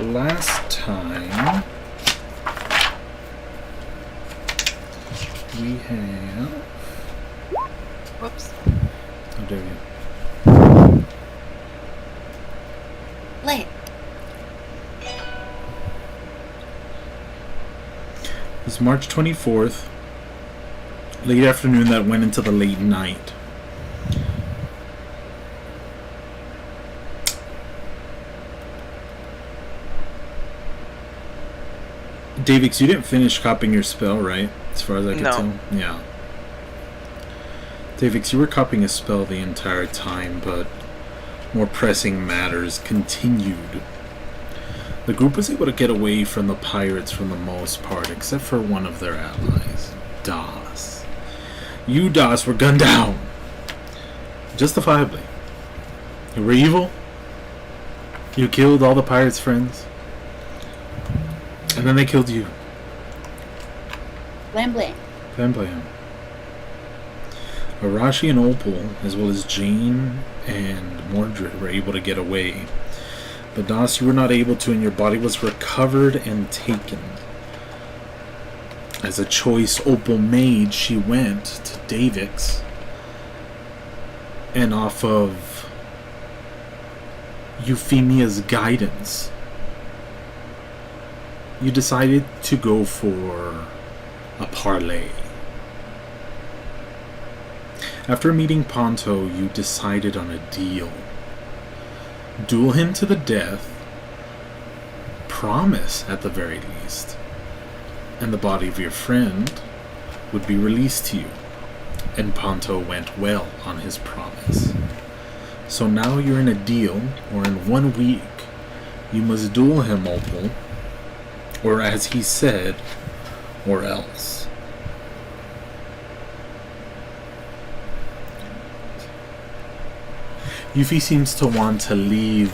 Last time we have... Whoops. How dare you. Late. It's March 24th. Late afternoon that went into the late night. Davix, you didn't finish copying your spell, right? As far as I could tell? Yeah. Davix, you were copying a spell the entire time, but more pressing matters continued. The group was able to get away from the pirates for the most part, except for one of their allies, Das. You, Das, were gunned down. Justifiably. You were evil. You killed all the pirates' friends. And then they killed you. Blam blam. Blam blam. Arashi and Opal, as well as Jane and Mordred, were able to get away. But Das, you were not able to, and your body was recovered and taken. As a choice Opal made, she went to Davix, and off of Euphemia's guidance, you decided to go for a parlay. After meeting Ponto, you decided on a deal. Duel him to the death, promise at the very least, and the body of your friend would be released to you. And Ponto went well on his promise. So now you're in a deal, or in 1 week, you must duel him, Opal, or as he said, or else. Yuffie seems to want to leave.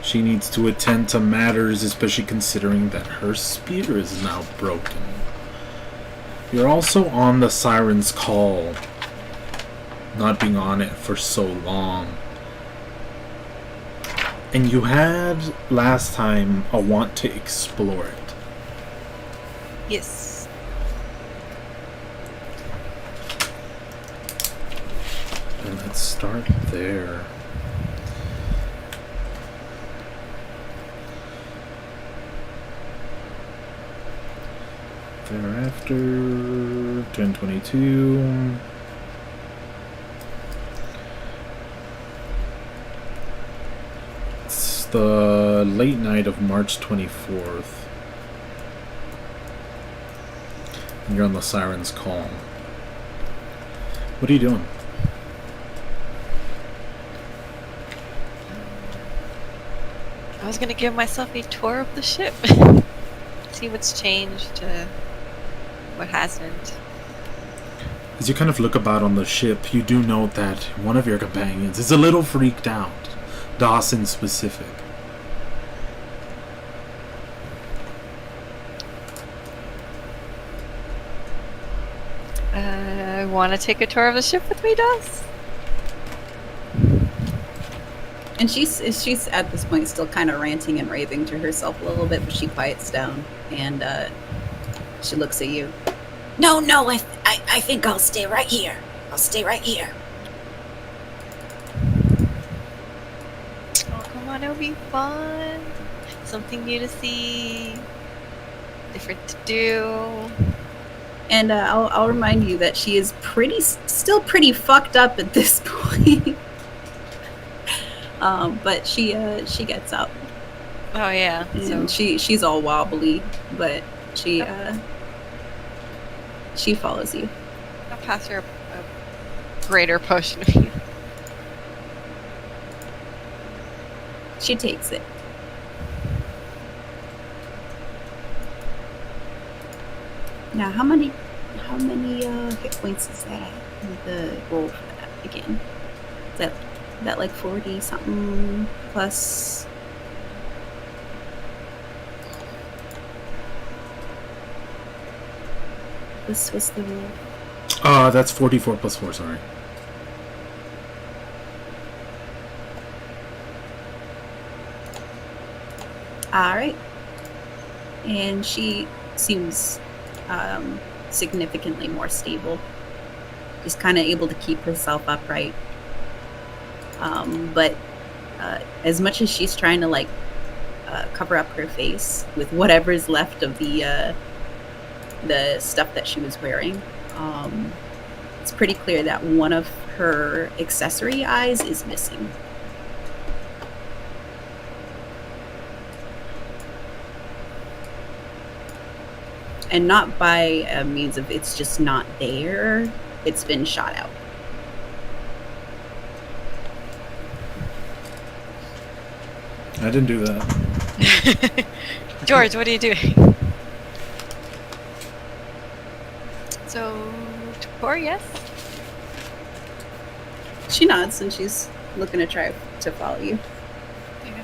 She needs to attend to matters, especially considering that her spear is now broken. You're also on the Siren's Call, not being on it for so long. And you had, last time, a want to explore it. Yes. And let's start there. Thereafter, 10:22. It's the late night of March 24th. And you're on the Siren's Call. What are you doing? I was gonna give myself a tour of the ship. See what's changed, what hasn't. As you kind of look about on the ship, you do note that one of your companions is a little freaked out. Dawson specific. Want to take a tour of the ship with me, Dawes? And she's at this point still kind of ranting and raving to herself a little bit, but she quiets down and she looks at you. No, I think I'll stay right here. I'll stay right here. Oh, come on, it'll be fun. Something new to see. Different to do. And I'll remind you that she is still pretty fucked up at this point. But she gets up. Oh yeah. And she's all wobbly, but she follows you. I'll pass her a greater potion. She takes it. Now, how many hit points is that? The roll for that again. Is that like 40 something plus? What's the roll? That's 44 plus 4, sorry. All right. And she seems significantly more stable. She's kind of able to keep herself upright. But as much as she's trying to like cover up her face with whatever's left of the stuff that she was wearing, it's pretty clear that one of her accessory eyes is missing. And not by means of it's just not there. It's been shot out. I didn't do that. George, what are you doing? So, Tor, yes? She nods and she's looking to try to follow you. Yeah.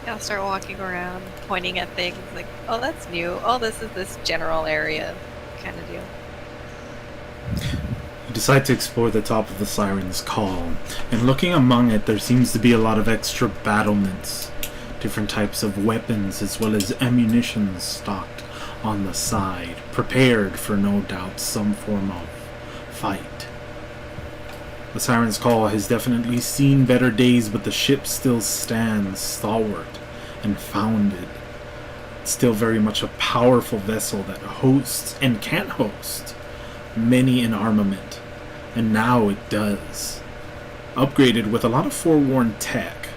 I'll start walking around, pointing at things like, oh, that's new. Oh, this is this general area kind of deal. You decide to explore the top of the Siren's Call, and looking among it, there seems to be a lot of extra battlements, different types of weapons, as well as ammunition stocked on the side, prepared for no doubt some form of fight. The Siren's Call has definitely seen better days, but the ship still stands stalwart and founded. It's still very much a powerful vessel that hosts and can host many in armament, and now it does. Upgraded with a lot of forewarned tech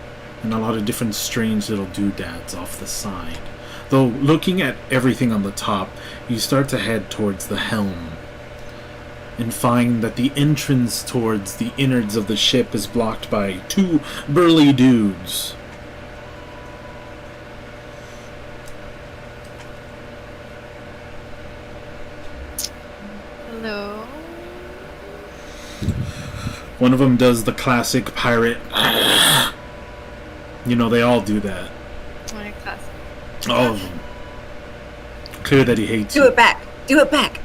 and a lot of different strange little doodads off the side. Though looking at everything on the top, you start to head towards the helm and find that the entrance towards the innards of the ship is blocked by two burly dudes. Hello? One of them does the classic pirate. You know, they all do that. My class. All of them. Clear that he hates Do you. it back. Do it back.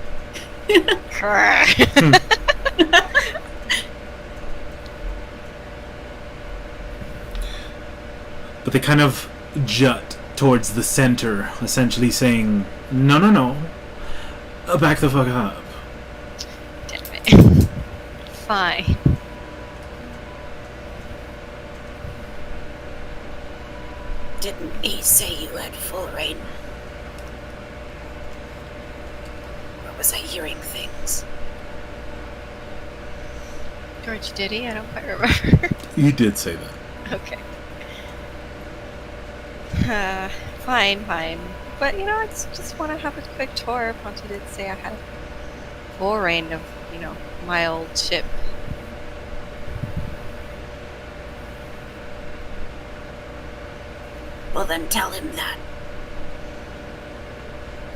But they kind of jut towards the center, essentially saying, no, no, no. Back the fuck up. Damn it. Fine. Didn't he say you had full reign? Or was I hearing things? George, did he? I don't quite remember. You did say that. Okay. Fine. But, you know, I just want to have a quick tour. Ponty did say I had a full reign of, you know, my old ship. Well, then tell him that.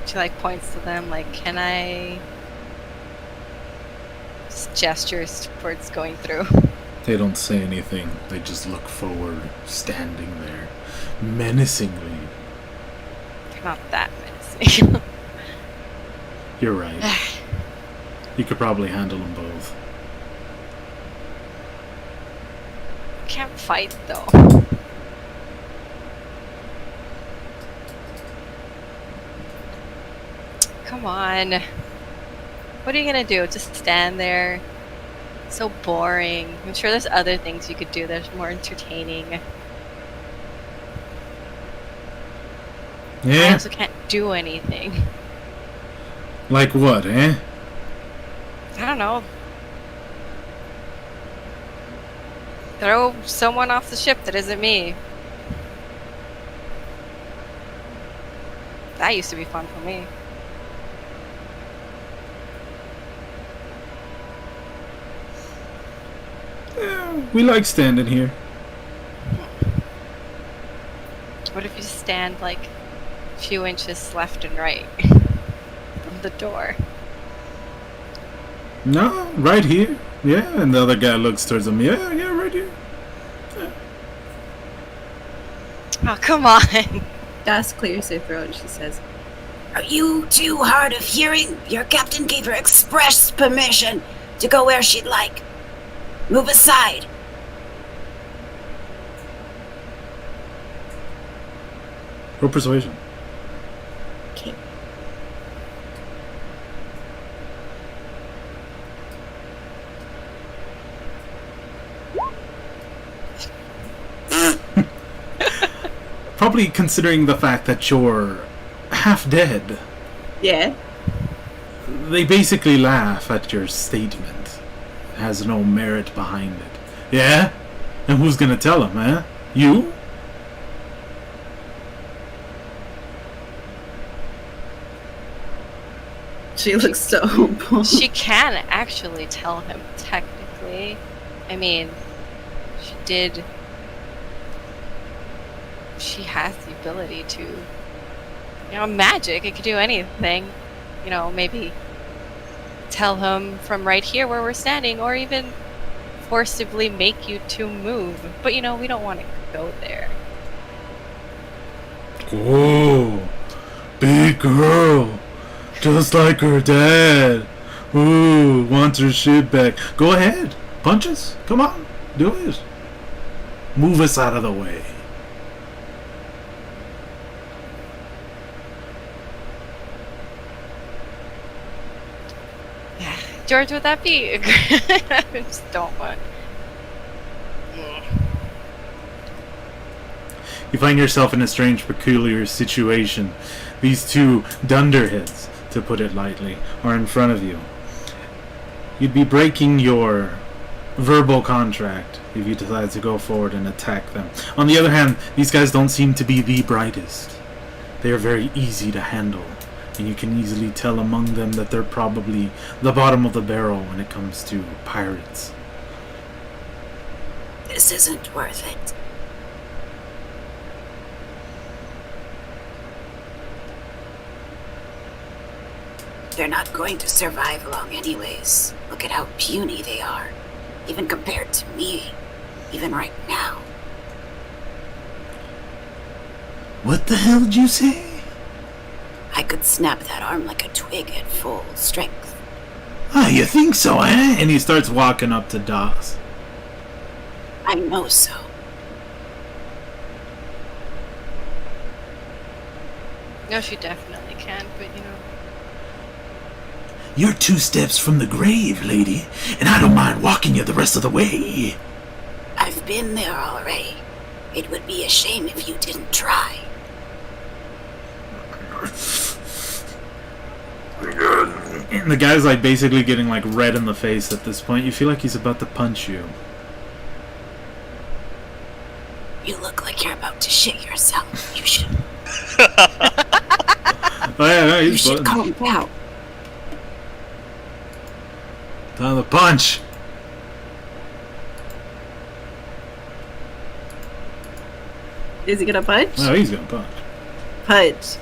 She, like, points to them, like, can I... Just gestures towards going through. They don't say anything. They just look forward, standing there, menacingly. They're not that menacing. You're right. You could probably handle them both. Can't fight, though. Come on. What are you gonna do? Just stand there? So boring. I'm sure there's other things you could do that's more entertaining. I Yeah? also can't do anything. Like what, eh? I don't know. Throw someone off the ship that isn't me. That used to be fun for me. We like standing here. What if you stand like a few inches left and right from the door? No, right here. Yeah, and the other guy looks towards him. Yeah, right here. Oh, come on. Das clears her throat and she says, Are you too hard of hearing? Your captain gave her express permission to go where she'd like. Move aside. Roll persuasion. Okay. Probably considering the fact that you're half dead, Yeah. they basically laugh at your statement. It has no merit behind it. Yeah? And who's gonna tell them, eh? You? She looks so bummed. She can actually tell him, technically. I mean, she did. She has the ability to. Magic. It could do anything. Maybe tell him from right here where we're standing, or even forcibly make you to move. But, we don't want to go there. Whoa. Big girl. Just like her dad. Ooh, wants her shit back. Go ahead. Punch us. Come on. Do it. Move us out of the way. George, would that be? I just don't want. You find yourself in a strange, peculiar situation. These two dunderheads, to put it lightly, are in front of you. You'd be breaking your verbal contract if you decide to go forward and attack them. On the other hand, these guys don't seem to be the brightest. They are very easy to handle, and you can easily tell among them that they're probably the bottom of the barrel when it comes to pirates. This isn't worth it. They're not going to survive long anyways. Look at how puny they are. Even compared to me. Even right now. What the hell did you say? I could snap that arm like a twig at full strength. Ah, you think so, eh? And he starts walking up to Dawes. I know so. No, she definitely can, but You're 2 steps from the grave, lady, and I don't mind walking you the rest of the way. I've been there already. It would be a shame if you didn't try. And the guy's like basically getting like red in the face at this point. You feel like he's about to punch you. You look like you're about to shit yourself. You should. Oh yeah, You he's should calm down. Time to punch. Is he gonna punch? Oh, he's gonna punch. Punch.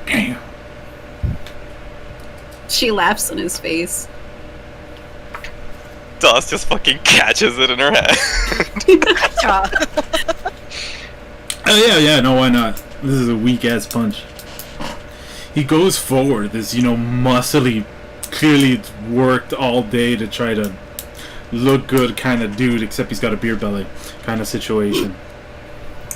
Damn. She laughs in his face. Dust just fucking catches it in her head. Oh yeah, no, why not? This is a weak ass punch. He goes forward, this, muscly, clearly worked all day to try to look good kind of dude, except he's got a beer belly kind of situation.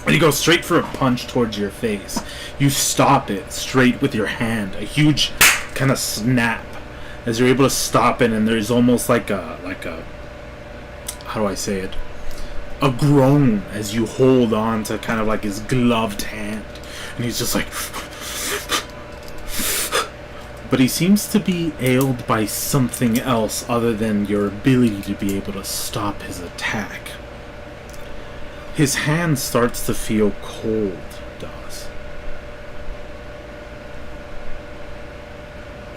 And he goes straight for a punch towards your face. You stop it straight with your hand. A huge kind of snap as you're able to stop it, and there's almost like a how do I say it? A groan as you hold on to kind of like his gloved hand. And he's just like but he seems to be ailed by something else other than your ability to be able to stop his attack. His hand starts to feel cold, Dawes.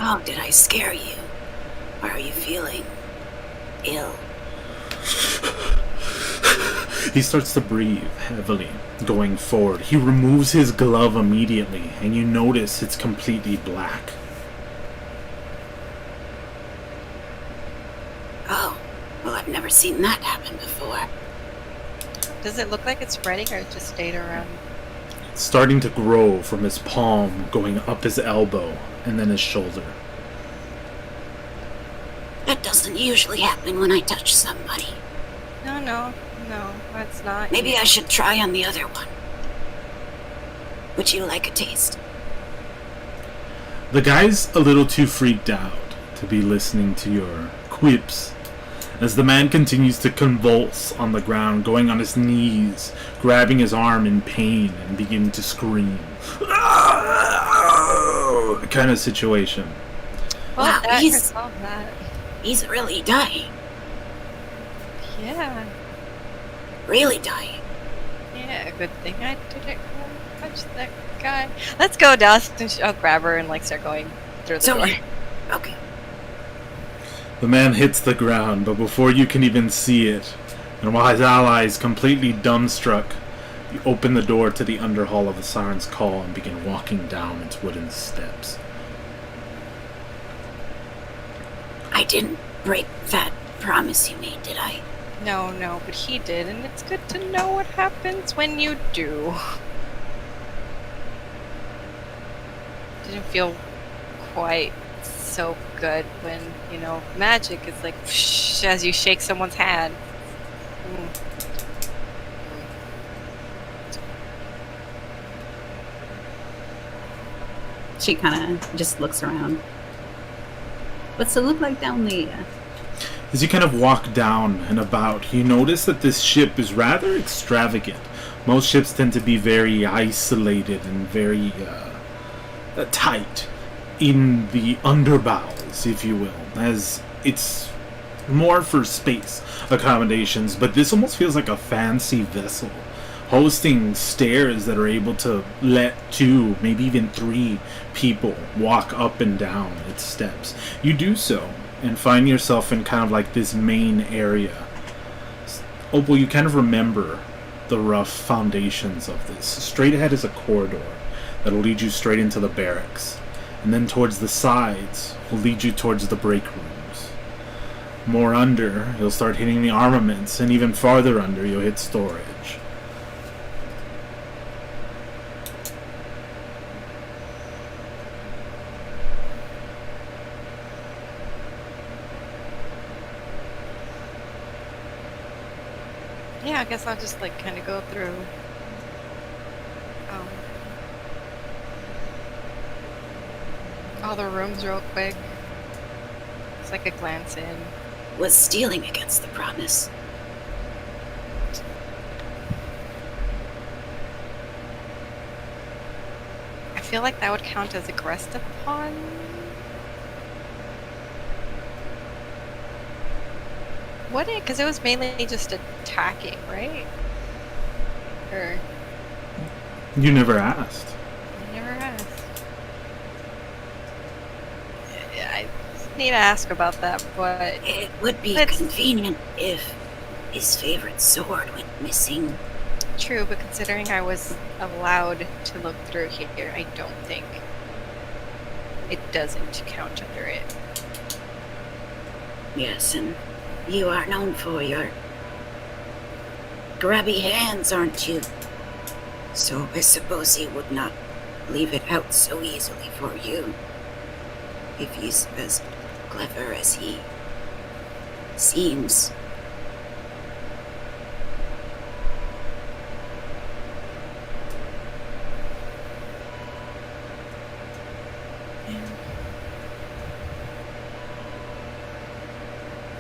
Oh, did I scare you? Or are you feeling ill? He starts to breathe heavily, going forward. He removes his glove immediately, and you notice it's completely black. Oh, well, I've never seen that happen before. Does it look like it's spreading, or it just stayed around? starting to grow from his palm, going up his elbow, and then his shoulder. That doesn't usually happen when I touch somebody. No, that's not. Maybe I should try on the other one. Would you like a taste? The guy's a little too freaked out to be listening to your quips, as the man continues to convulse on the ground, going on his knees, grabbing his arm in pain and beginning to scream. Kind of situation. Well, Wow, that he's- resolved that. He's really dying. Yeah. Really dying. Yeah, good thing I didn't go touch that guy. Let's go, Dustin. I'll grab her and like start going through the door. Okay. The man hits the ground, but before you can even see it, and while his ally is completely dumbstruck, you open the door to the underhall of the Siren's Call and begin walking down its wooden steps. I didn't break that promise you made, did I? No, but he did, and it's good to know what happens when you do. Didn't feel quite so good when, magic is like whoosh, as you shake someone's hand. She kind of just looks around. What's it look like down there? As you kind of walk down and about, you notice that this ship is rather extravagant. Most ships tend to be very isolated and very tight in the underbowels, if you will, as it's more for space accommodations, but this almost feels like a fancy vessel, hosting stairs that are able to let 2, maybe even 3 people walk up and down its steps. You do so and find yourself in kind of like this main area. Opal, you kind of remember the rough foundations of this. Straight ahead is a corridor that'll lead you straight into the barracks, and then towards the sides will lead you towards the break rooms. More under, you'll start hitting the armaments, and even farther under, you'll hit storage. Yeah, I guess I'll just like kind of go through. All the rooms real quick. It's like a glance in. Was stealing against the promise. I feel like that would count as aggressed upon. Would it? Because it was mainly just attacking, right? Or You never asked. I never asked. Yeah, I need to ask about that, but It would be Let's- convenient if his favorite sword went missing. true. But considering I was allowed to look through here, I don't think it doesn't count under it. Yes, and you are known for your grabby hands, aren't you? So I suppose he would not leave it out so easily for you. If he's as clever as he seems.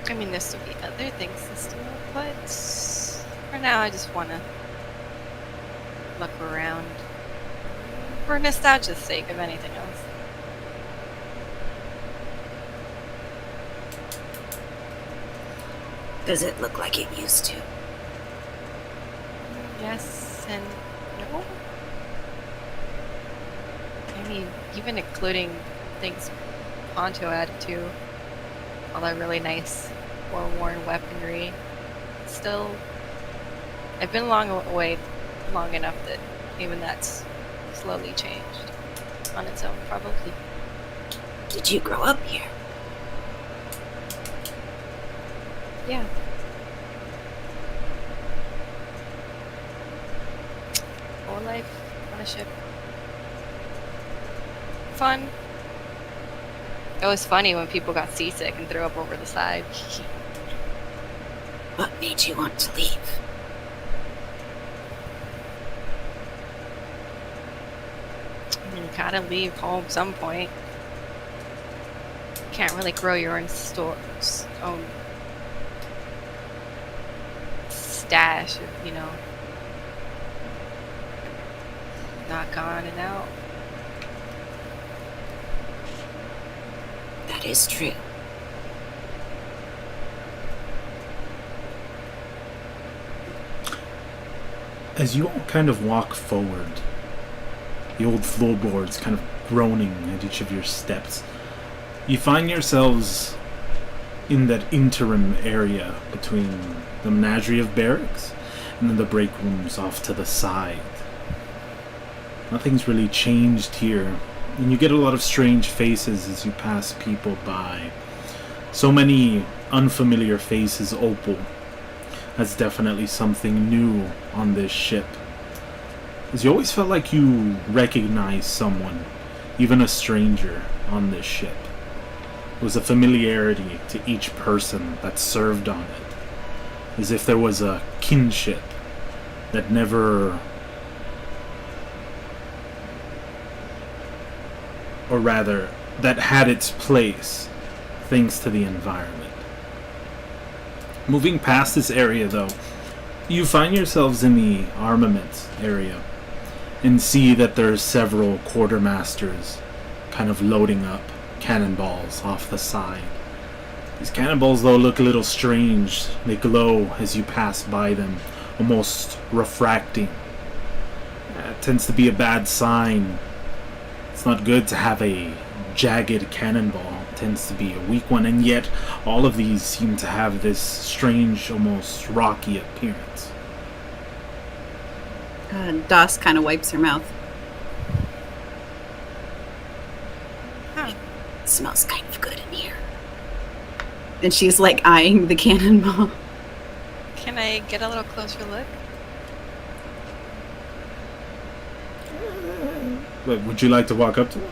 I mean, there's still be other things to steal, but for now, I just want to look around for nostalgia's sake, if anything else. Does it look like it used to? Yes and no. I mean, even including things Ponto added to all that really nice war-worn weaponry. Still, I've been away long enough that even that's slowly changed on its own, probably. Did you grow up here? Yeah. Whole life on the ship. Fun. It was funny when people got seasick and threw up over the side. What made you want to leave? You gotta leave home some point. Can't really grow your own own stash, of, not gone and out. That is true. As you all kind of walk forward, the old floorboards kind of groaning at each of your steps, you find yourselves in that interim area between the menagerie of barracks and then the break rooms off to the side. Nothing's really changed here, and you get a lot of strange faces as you pass people by. So many unfamiliar faces. Opal. That's definitely something new on this ship. As you always felt like you recognized someone, even a stranger, on this ship. There was a familiarity to each person that served on it, as if there was a kinship that never, or rather, that had its place thanks to the environment. Moving past this area, though, you find yourselves in the armament area and see that there's several quartermasters kind of loading up cannonballs off the side. These cannonballs, though, look a little strange. They glow as you pass by them, almost refracting. It tends to be a bad sign. It's not good to have a jagged cannonball. It tends to be a weak one, and yet all of these seem to have this strange, almost rocky appearance. Doss kind of wipes her mouth. It smells kind of good in here. And she's like eyeing the cannonball. Can I get a little closer look? But would you like to walk up to it?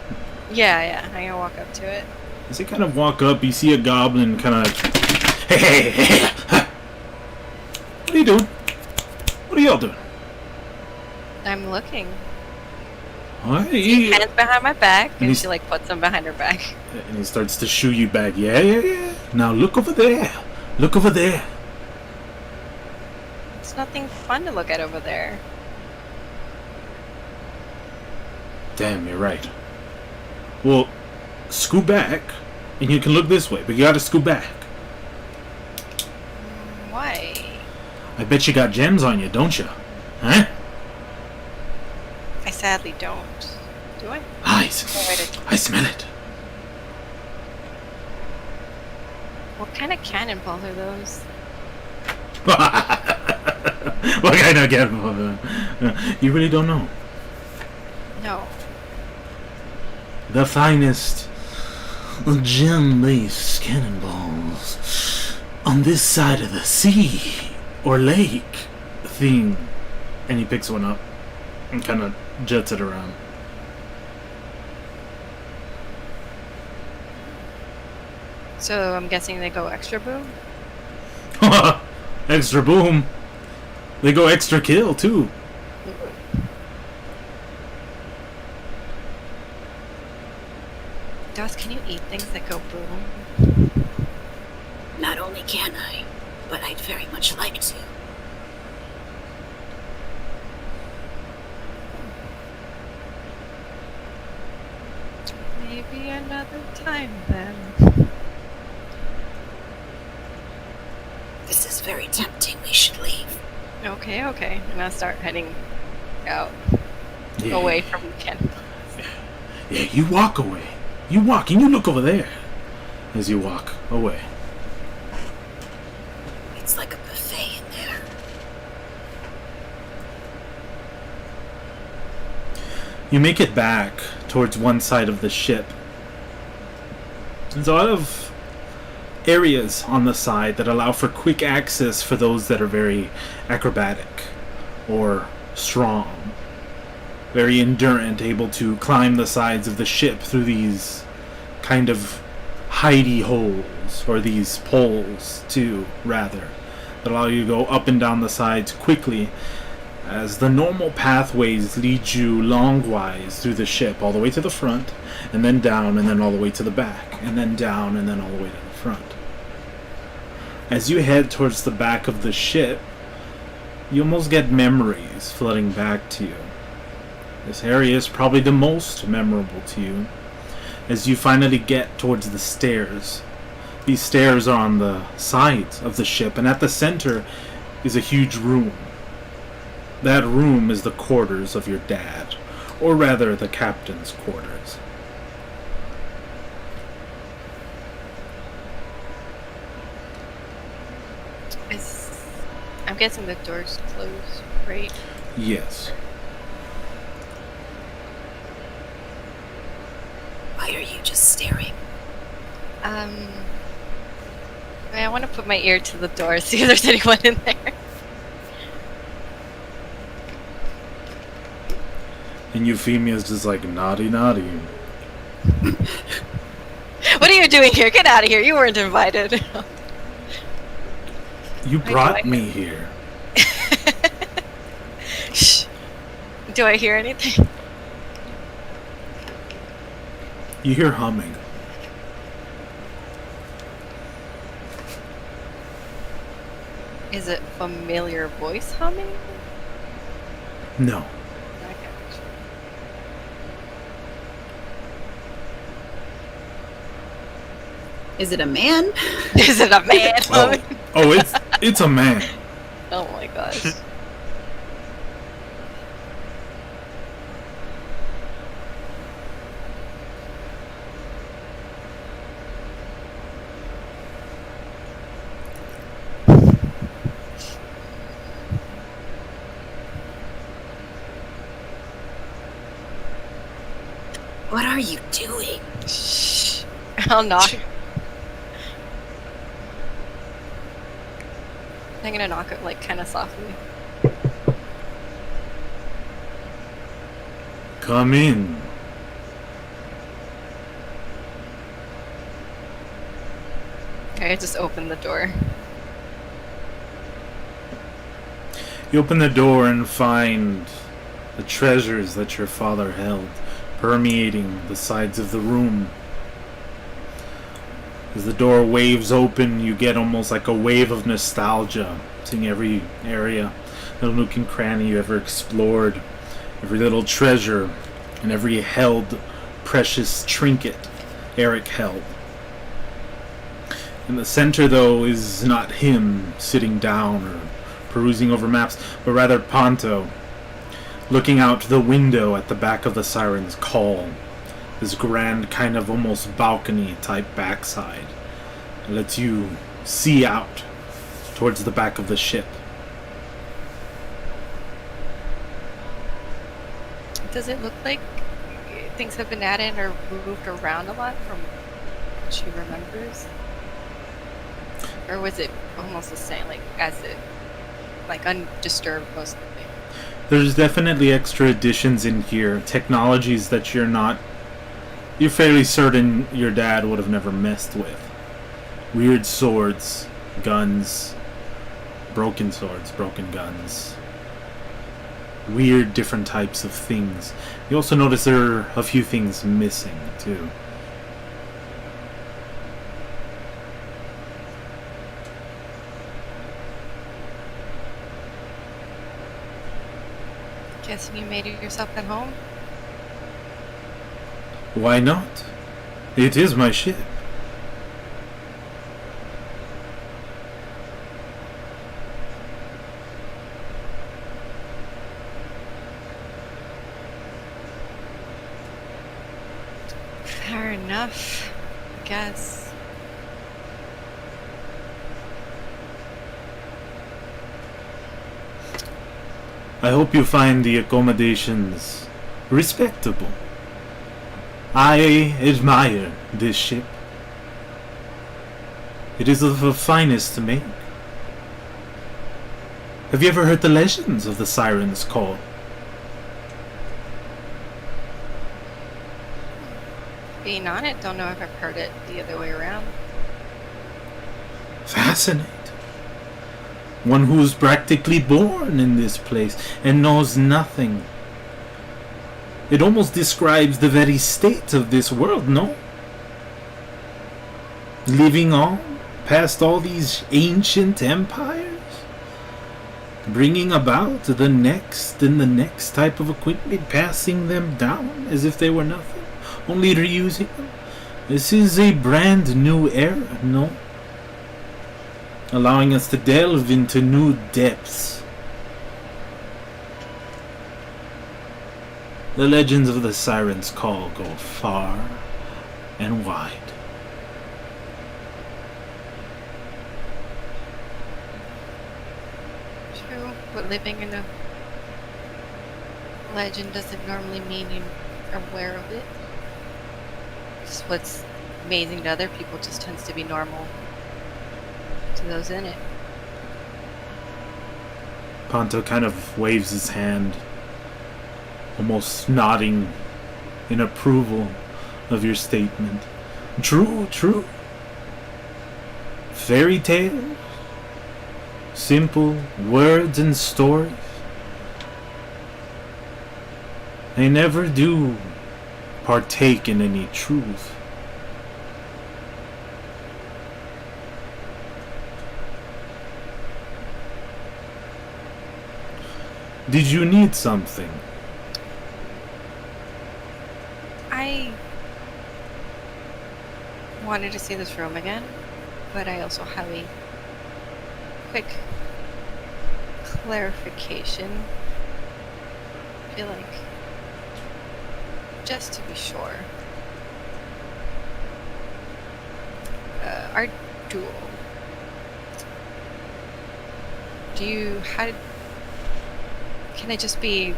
Yeah, I'm gonna walk up to it. As you kind of walk up, you see a goblin kind of like, hey. What are you doing? What are y'all doing? I'm looking. What? Hands behind my back, and he's- she like puts them behind her back. And he starts to shoo you back. Yeah. Now look over there. Look over there. It's nothing fun to look at over there. Damn, you're right. Well, scoot back, and you can look this way, but you gotta scoot back. Why? I bet you got gems on you, don't you? Huh? I sadly don't. Do I? I smell it. What kind of cannonballs are those? What kind of cannonball? You really don't know. No. The finest gem-based cannonballs on this side of the sea or lake thing. And he picks one up and kind of jets it around. So I'm guessing they go extra boom? Extra boom. They go extra kill too. Doss, can you eat things that go boom? Not only can I, but I'd very much like to. Maybe another time then. This is very tempting. We should leave. Okay. I'm gonna start heading out. Yeah. Away from the cannonball. Yeah, you walk away. You walk and you look over there as you walk away. It's like a buffet in there. You make it back towards one side of the ship. There's a lot of areas on the side that allow for quick access for those that are very acrobatic or strong. very endurant, able to climb the sides of the ship through these kind of hidey holes, or these poles too, rather, that allow you to go up and down the sides quickly, as the normal pathways lead you longwise through the ship, all the way to the front, and then down, and then all the way to the back, and then down, and then all the way to the front. As you head towards the back of the ship, you almost get memories flooding back to you. This area is probably the most memorable to you, as you finally get towards the stairs. These stairs are on the sides of the ship, and at the center is a huge room. That room is the quarters of your dad, or rather the captain's quarters. I'm guessing the door's closed, right? Yes. Why are you just staring? I want to put my ear to the door, see if there's anyone in there. And Euphemia's just like, naughty, naughty. What are you doing here? Get out of here. You weren't invited. You brought me here. Shh. Do I hear anything? You hear humming. Is it familiar voice humming? No. Okay. Is it a man? Is it a man? It's a man. Oh my gosh. What are you doing? Shh. I'll knock. I'm gonna knock it like kind of softly. Come in. Okay, I just opened the door. You open the door and find the treasures that your father held permeating the sides of the room. As the door waves open, you get almost like a wave of nostalgia, seeing every area, little nook and cranny you ever explored, every little treasure, and every held precious trinket Eric held. In the center, though, is not him sitting down or perusing over maps, but rather Ponto, looking out the window at the back of the Siren's Call. This grand kind of almost balcony type backside. It lets you see out towards the back of the ship. Does it look like things have been added or moved around a lot from what she remembers? Or was it almost the same, like as it, like undisturbed mostly? There's definitely extra additions in here, technologies that you're fairly certain your dad would have never messed with. Weird swords, guns, broken swords, broken guns. Weird different types of things. You also notice there are a few things missing, too. Guessing you made it yourself at home? Why not? It is my ship. Fair enough, I guess. I hope you find the accommodations respectable. I admire this ship. It is of the finest to make. Have you ever heard the legends of the Siren's Call? Being on it, don't know if I've heard it the other way around. Fascinating. One who's practically born in this place and knows nothing. It almost describes the very state of this world, no? Living on past all these ancient empires, bringing about the next and the next type of equipment, passing them down as if they were nothing, only reusing them. This is a brand new era, no? Allowing us to delve into new depths. The legends of the Siren's Call go far and wide. True, but living in a legend doesn't normally mean you're aware of it. Just what's amazing to other people just tends to be normal to those in it. Ponto kind of waves his hand, almost nodding in approval of your statement. True, true. Fairy tales, simple words and stories. They never do partake in any truth. Did you need something? I wanted to see this room again, but I also have a quick clarification. I feel like, just to be sure, our duel. Can it just be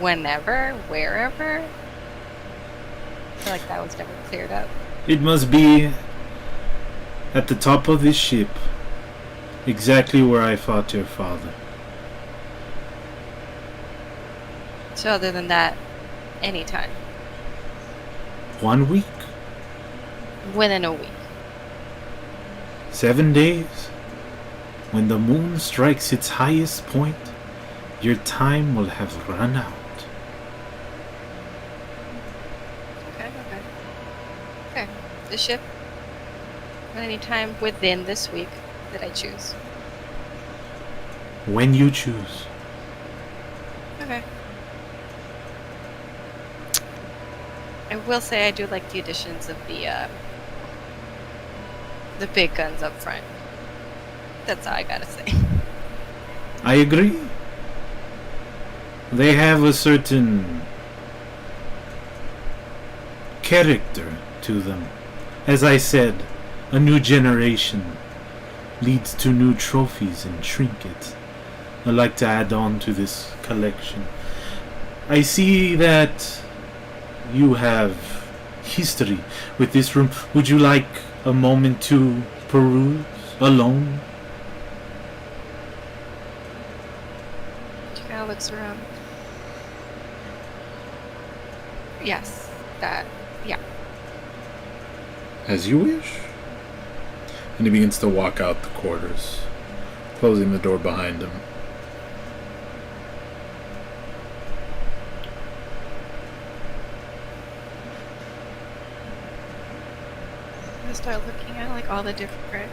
whenever, wherever? I feel like that was never cleared up. It must be at the top of this ship, exactly where I fought your father. So other than that, anytime. 1 week, Within a week. 7 days. When the moon strikes its highest point, your time will have run out. Okay. The ship. At any time within this week that I choose. When you choose. Okay. I will say I do like the additions of the big guns up front. That's all I gotta say. I agree. They have a certain character to them. As I said, a new generation leads to new trophies and trinkets. I'd like to add on to this collection. I see that you have history with this room. Would you like a moment to peruse alone? She kind of looks around. Yes, that. Yeah. As you wish. And he begins to walk out the quarters, closing the door behind him. I'm gonna start looking at like all the different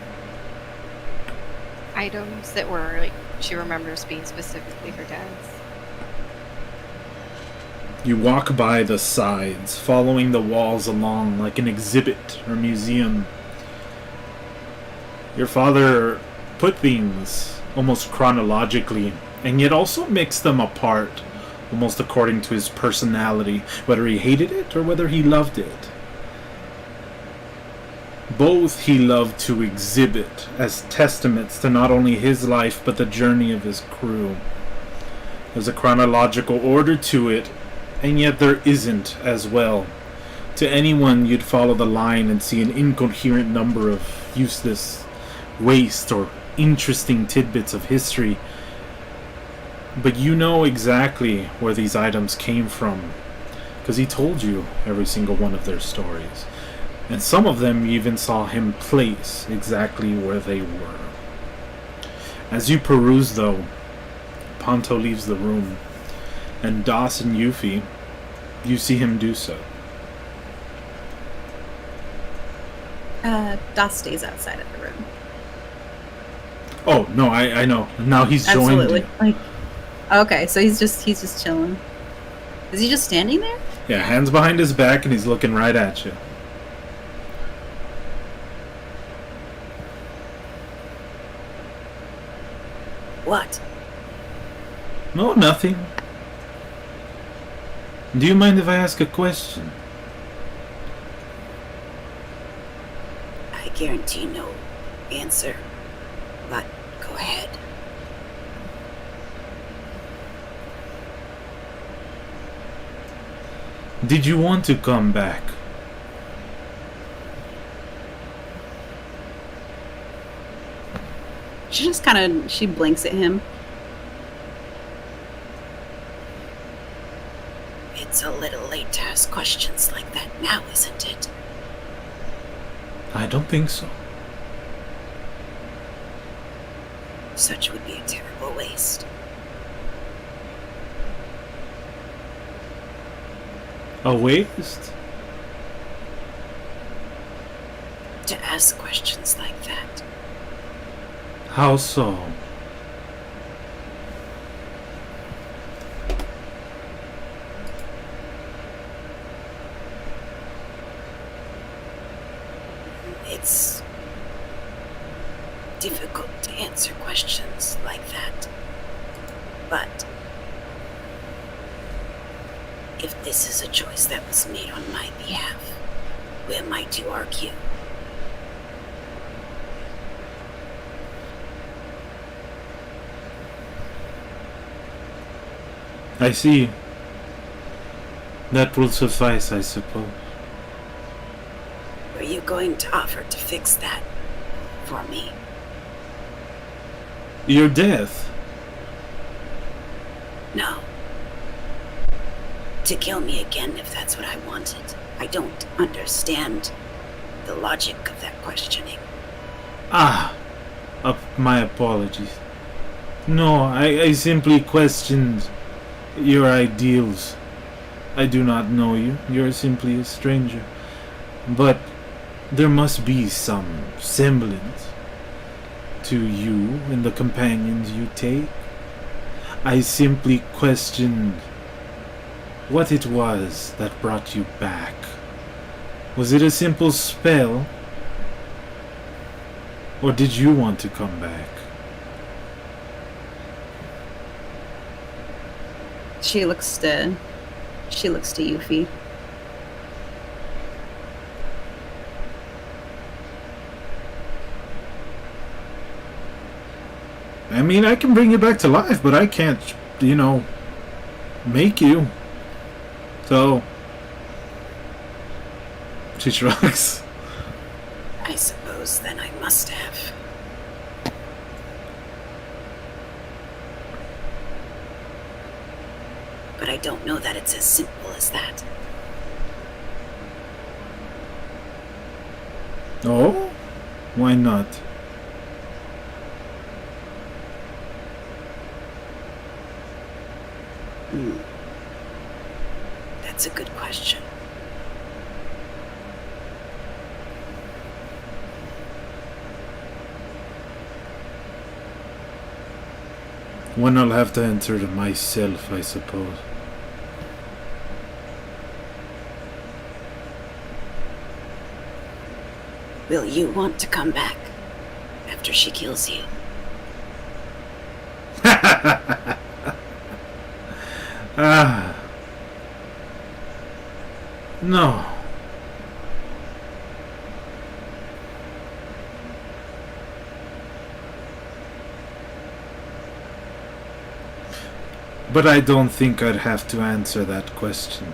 items that were like she remembers being specifically her dad's. You walk by the sides, following the walls along like an exhibit or museum. Your father put things almost chronologically, and yet also mixed them apart, almost according to his personality, whether he hated it or whether he loved it. Both he loved to exhibit as testaments to not only his life but the journey of his crew. There's a chronological order to it, and yet there isn't as well. To anyone, you'd follow the line and see an incoherent number of useless waste or interesting tidbits of history. But you know exactly where these items came from. because he told you every single one of their stories. And some of them you even saw him place exactly where they were. As you peruse, though, Ponto leaves the room, and Das and Yuffie, you see him do so. Das stays outside of the room. Oh, no, I know. Now he's joined Absolutely. you. Like, okay, so he's just chilling. Is he just standing there? Yeah, hands behind his back, and he's looking right at you. What? No, nothing. Do you mind if I ask a question? I guarantee no answer. But go ahead. Did you want to come back? She just she blinks at him. It's a little late to ask questions like that now, isn't it? I don't think so. Such would be a terrible waste. A waste? To ask questions like that. How so? It's difficult to answer questions like that. But if this is a choice that was made on my behalf, who am I to argue? I see. That will suffice, I suppose. Are you going to offer to fix that for me? Your death? No. To kill me again if that's what I wanted. I don't understand the logic of that questioning. Ah, my apologies. No, I simply questioned your ideals. I do not know you. You're simply a stranger. But there must be some semblance to you and the companions you take. I simply questioned what it was that brought you back. Was it a simple spell? Or did you want to come back? She looks to Yuffie. I mean, I can bring you back to life, but I can't, make you. So, she shrugs. I suppose then I must have. But I don't know that it's as simple as that. Oh? Why not? That's a good question. One I'll have to answer to myself, I suppose. Will you want to come back after she kills you? No. But I don't think I'd have to answer that question.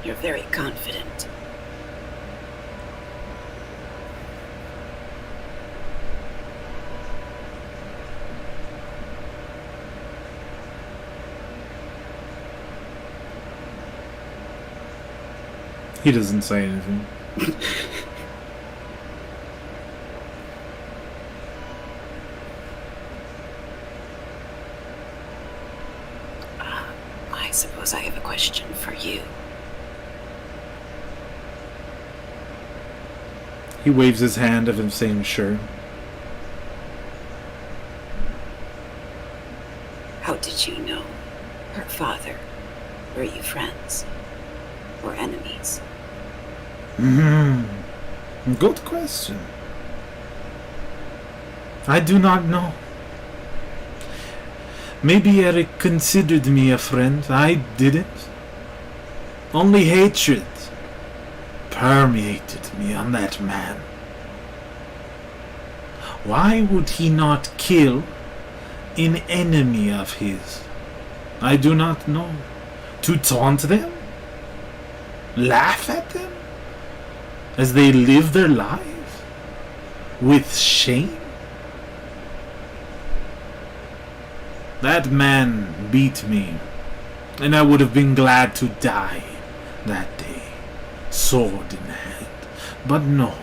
You're very confident. He doesn't say anything. I suppose I have a question for you. He waves his hand of him saying sure. How did you know her father? Were you friends? Or enemies? Good question. I do not know. Maybe Eric considered me a friend. I didn't. Only hatred permeated me on that man. Why would he not kill an enemy of his? I do not know. To taunt them? Laugh at them? As they live their lives? With shame? That man beat me, and I would have been glad to die that day, sword in hand. But no.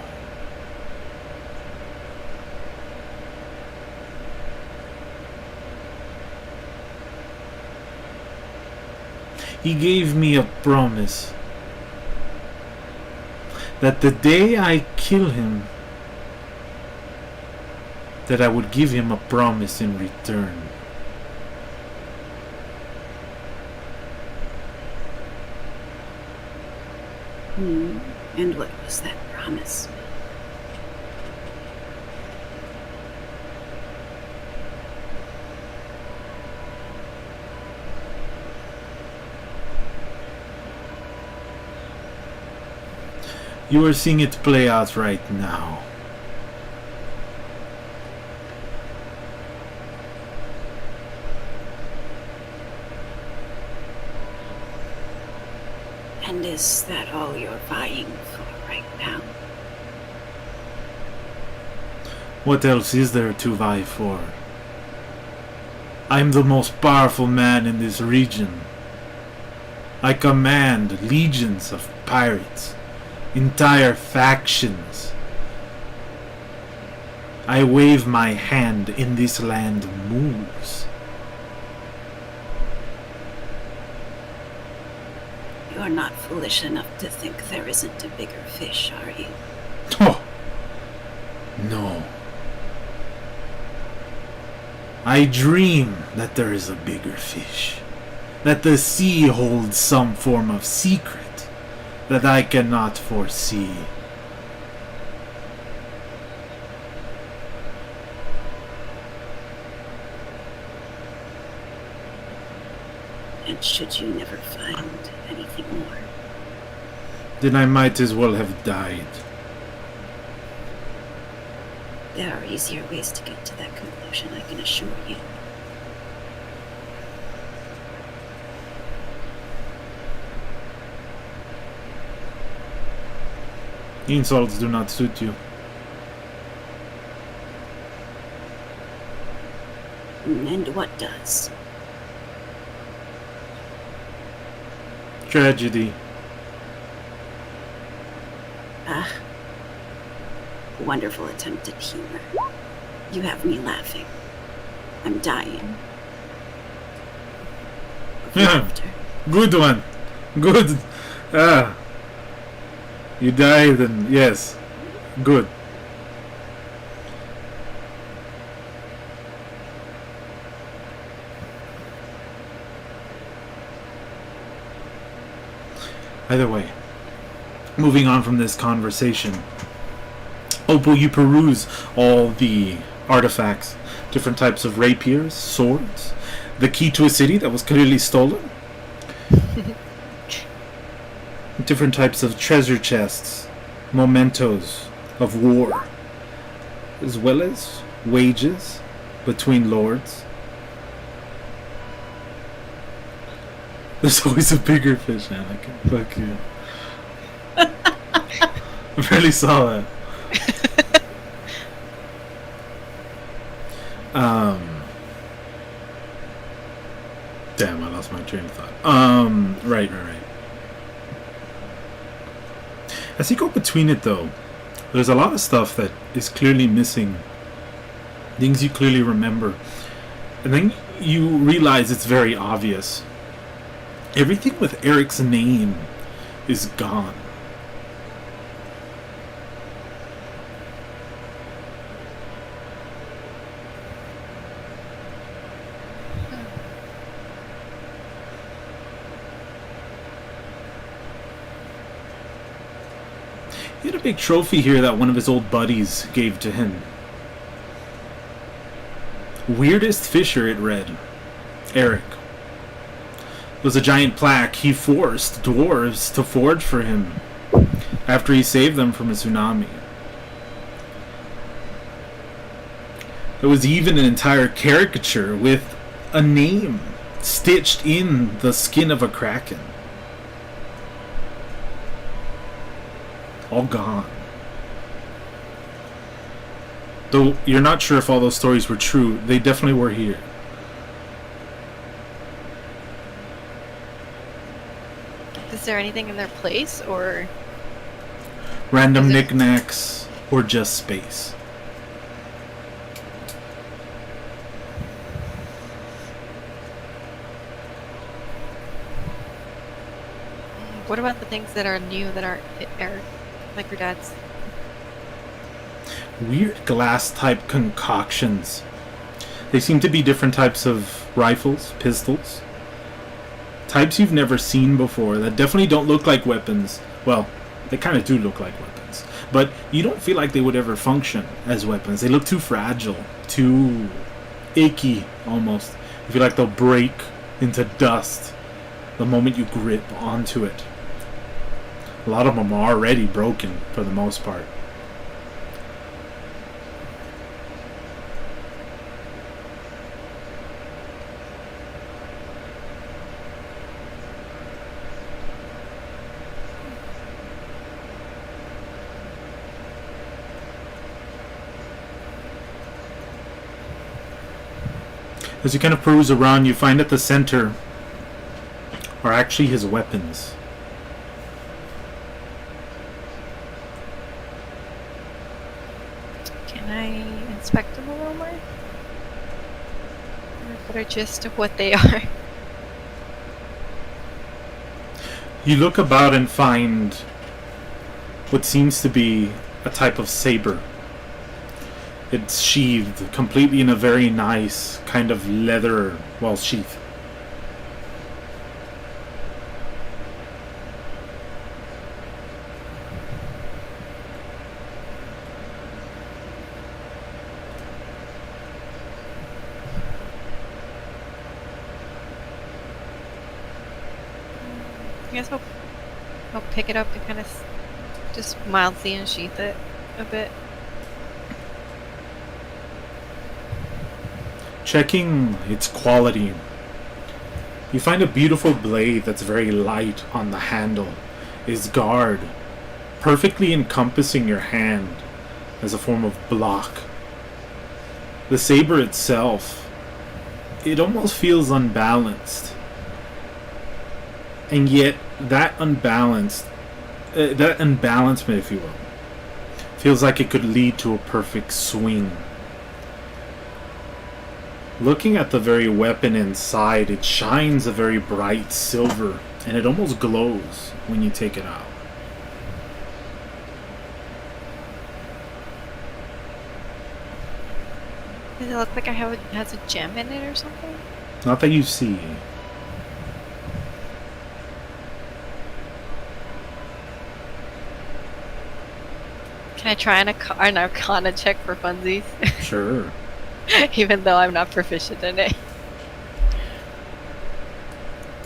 He gave me a promise that the day I kill him, that I would give him a promise in return. And what was that promise? You are seeing it play out right now. And is that all you're vying for right now? What else is there to vie for? I'm the most powerful man in this region. I command legions of pirates, entire factions. I wave my hand and this land moves. You're not foolish enough to think there isn't a bigger fish, are you? Oh, no. I dream that there is a bigger fish, that the sea holds some form of secret that I cannot foresee. And should you never find anything more? Then I might as well have died. There are easier ways to get to that conclusion, I can assure you. Insults do not suit you. And what does? Tragedy. Ah. Wonderful attempt at humor. You have me laughing. I'm dying. Of laughter. Good one. Good. Ah. You died and yes. Good. Either way, moving on from this conversation, Opal, you peruse all the artifacts, different types of rapiers, swords, the key to a city that was clearly stolen, different types of treasure chests, mementos of war, as well as wages between lords. There's always a bigger fish, Anakin. Fuck you. I barely saw that. Damn, I lost my train of thought. Right. As you go between it, though, there's a lot of stuff that is clearly missing. Things you clearly remember. And then you realize it's very obvious. Everything with Eric's name is gone. He had a big trophy here that one of his old buddies gave to him. Weirdest Fisher, it read. Eric. It was a giant plaque he forced dwarves to forge for him after he saved them from a tsunami. There was even an entire caricature with a name stitched in the skin of a kraken. All gone. Though you're not sure if all those stories were true, they definitely were here. Is there anything in their place, or Random Is it- knickknacks or just space. what about the things that are new that aren't Eric, like your dad's? Weird glass type concoctions. They seem to be different types of rifles, pistols. Types you've never seen before that definitely don't look like weapons. Well, they kind of do look like weapons. But you don't feel like they would ever function as weapons. They look too fragile, too icky almost. You feel like they'll break into dust the moment you grip onto it. A lot of them are already broken for the most part. As you kind of peruse around, you find at the center are actually his weapons. Can I inspect them a little more? Or get a gist of what they are? You look about and find what seems to be a type of saber. It's sheathed completely in a very nice kind of leather, well, sheath. I guess I'll pick it up and kind of just mildly unsheath it a bit. Checking its quality, you find a beautiful blade that's very light on the handle. Its guard perfectly encompassing your hand as a form of block. The saber itself, it almost feels unbalanced. And yet that unbalancement, if you will, feels like it could lead to a perfect swing. Looking at the very weapon inside, it shines a very bright silver, and it almost glows when you take it out. Does it look like it has a gem in it or something? Not that you see. Can I try an Arcana check for funsies? Sure. Even though I'm not proficient in it.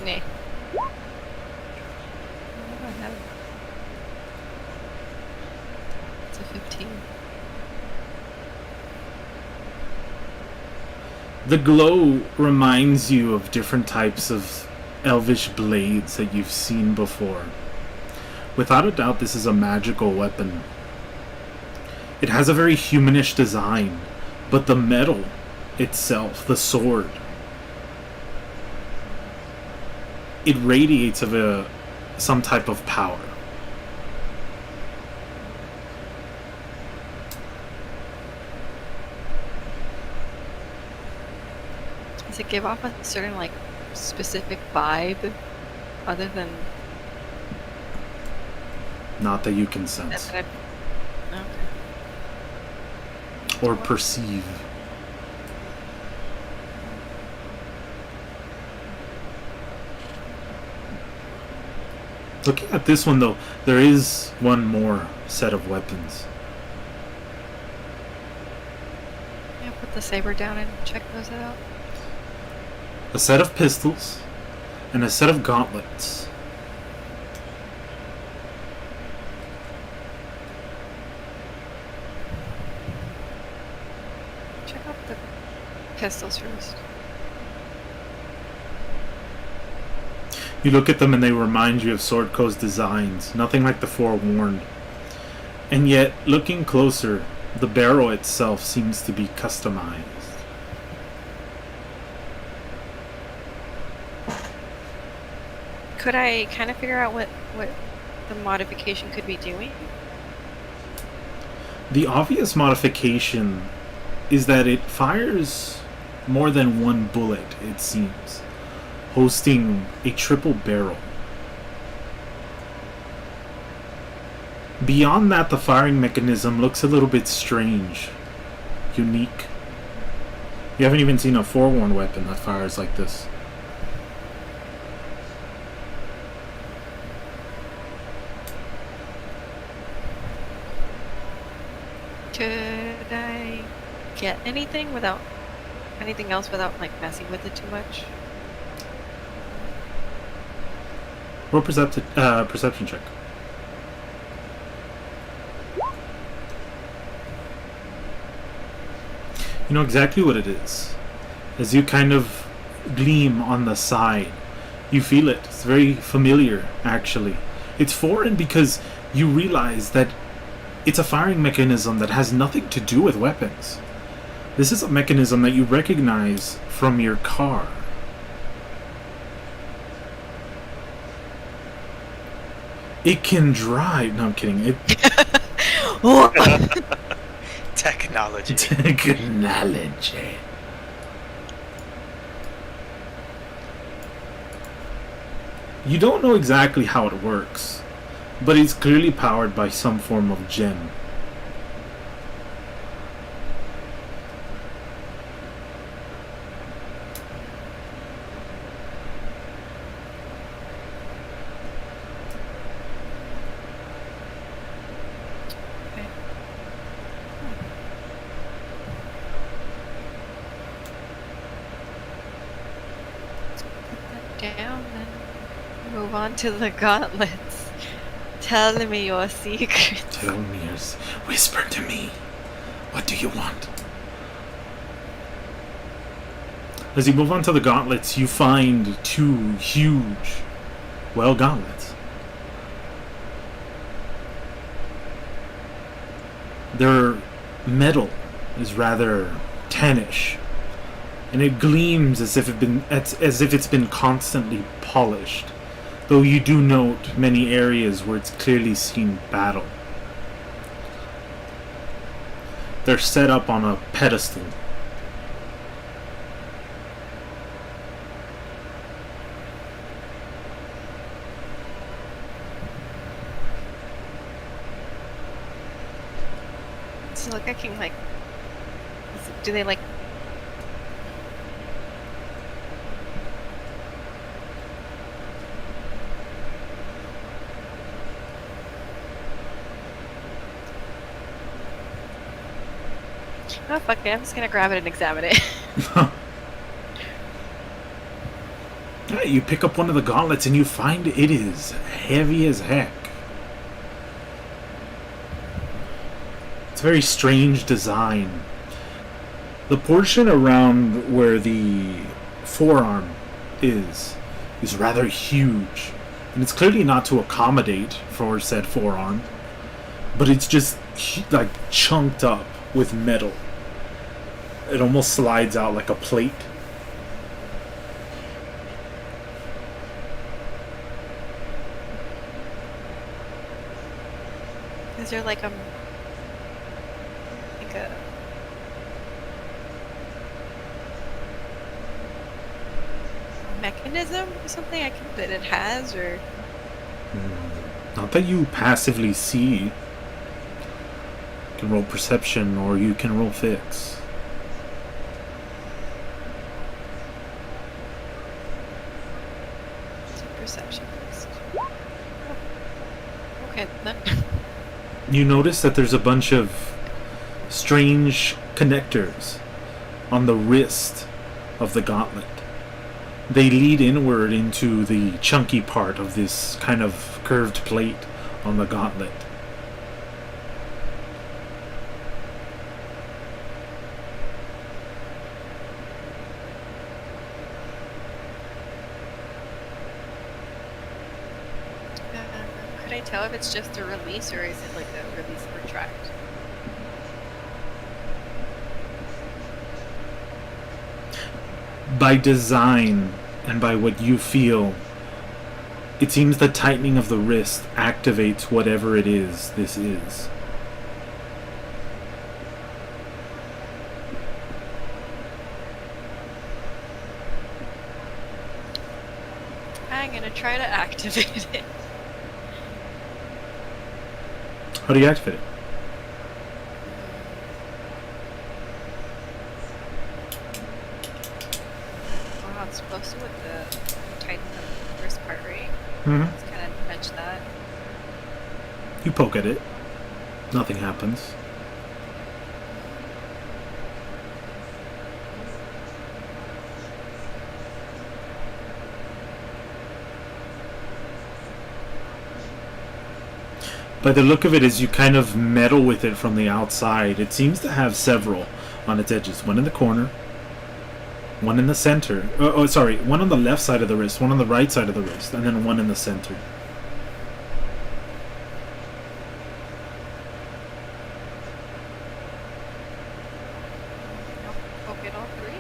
Nah. What do I have? It's a 15. The glow reminds you of different types of elvish blades that you've seen before. Without a doubt, this is a magical weapon. It has a very humanish design, but the metal itself, the sword, it radiates of some type of power. Does it give off a certain like specific vibe, other than Not that you can that? sense Okay. or perceive. Looking at this one, though, there is one more set of weapons. Yeah, put the saber down and check those out. A set of pistols and a set of gauntlets. Check out the pistols first. You look at them and they remind you of Swordco's designs, nothing like the Forewarned. And yet, looking closer, the barrel itself seems to be customized. Could I kind of figure out what the modification could be doing? The obvious modification is that it fires more than one bullet, it seems, hosting a triple barrel. Beyond that, the firing mechanism looks a little bit strange, unique. You haven't even seen a Forewarned weapon that fires like this. Could I get anything else without like messing with it too much? Roll perception check. You know exactly what it is. As you kind of gleam on the side, you feel it. It's very familiar, actually. It's foreign because you realize that it's a firing mechanism that has nothing to do with weapons. This is a mechanism that you recognize from your car. It can drive. No, I'm kidding. Technology. Technology. You don't know exactly how it works, but it's clearly powered by some form of gem. Okay. Let's put that down and move on to the gauntlets. Tell me your secrets. Tell me, whisper to me. What do you want? As you move on to the gauntlets, you find two huge, gauntlets. Their metal is rather tannish, and it gleams as if it's been constantly polished. Though you do note many areas where it's clearly seen battle. They're set up on a pedestal. So look, I can like. Do they like? Oh fuck it! I'm just gonna grab it and examine it. Hey, you pick up one of the gauntlets and you find it is heavy as heck. It's a very strange design. The portion around where the forearm is rather huge, and it's clearly not to accommodate for said forearm, but it's just like chunked up with metal. It almost slides out like a plate. Is there like a mechanism or something that it has, or Not that you passively see. You can roll perception or you can roll fix. it's a perception based. Oh. Okay, then. You notice that there's a bunch of strange connectors on the wrist of the gauntlet. They lead inward into the chunky part of this kind of curved plate on the gauntlet. Could I tell if it's just a release or is it like a release retract? By design and by what you feel, it seems the tightening of the wrist activates whatever it is this is. I'm gonna try to activate it. How do you activate it? Wow, it's supposed to with the tighten the first part, right? Mm-hmm. Let's kind of mention that. You poke at it. Nothing happens. By the look of it, as you kind of meddle with it from the outside, it seems to have several on its edges. One in the corner, one in the center. One on the left side of the wrist, one on the right side of the wrist, and then one in the center. Poke it all three.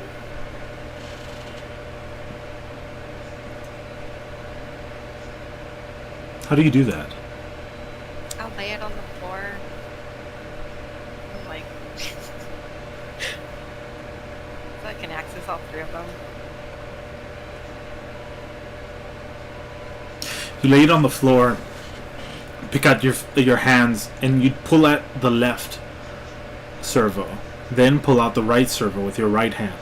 How do you do that? I'll lay it on the floor. And, like, so I can access all three of them. You lay it on the floor, pick out your hands, and you pull at the left servo. Then pull out the right servo with your right hand.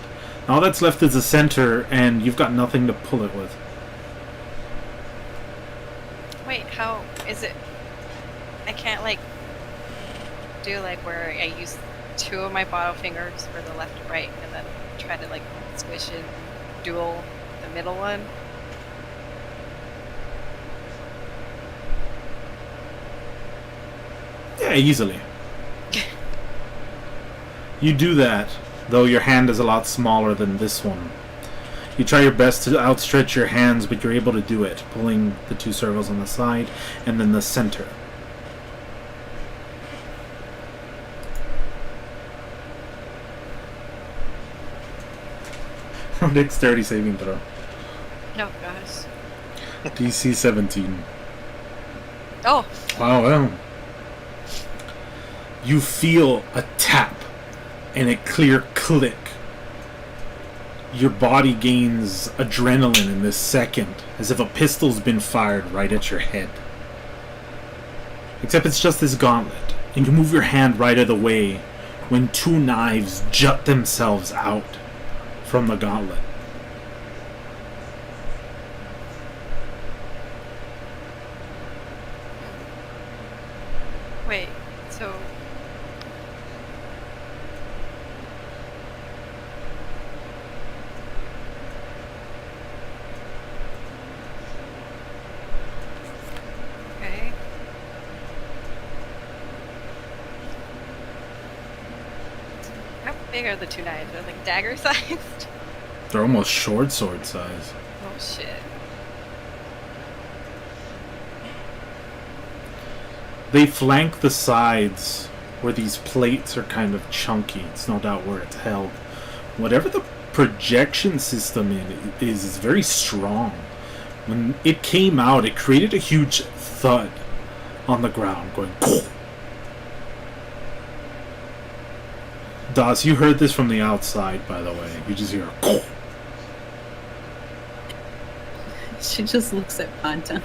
All that's left is the center, and you've got nothing to pull it with. Wait, how is it? I can't like do like where I use two of my bottom fingers for the left and right, and then try to like squish and duel the middle one. Yeah, easily. You do that, though your hand is a lot smaller than this one. You try your best to outstretch your hands, but you're able to do it, pulling the two servos on the side and then the center. Dexterity saving throw. Oh gosh. DC 17. Oh, Wow, well. You feel a tap and a clear click. Your body gains adrenaline in this second, as if a pistol's been fired right at your head. Except it's just this gauntlet, and you move your hand right out of the way when two knives jut themselves out from the gauntlet. wait. So okay. How big are the two knives? Are they like dagger sized? They're almost short sword size. Oh shit. They flank the sides where these plates are kind of chunky. It's no doubt where it's held. Whatever the projection system is very strong. When it came out, it created a huge thud on the ground, going. Das, you heard this from the outside, by the way. You just hear. She just looks at Ponto.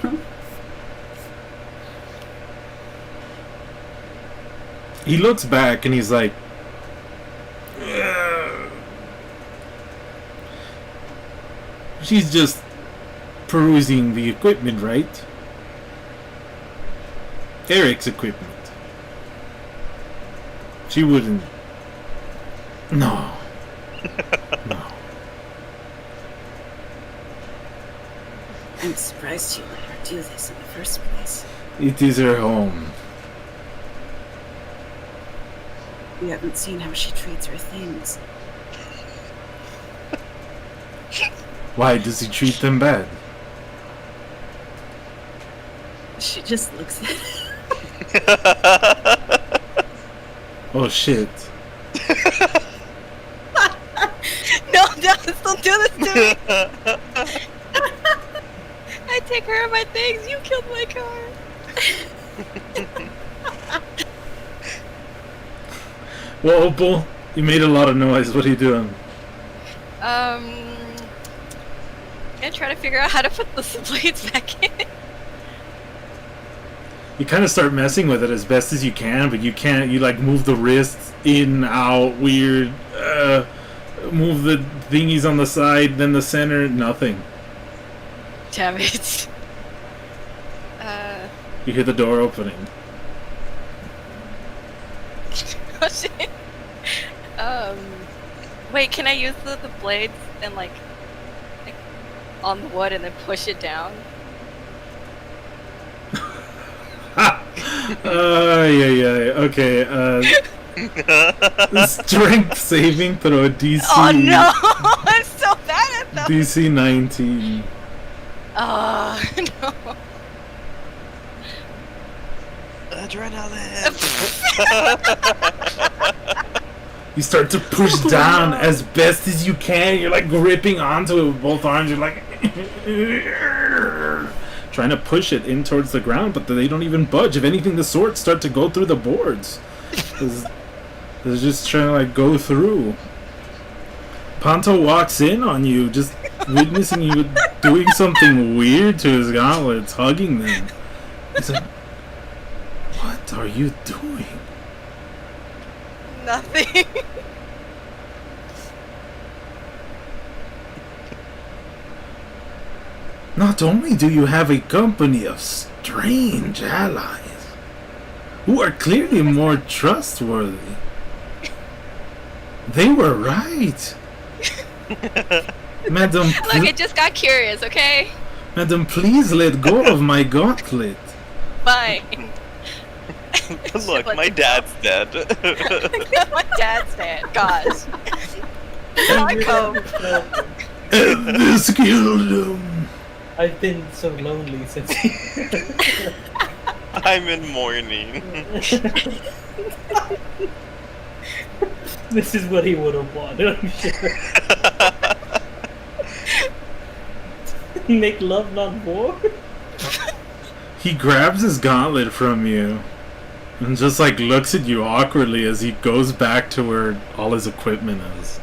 He looks back and he's like, "Ugh." She's just perusing the equipment, right? Eric's equipment. She wouldn't. No. No. I'm surprised you let her do this in the first place. It is her home. You haven't seen how she treats her things. Why does he treat them bad? She just looks at it. Oh shit. No, Dallas, don't do this to me. I take care of my things. You killed my car. Well, Opal, you made a lot of noise. What are you doing? Gonna try to figure out how to put the blades back in. You kind of start messing with it as best as you can, but you can't. You like move the wrists in, out, weird. Move the thingies on the side, then the center. Nothing. Damn it. You hear the door opening. Oh shit. Wait, can I use the blades and like on the wood and then push it down? Yeah. Okay. Strength saving throw DC. Oh no! I'm so bad at them. DC 19. Oh no. Adrenaline. You start to push down as best as you can. You're like gripping onto it with both arms. You're like trying to push it in towards the ground, but they don't even budge. If anything, the swords start to go through the boards. They're just trying to like go through. Ponto walks in on you, just witnessing you doing something weird to his gauntlets, hugging them. He's like, "What are you doing?" Nothing. Not only do you have a company of strange allies, who are clearly more trustworthy, they were right. Madam, Look, I just got curious, okay? Madam, please let go of my gauntlet. Fine. Look, Let my it go. dad's dead. My dad's dead. Gosh. I cope. And this killed him. I've been so lonely since. I'm in mourning. This is what he would have wanted, I'm sure. Make love, not war. He grabs his gauntlet from you and just like looks at you awkwardly as he goes back to where all his equipment is.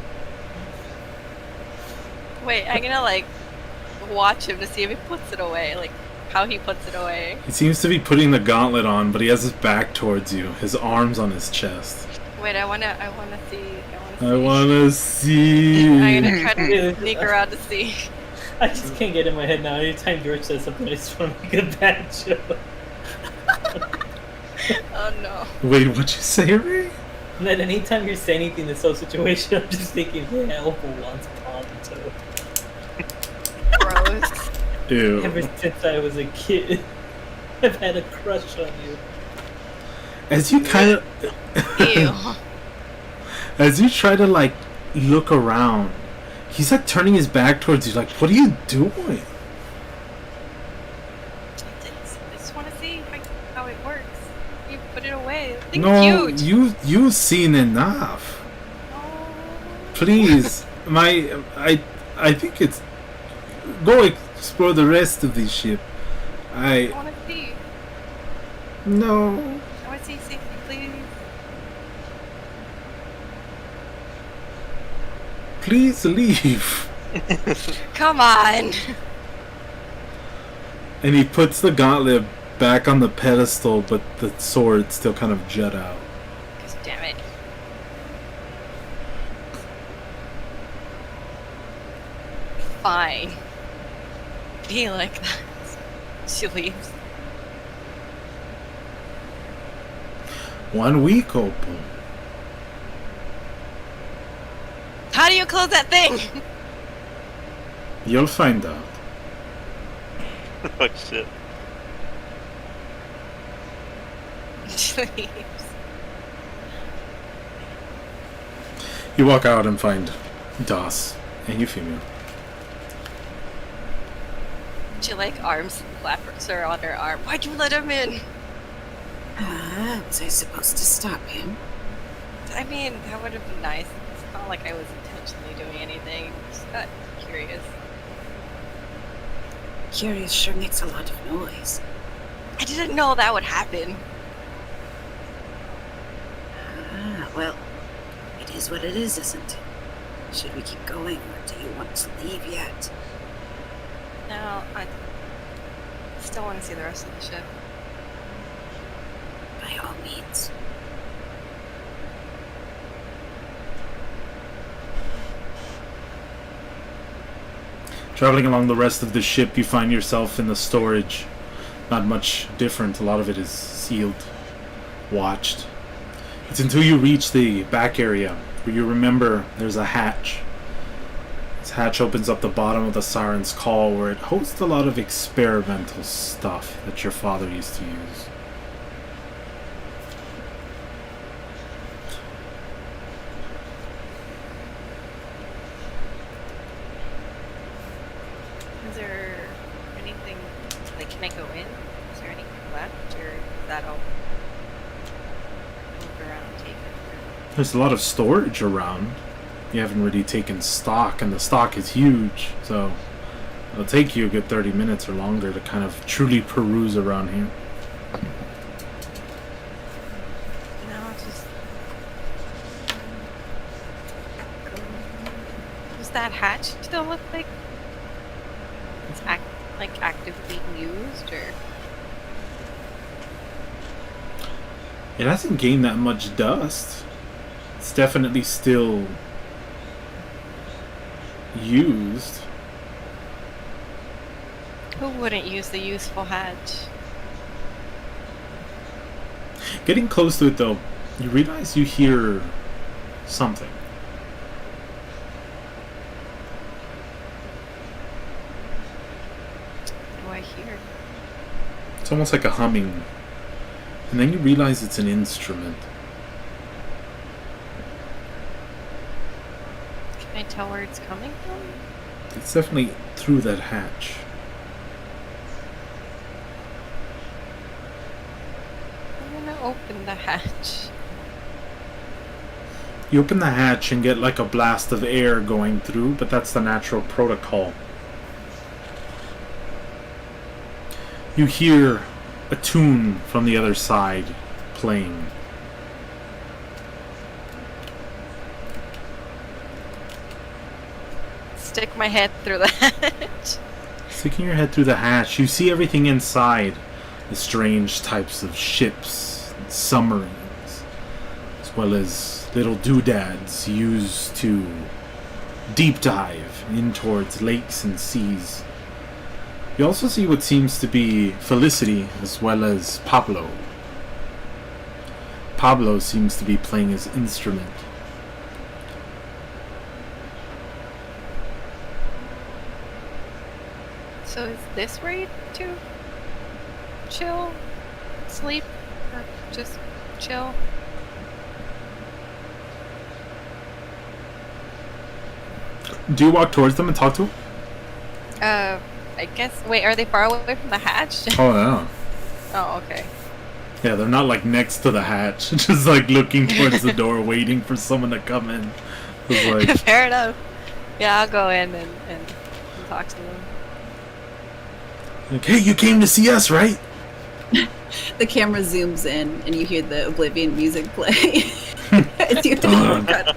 Wait, I'm gonna like watch him to see if he puts it away, like how he puts it away. He seems to be putting the gauntlet on, but he has his back towards you, his arms on his chest. Wait, I wanna see. I wanna see. I'm gonna try to sneak around to see. I just can't get in my head now. Anytime George says something, I just want to make a bad joke. Oh no. Wait, what'd you say, Ray? And then anytime you say anything in this whole situation, I'm just thinking, yeah, Opal wants Ponto. Gross. Ew. Ever since I was a kid, I've had a crush on you. As you kind of, Ew. as you try to like look around, he's like turning his back towards you. Like, what are you doing? I just want to see how it works. You put it away. Think No, cute. you've seen enough. Oh. Please, I think it's go explore the rest of the ship. I want to see. No. I want to see safety, please. Please leave. Come on. And he puts the gauntlet back on the pedestal, but the sword still kind of jut out. 'Cause damn it. Fine. Be like that. She leaves. 1 week, Opal. How do you close that thing? You'll find out. Oh shit. She leaves. You walk out and find Das and Euphemia. She like arms flaps her on her arm. Why'd you let him in? Was I supposed to stop him? I mean, that would have been nice. It's not like I was intentionally doing anything. Just got curious. Curious sure makes a lot of noise. I didn't know that would happen. Well, it is what it is, isn't it? Should we keep going, or do you want to leave yet? No, I still want to see the rest of the ship. By all means. Traveling along the rest of the ship, you find yourself in the storage. Not much different. A lot of it is sealed, watched. It's until you reach the back area where you remember there's a hatch. This hatch opens up the bottom of the Siren's Call, where it hosts a lot of experimental stuff that your father used to use. Is there anything, like, can I go in? Is there anything left, or is that all moved around, taken? There's a lot of storage around. You haven't really taken stock, and the stock is huge, so it'll take you a good 30 minutes or longer to kind of truly peruse around here. No, it's just... Does that hatch still look like it's actively used, or... It hasn't gained that much dust. It's definitely still used. Who wouldn't use the useful hatch? Getting close to it though, you realize you hear something. What do I hear? It's almost like a humming. And then you realize it's an instrument. Can I tell where it's coming from? It's definitely through that hatch. I'm gonna open the hatch. You open the hatch and get like a blast of air going through, but that's the natural protocol. You hear a tune from the other side playing. Stick my head through the hatch. Sticking your head through the hatch, you see everything inside. The strange types of ships, and submarines, as well as little doodads used to deep dive in towards lakes and seas. You also see what seems to be Felicity as well as Pablo. Pablo seems to be playing his instrument. So is this where you two chill, sleep, or just chill? Do you walk towards them and talk to them? I guess. Wait, are they far away from the hatch? Oh yeah. Oh, okay. Yeah, they're not like next to the hatch, just like looking towards the door, waiting for someone to come in. It's like, Fair enough. Yeah, I'll go in and talk to them. hey, you came to see us, right? The camera zooms in and you hear the Oblivion music play. As you Dun. cut.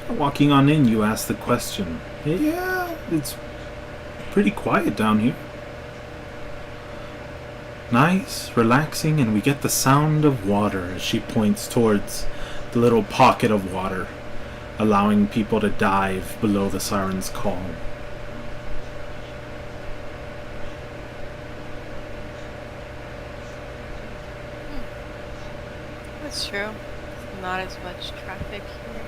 Walking on in, you ask the question. Yeah, it's pretty quiet down here. Nice, relaxing, and we get the sound of water as she points towards the little pocket of water, allowing people to dive below the siren's call. That's true. Not as much traffic here.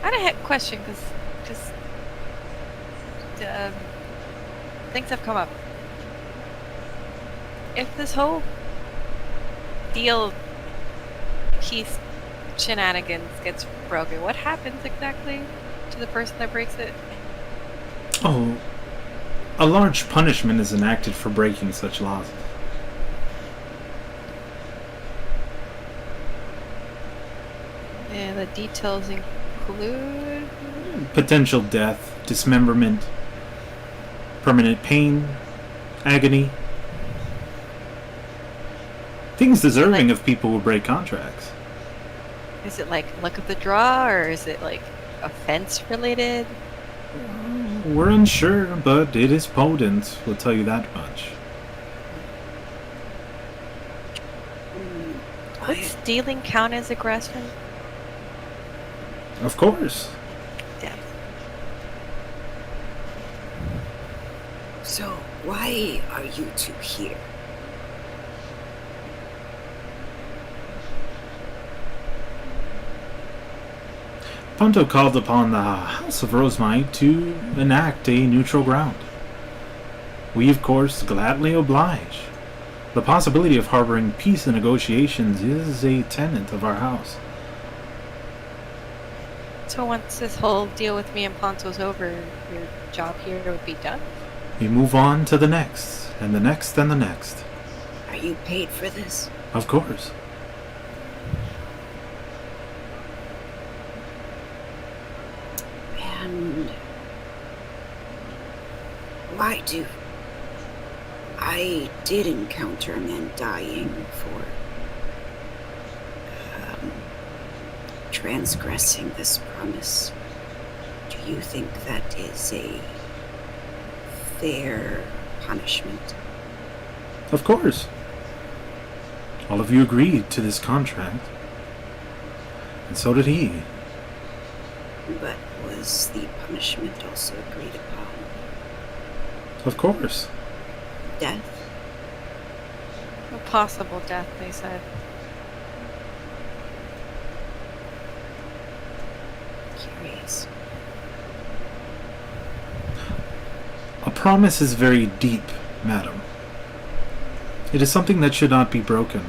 I had a question because things have come up. If this whole deal piece shenanigans gets broken, what happens exactly to the person that breaks it? Oh, a large punishment is enacted for breaking such laws. And the details include Potential death, dismemberment, permanent pain, agony. Things deserving of people who break contracts. is it like luck of the draw, or is it like offense related? We're unsure, but it is potent, we'll tell you that much. Would stealing count as aggression? Of course. Yeah. So, why are you two here? Ponto called upon the House of Rosemite to enact a neutral ground. We, of course, gladly oblige. The possibility of harboring peace and negotiations is a tenet of our house. So once this whole deal with me and Ponto's over, your job here would be done? We move on to the next, and the next, and the next. Are you paid for this? Of course. And why do I did encounter a man dying for transgressing this promise. Do you think that is a fair punishment? Of course. All of you agreed to this contract. And so did he. But was the punishment also agreed upon? Of course. Death? A possible death, they said. Curious. A promise is very deep, madam. It is something that should not be broken.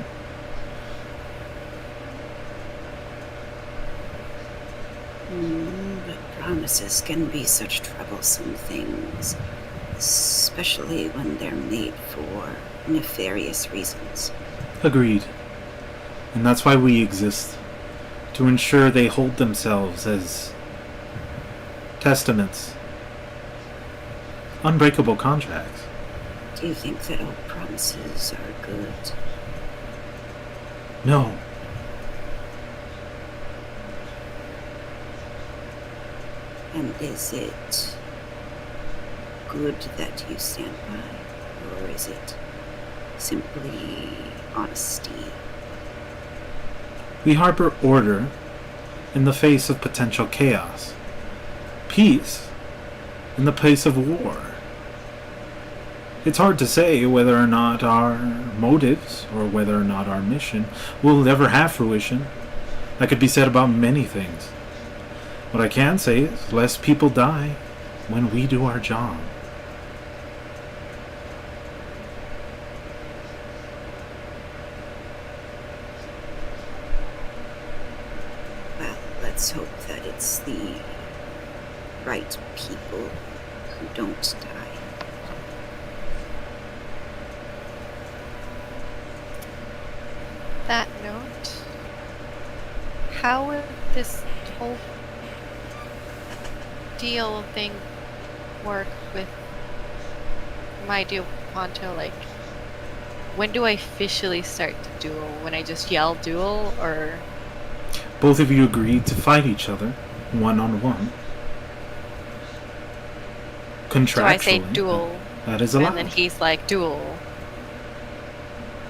But promises can be such troublesome things, especially when they're made for nefarious reasons. Agreed. And that's why we exist. To ensure they hold themselves as testaments. Unbreakable contracts. Do you think that all promises are good? No. And is it good that you stand by? Or is it simply honesty? We harbor order in the face of potential chaos. Peace in the face of war. It's hard to say whether or not our motives or whether or not our mission will ever have fruition. That could be said about many things. What I can say is less people die when we do our job. Well, let's hope that it's the right people who don't die. That note, how would this whole deal thing work with my deal with Ponto? Like, when do I officially start the duel? When I just yell duel, or Both of you agreed to fight each other, one-on-one. Contractually, do I say duel? that is allowed. And then he's like duel.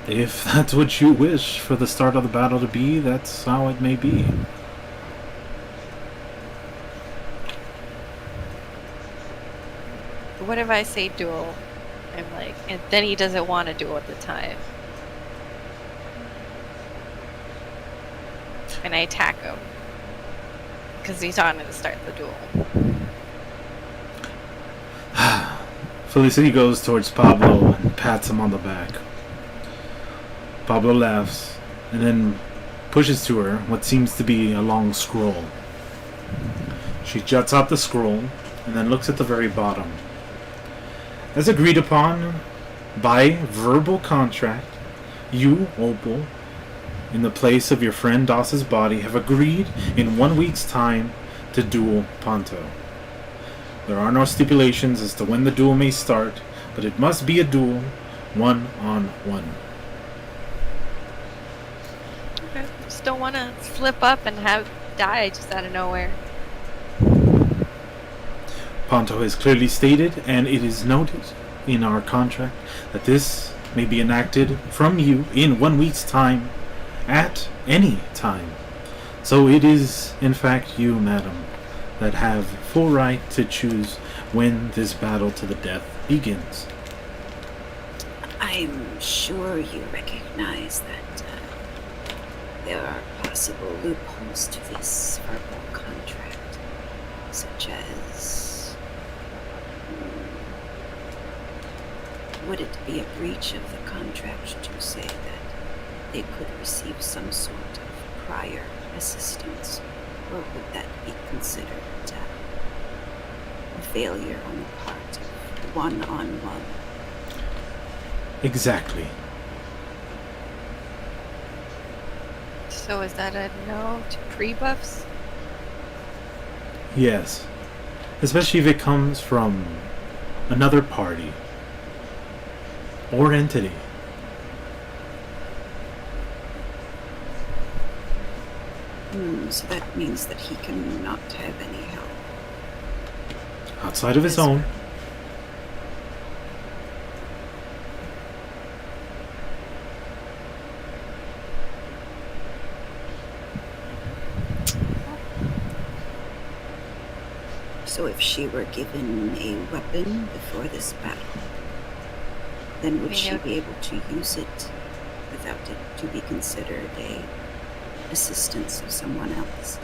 If that's what you wish for the start of the battle to be, that's how it may be. What if I say duel? I'm like, and then he doesn't want to duel at the time. And I attack him. Because he's on to start the duel. Felicity goes towards Pablo and pats him on the back. Pablo laughs and then pushes to her what seems to be a long scroll. She juts out the scroll and then looks at the very bottom. As agreed upon by verbal contract, you, Opal, in the place of your friend Doss's body, have agreed in 1 week's time to duel Ponto. There are no stipulations as to when the duel may start, but it must be a duel, one-on-one. Okay. Just don't want to slip up and die just out of nowhere. Ponto has clearly stated, and it is noted in our contract, that this may be enacted from you in 1 week's time, at any time. So it is, in fact, you, madam, that have full right to choose when this battle to the death begins. I'm sure you recognize that there are possible loopholes to this verbal contract, such as would it be a breach of the contract to say that they could receive some sort of prior assistance, or would that be considered a failure on the part of one-on-one? Exactly. So is that a no to pre-buffs? Yes. Especially if it comes from another party or entity. So that means that he cannot have any help. Outside of his own. So if she were given a weapon before this battle, then would she be able to use it without it to be considered a assistance of someone else?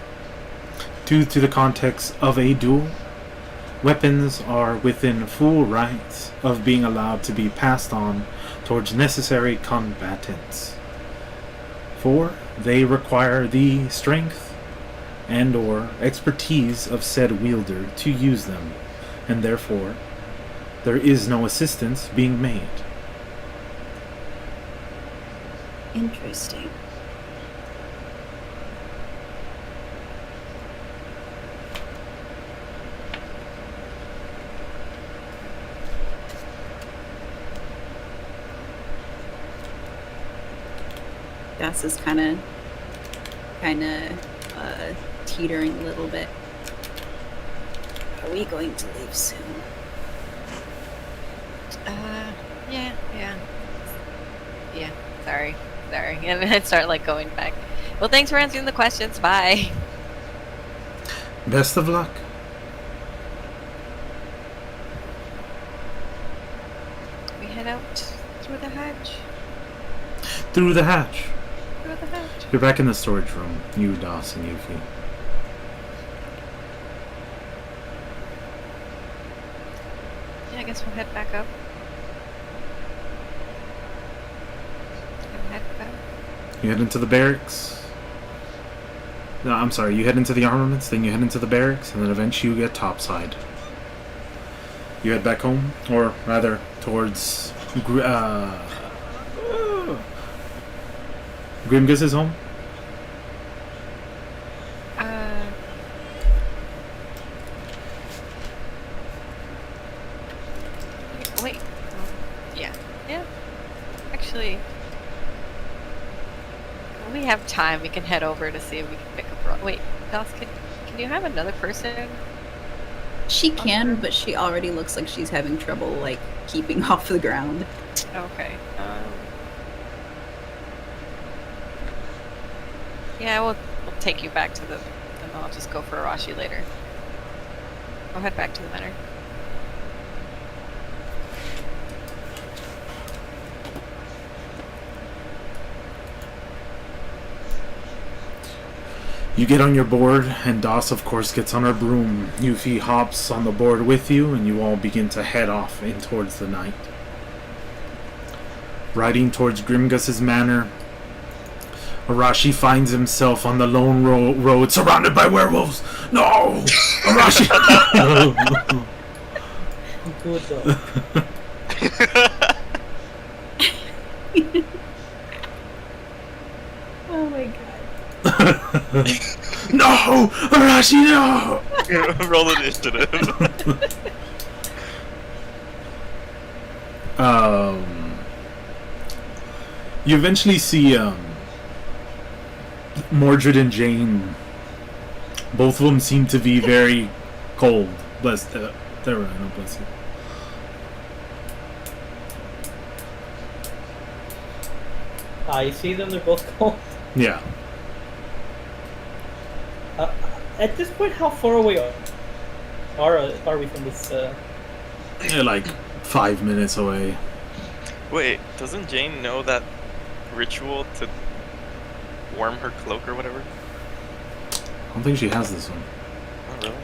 Due to the context of a duel, weapons are within full rights of being allowed to be passed on towards necessary combatants. For they require the strength and or expertise of said wielder to use them, and therefore there is no assistance being made. Interesting. Das is kind of teetering a little bit. Are we going to leave soon? Yeah. Sorry. And I'd start like going back. Well, thanks for answering the questions. Bye. Best of luck. We head out through the hatch. Through the hatch. Through the hatch. You're back in the storage room, you, Doss, and Yuffie. Yeah, I guess we'll head back up. You head into the barracks. No, I'm sorry, you head into the armaments, then you head into the barracks, and then eventually you get topside. You head back home, or rather, towards Grimgus' home? Wait. Yeah. actually, when we have time, we can head over to see if we can pick up. Wait, Dos, can you have another person? She can, but she already looks like she's having trouble, like, keeping off the ground. Okay. Yeah, we'll take you back to the. And I'll just go for Arashi later. I'll head back to the manor. You get on your board, and Doss, of course, gets on her broom. Yuffie hops on the board with you, and you all begin to head off in towards the night. Riding towards Grimgus's manor, Arashi finds himself on the lone road, surrounded by werewolves. No! Arashi! Good though. Oh my god. No! Arashi, no! Roll initiative. You eventually see Mordred and Jane. Both of them seem to be very cold. Bless. There we go. Bless you. You see them? They're both cold. Yeah. At this point, how far away are we from this? They're like 5 minutes away. Wait, doesn't Jane know that ritual to warm her cloak or whatever? I don't think she has this one. Oh, really?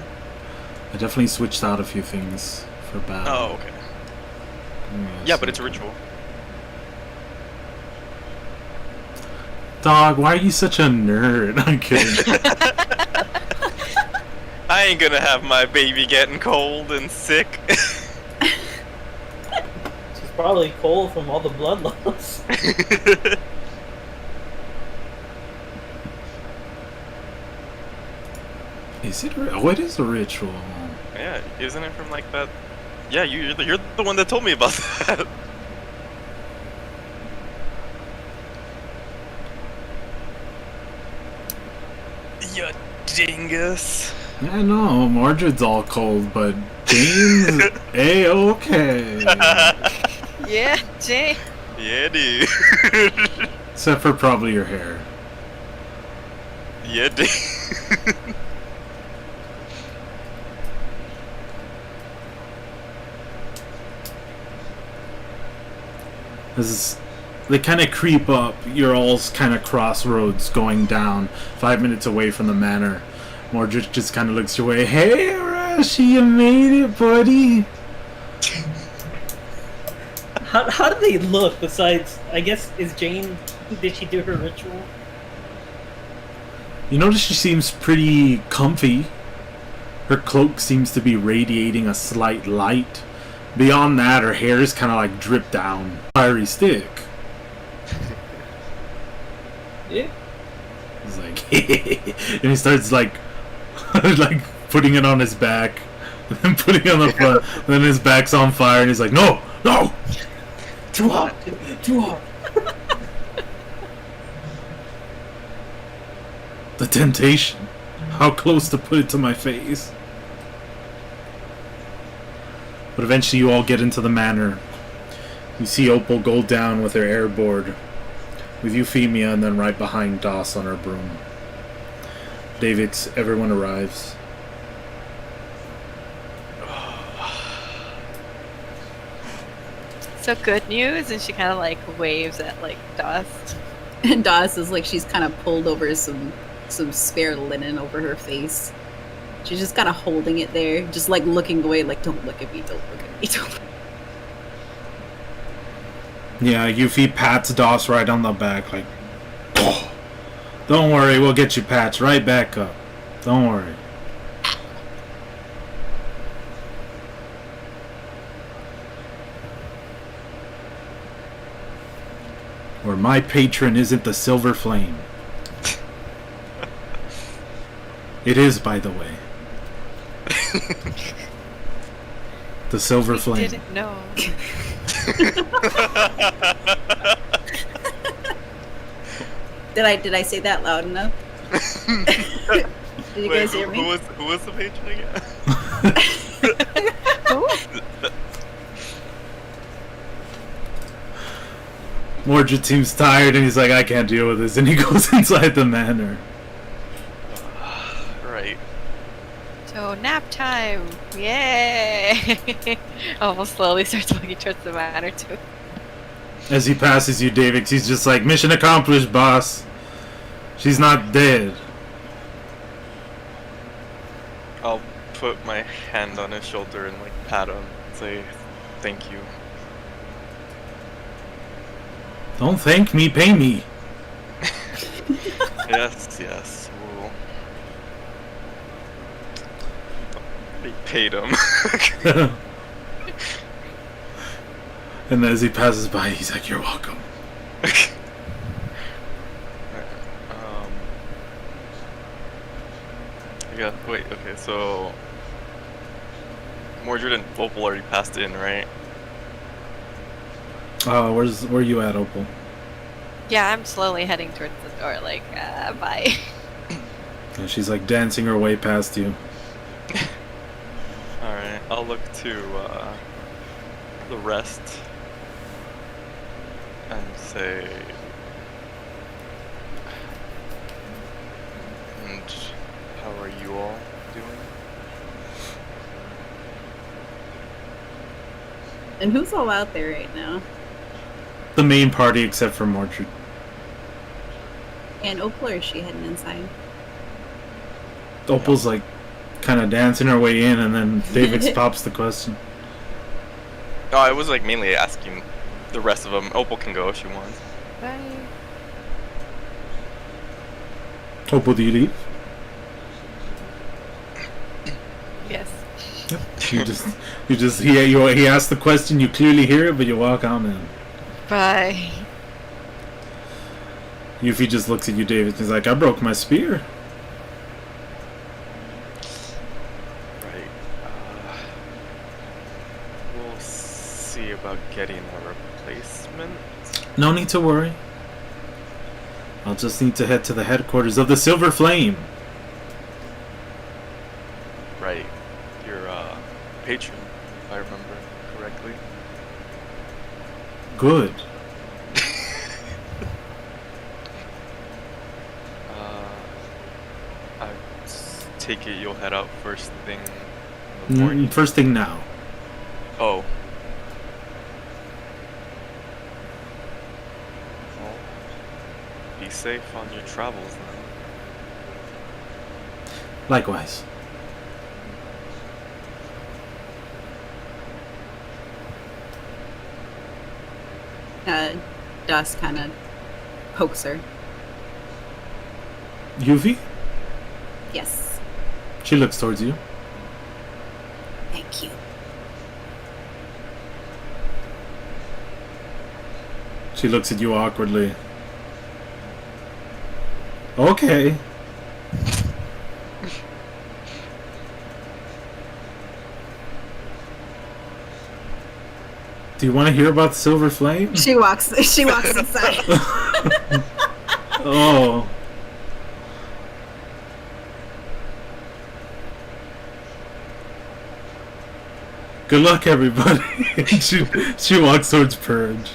I definitely switched out a few things for battle. Oh, okay. Yeah, but it's a ritual. Dog, why are you such a nerd? I'm kidding. I ain't gonna have my baby getting cold and sick. She's probably cold from all the blood loss. Is it? Oh, it is a ritual. Yeah, isn't it from like that? Yeah, you're the one that told me about that. You dingus. Yeah, I know, Mordred's all cold, but Jane's A-okay. Yeah, Jane. Yeah, dude. Except for probably your hair. Yeah, dude. They kind of creep up. You're all kind of crossroads going down 5 minutes away from the manor. Mordred just kind of looks your way. Hey, Arashi, you made it, buddy. How do they look? Besides, I guess did she do her ritual? You notice she seems pretty comfy. Her cloak seems to be radiating a slight light. Beyond that, her hair is kind of like dripped down. Fiery stick. Yeah. He's like, and he starts like, like putting it on his back, and then putting it on the front. Then his back's on fire, and he's like, no, no, Too hot. Too hot. the temptation. How close to put it to my face. But eventually you all get into the manor. You see Opal go down with her airboard, with Euphemia, and then right behind Doss on her broom. David's, everyone arrives. So good news, and she kind of like waves at like Dust. And Dawes is like she's kind of pulled over some spare linen over her face. She's just kind of holding it there, just like looking away, like don't look at me, don't look at me, don't. Look. Yeah, Yuffie pats Doss right on the back, like, oh, don't worry, we'll get you patched right back up. Don't worry. Or my patron isn't the Silver Flame. It is, by the way. The Silver Flame. Didn't know. Did I say that loud enough? Did you guys hear me? Who was the patron again? Mordred seems tired and he's like, I can't deal with this, and he goes inside the manor. Right. So nap time! Yay! Almost slowly starts walking towards the manor too. As he passes you, David, he's just like, mission accomplished, boss. She's not dead. I'll put my hand on his shoulder and like pat him and say thank you. Don't thank me, pay me. Yes. They paid him. And as he passes by, he's like, you're welcome. Yeah, wait, okay, so Mordred and Opal already passed in, right? Where you at, Opal? Yeah, I'm slowly heading towards the door, like, bye. And she's like dancing her way past you. Alright, I'll look to the rest and say, and how are you all doing? And who's all out there right now? The main party except for Mordred. And Opal, or is she heading inside? Opal's like kind of dancing her way in, and then David pops the question. No, I was like mainly asking the rest of them. Opal can go if she wants. Bye. Opal, do you leave? Yes. He asked the question, you clearly hear it, but you walk on in. Bye. Yuffie just looks at you, David, and he's like, I broke my spear. Right. We'll see about getting a replacement. No need to worry. I'll just need to head to the headquarters of the Silver Flame. Right. Your patron, if I remember correctly. Good. I take it you'll head out first thing in the morning. First thing now. Oh. Well, be safe on your travels then. Likewise. Dust kind of pokes her. Yuffie? Yes. She looks towards you. Thank you. She looks at you awkwardly. Okay. Do you want to hear about the Silver Flame? She walks inside. Oh. Good luck, everybody. she walks towards Purge.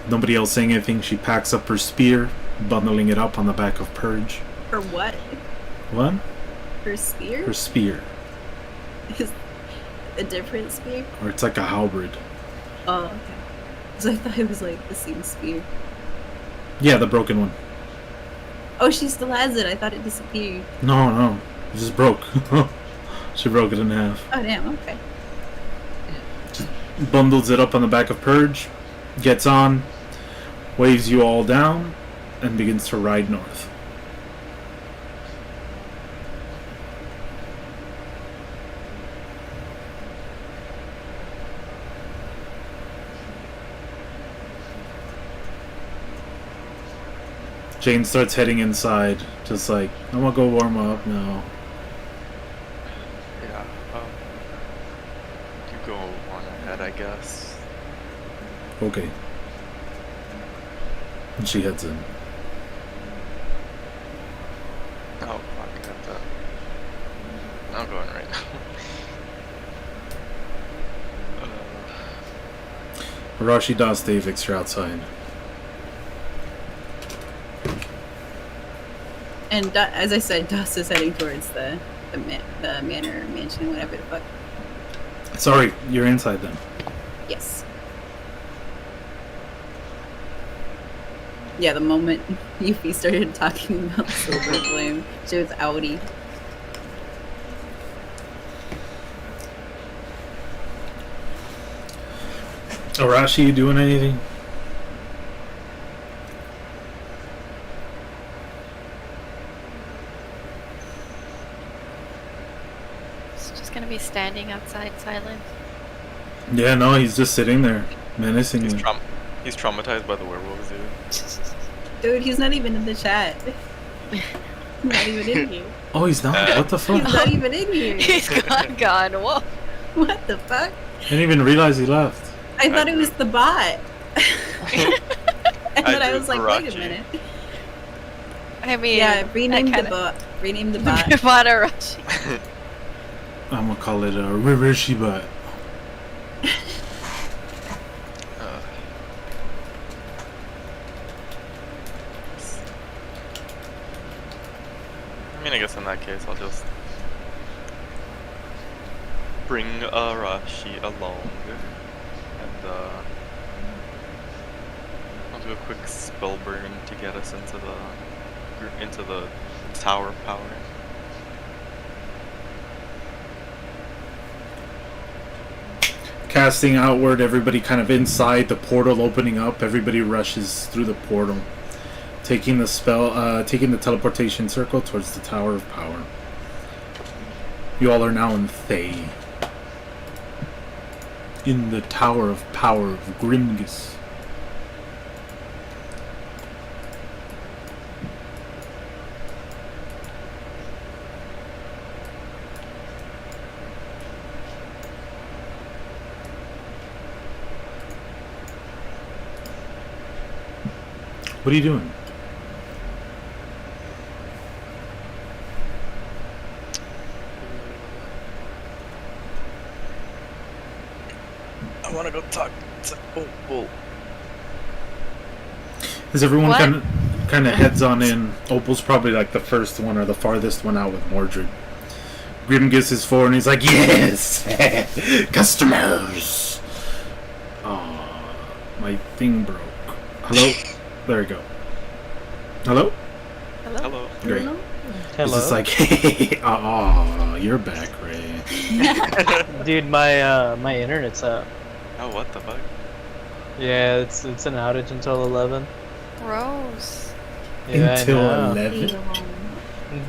Nobody else saying anything. She packs up her spear, bundling it up on the back of Purge. For what? What? Her spear? Her spear. Is a different spear? Or it's like a halberd. Oh, okay. So I thought it was like the same spear. Yeah, the broken one. Oh, she still has it. I thought it disappeared. No. It just broke. She broke it in half. Oh, damn. Okay. Bundles it up on the back of Purge, gets on, waves you all down, and begins to ride north. Jane starts heading inside, just like, I'm gonna go warm up now. I guess. Okay. And she heads in. Oh fuck, I have that. I'm going right now. Arashi, Das, Davix are outside. And as I said, Das is heading towards the manor, mansion, whatever the fuck. Sorry, you're inside then. Yes. Yeah, the moment Yuffie started talking about Silver Flame, she was outie. Arashi, you doing anything? It's just gonna be standing outside silent. Yeah, no, he's just sitting there, menacing He's, you. he's traumatized by the werewolves, dude. Dude, he's not even in the chat. He's not even in here. Oh, he's not? What the fuck? He's not even in here. He's gone. Whoa. What the fuck? I didn't even realize he left. I thought it was the bot. And then I do was like, wait a Karachi. minute. I mean, Yeah, rename the kinda- bot. Rename the bot. Wadarashi. I'm gonna call it a Rivershiba. I mean, I guess in that case, I'll just bring Arashi along, and I'll do a quick spell burn to get us into the Tower of Power. Casting outward, everybody kind of inside, the portal opening up, everybody rushes through the portal. Taking the spell, taking the teleportation circle towards the Tower of Power. You all are now in Thay. In the Tower of Power of Grimgis. What are you doing? I want to go talk to Opal. As everyone What? kind of heads on in, Opal's probably like the first one or the farthest one out with Mordred. Grimgis is forward and he's like, yes! Customers! Aw, my thing broke. Hello? There we go. Hello? Hello? Hello. Great. Hello? It's just like, hey, aw, you're back, Ray. Dude, my internet's up. Oh, what the fuck? Yeah, it's an outage until 11. Gross. Yeah, I Until know. 11?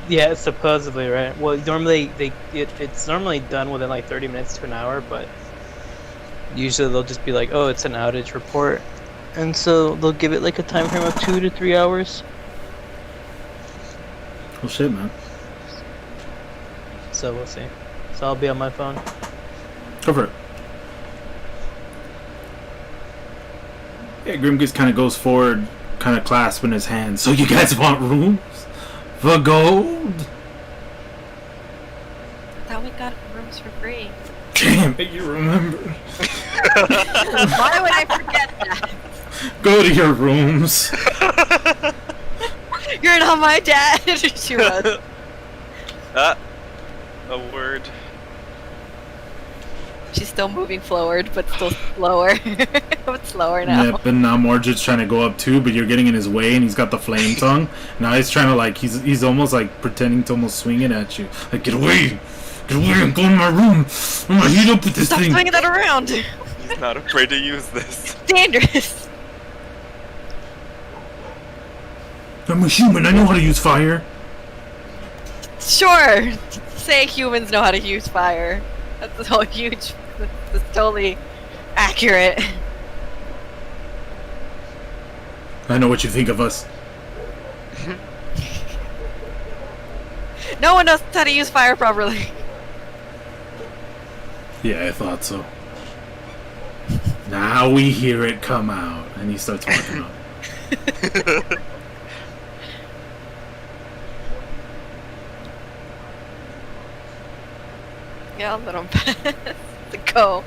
Yeah, supposedly, right? Well, normally it's normally done within like 30 minutes to an hour, but usually they'll just be like, "Oh, it's an outage report," and so they'll give it like a time frame of 2 to 3 hours. Well, shit, man. So we'll see. So I'll be on my phone. Go for it. Yeah, Grimgis kind of goes forward, kind of clasping his hands. So you guys want rooms? For gold? Thought we got rooms for free. Damn it, you remember. Why would I forget that? Go to your rooms. You're not my dad. She was. A word. She's still moving forward, but still slower. But slower now. Yep, and now Mordred's trying to go up too, but you're getting in his way, and he's got the flame tongue. Now he's trying to like, he's almost like pretending to almost swing it at you. Like, get away! Get away and go in my room! I'm gonna heat up with this Stop thing! swinging that around. He's not afraid to use this. Dangerous. I'm a human, I know how to use fire! Sure. Say humans know how to use fire. That's so huge. That's totally accurate. I know what you think of us. No one knows how to use fire properly. Yeah, I thought so. Now we hear it come out. And he starts walking up. Yeah, I'll let him pass to go.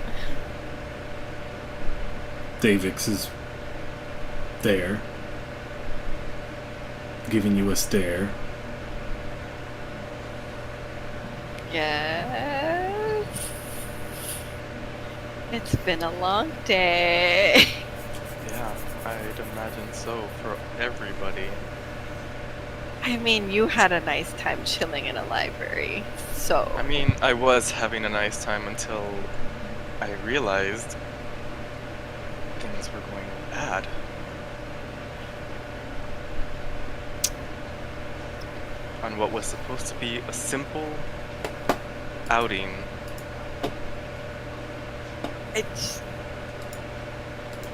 Davix is there, giving you a stare. Yes. It's been a long day. Yeah, I'd imagine so for everybody. I mean, you had a nice time chilling in a library, so. I mean, I was having a nice time until I realized things were going bad. On what was supposed to be a simple outing.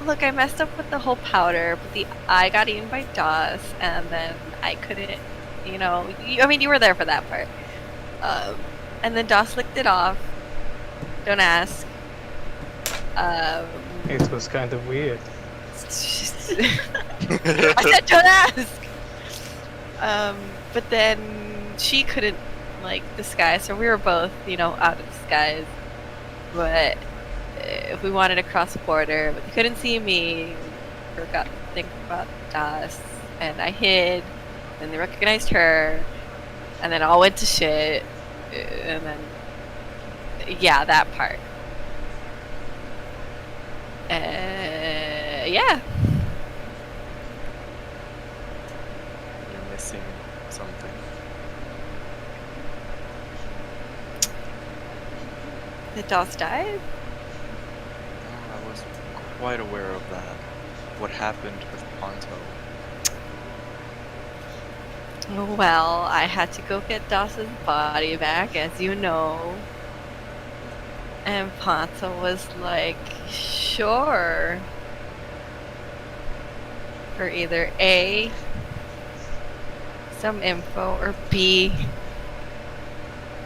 Look, I messed up with the whole powder, but I got eaten by Doss, and then I couldn't, I mean, you were there for that part. And then Doss licked it off. Don't ask. It was kind of weird. I said don't ask! But then she couldn't, disguise, so we were both, out of disguise. But if we wanted to cross the border, but they couldn't see me, we forgot to think about Doss, and I hid, and they recognized her, and then all went to shit, and then, yeah, that part. Yeah. You're missing something. Did Doss die? I was quite aware of that. What happened with Ponto. Well, I had to go get Doss's body back, as you know. And Ponto was like, sure. For either A, some info, or B,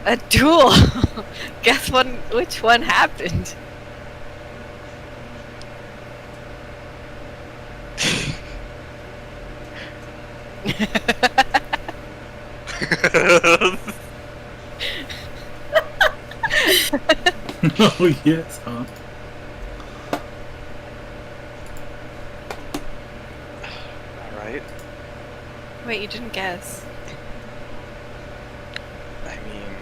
a duel. Guess which one happened? Oh, yes, huh? Alright. Wait, you didn't guess. I mean,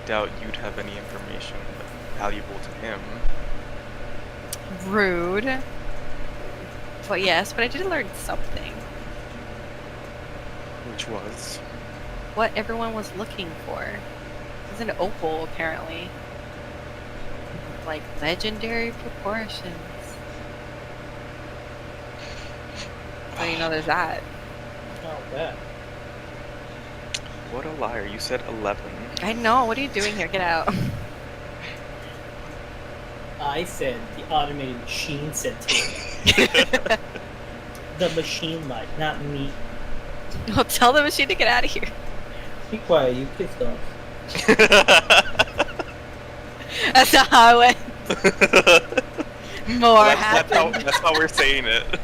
doubt you'd have any information valuable to him. Rude. But yes, but I did learn something. Which was? What everyone was looking for. It was an opal, apparently. Like, legendary proportions. So there's that. Oh, bad. What a liar. You said 11. I know, what are you doing here? Get out. I said the automated machine said to the machine lied, not me. Well, tell the machine to get out of here. Be quiet, you pissed off. That's not how it went. More happened. That's how we're saying it.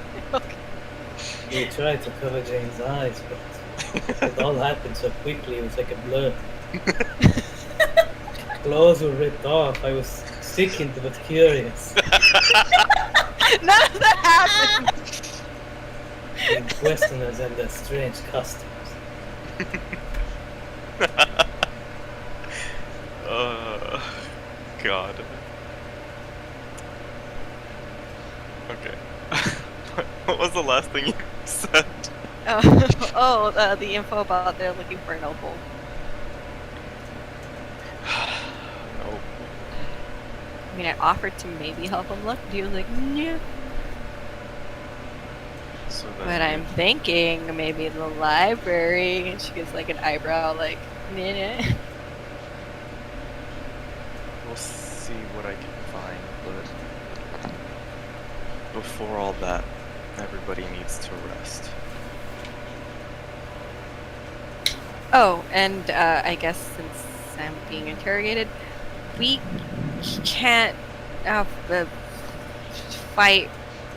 They tried to cover Jane's eyes, but it all happened so quickly, it was like a blur. Clothes were ripped off, I was sickened but curious. None of that happened. And Westerners and their strange customs. God. Okay. What was the last thing you said? The info about they're looking for an opal. No. I mean, I offered to maybe help him look, but he was like, yeah. So then But I'm thinking maybe the library. And she gives like an eyebrow, like, nah. we'll see what I can find, but before all that, everybody needs to rest. Oh, and I guess since I'm being interrogated, we he can't fight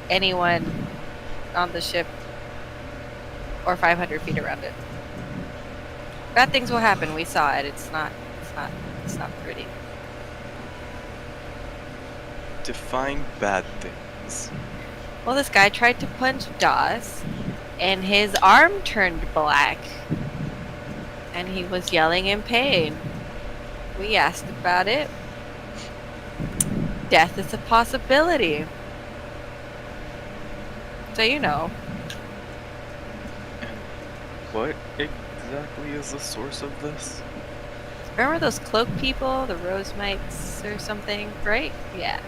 anyone on the ship or 500 feet around it. Bad things will happen. We saw it. It's not pretty. Define bad things. Well, this guy tried to punch Dawes, and his arm turned black, and he was yelling in pain. We asked about it. Death is a possibility. So you know. And what exactly is the source of this? Remember those cloak people, the rose mites or something, right? Yeah.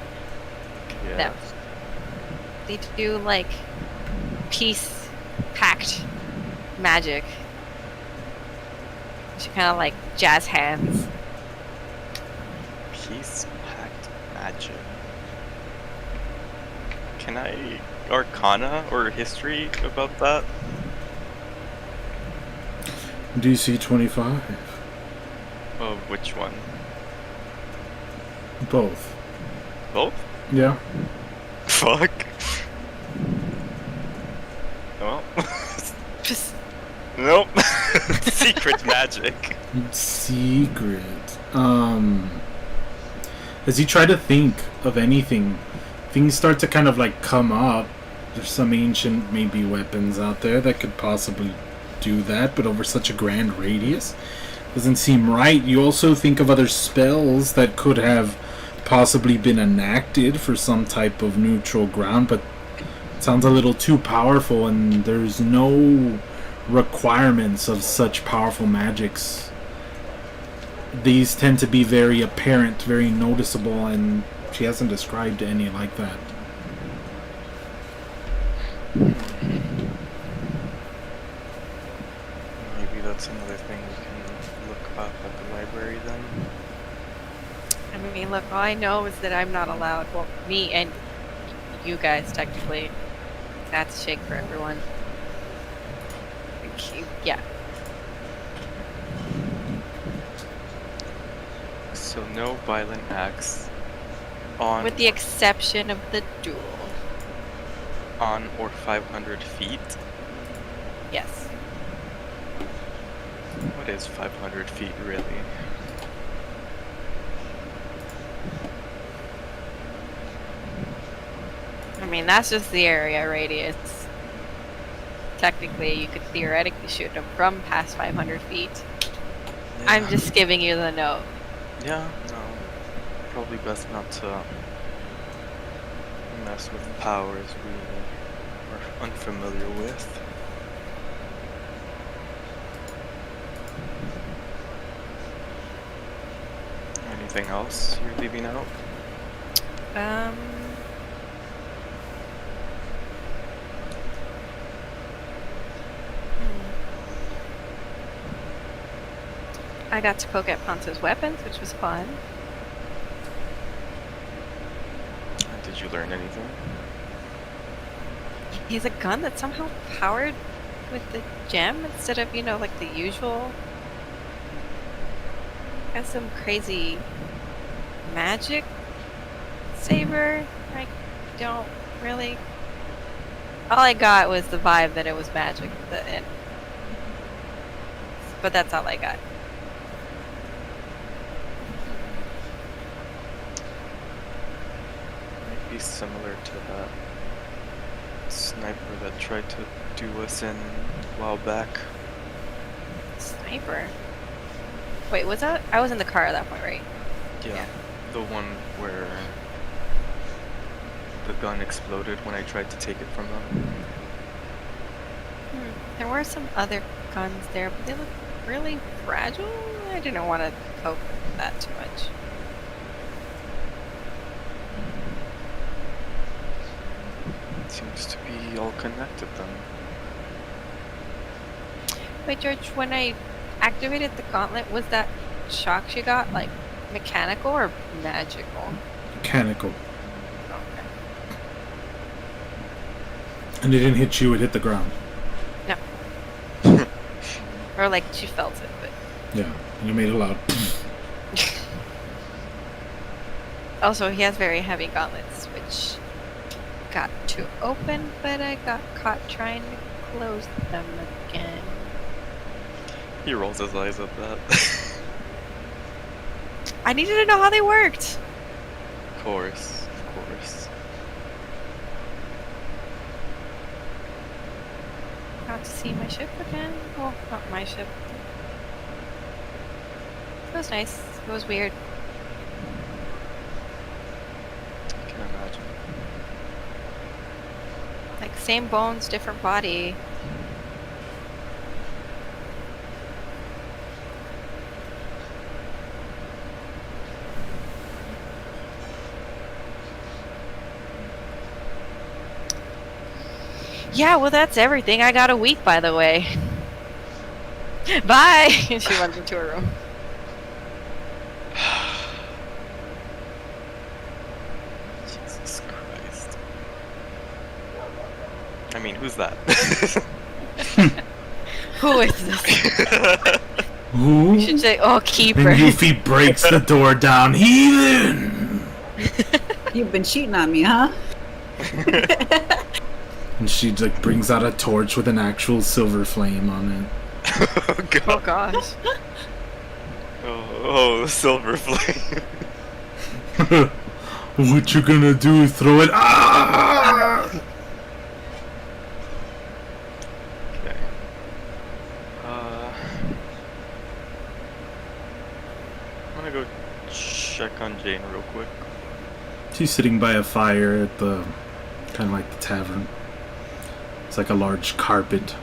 Yeah. Them. They do like peace pact magic. She kind of like jazz hands. Peace pact magic. Can I arcana or history about that? DC 25. Oh, which one? Both. Both? Yeah. Fuck. Well. Just Nope. Secret magic. Secret. As you try to think of anything, things start to kind of like come up. There's some ancient maybe weapons out there that could possibly do that, but over such a grand radius doesn't seem right. You also think of other spells that could have possibly been enacted for some type of neutral ground, but it sounds a little too powerful, and there's no requirements of such powerful magics. These tend to be very apparent, very noticeable, and she hasn't described any like that. Maybe that's another thing we can look up at the library then. I mean, look, all I know is that I'm not allowed. Well, me and you guys, technically. That's shake for everyone. Yeah. So no violent acts on With the exception of the duel. on or 500 feet. Yes. What is 500 feet really? I mean, that's just the area radius. Technically, you could theoretically shoot them from past 500 feet. I'm just giving you the note. Yeah, no. Probably best not to mess with powers we are unfamiliar with. Anything else you're leaving out? I got to poke at Ponce's weapons, which was fun. Did you learn anything? He has a gun that's somehow powered with the gem instead of, you know, like the usual. Has some crazy magic saber. I don't really. All I got was the vibe that it was magic at the end. But that's all I got. Might be similar to that sniper that tried to do us in a while back. Sniper? Wait, was that? I was in the car at that point, right? Yeah. The one where the gun exploded when I tried to take it from them. There were some other guns there, but they look really fragile. I didn't want to poke with that too much. Seems to be all connected then. Wait, George, when I activated the gauntlet, was that shock she got, like, mechanical or magical? Mechanical. Okay. And it didn't hit you, it hit the ground. No. Or, like, she felt it, but... Yeah, and you made it loud. Also, he has very heavy gauntlets, which got to open, but I got caught trying to close them again. He rolls his eyes at that. I needed to know how they worked. Of course, of course. Got to see my ship again. Well, not my ship. It was nice. It was weird. I can imagine. Like, same bones, different body. Yeah, well, that's everything. I got a week, by the way. Bye! And she runs into her room. Jesus Christ. I mean, who's that? Who is this? Who? You should say, oh, keeper. And Yuffie breaks the door down. Heathen! You've been cheating on me, huh? And she like brings out a torch with an actual silver flame on it. Oh god. Oh, gosh. Oh, silver flame. What you gonna do? Throw it? Ah! Okay. I'm gonna go check on Jane real quick. She's sitting by a fire at the kind of like the tavern. It's like a large carpet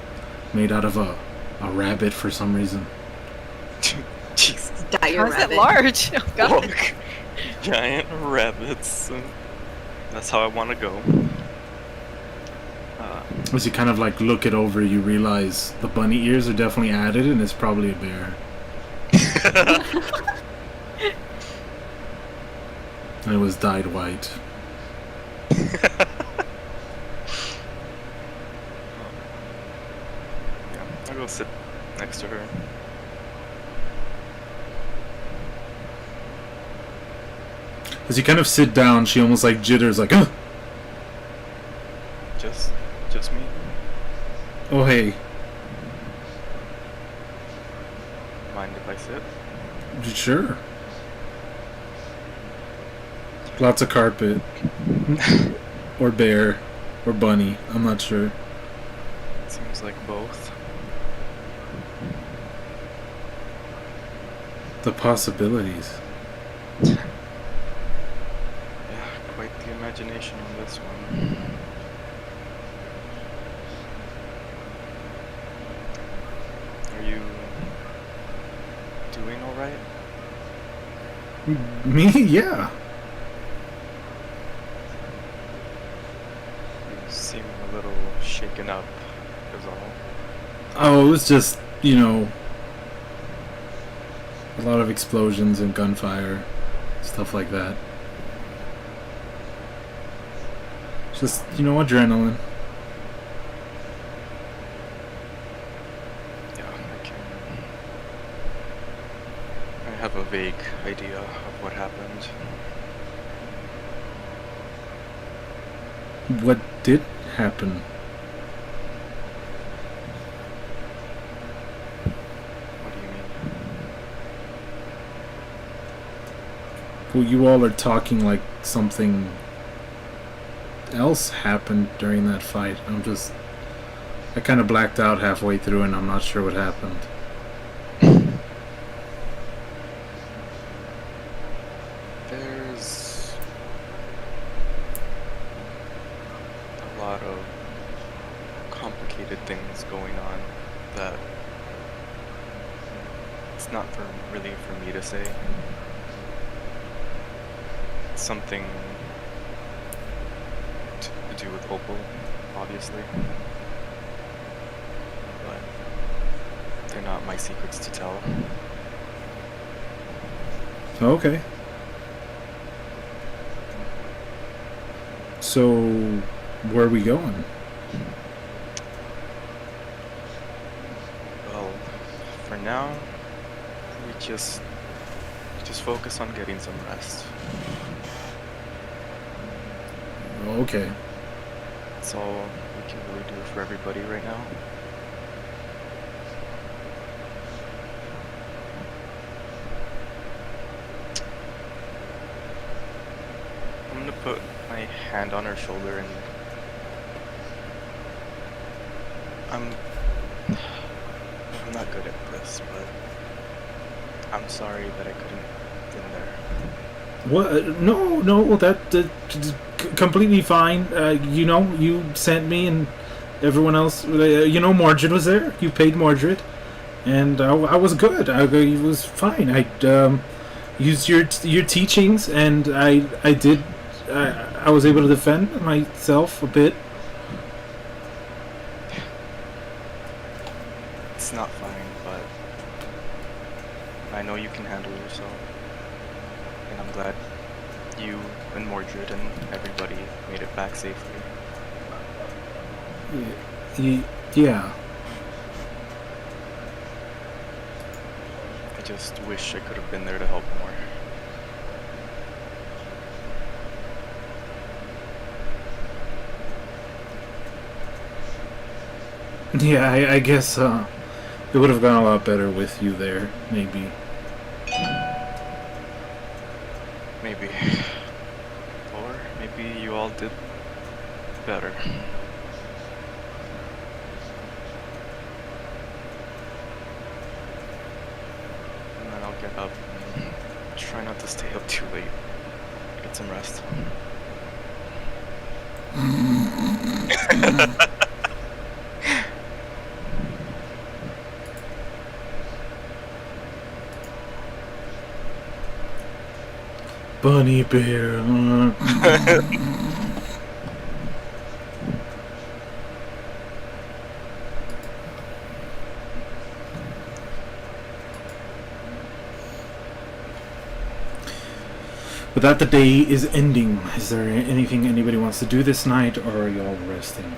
made out of a rabbit for some reason. Jesus. Dire How is it rabbit. large? Oh, God. Look. Giant rabbits. That's how I want to go. As you kind of like look it over, you realize the bunny ears are definitely added, and it's probably a bear. And it was dyed white. Yeah, I'll go sit next to her. As you kind of sit down, she almost like jitters, like, "Ugh! Just me. Oh hey, Mind if I sit? sure." Lots of carpet. Or bear. Or bunny. I'm not sure. Seems like both. The possibilities. Yeah, quite the imagination on this one. Are you doing alright? Me? Yeah. You seem a little shaken up, is all. Oh, it was just, a lot of explosions and gunfire. Stuff like that. Just, adrenaline. Yeah, I have a vague idea of what happened. What did happen? What do you mean? Well, you all are talking like something else happened during that fight. I kind of blacked out halfway through and I'm not sure what happened. There's a lot of complicated things going on that it's not really for me to say. It's something to do with Opal, obviously. But they're not my secrets to tell. Okay. So, where are we going? Well, for now, we just focus on getting some rest. Oh, okay. That's all we can really do for everybody right now. I'm gonna put my hand on her shoulder and I'm not good at this, but I'm sorry that I couldn't been there. What? No, completely fine. You sent me and everyone else. Mordred was there. You paid Mordred, and I was good. It was fine. I used your teachings, and I did. I was able to defend myself a bit. It's not fine, but I know you can handle yourself. And I'm glad you and Mordred and everybody made it back safely. Yeah. I just wish I could have been there to help more. Yeah, I guess it would have gone a lot better with you there, maybe. Maybe. Or maybe you all did better. And then I'll get up and try not to stay up too late. Get some rest. Bunny bear. But that the day is ending. Is there anything anybody wants to do this night, or are y'all resting?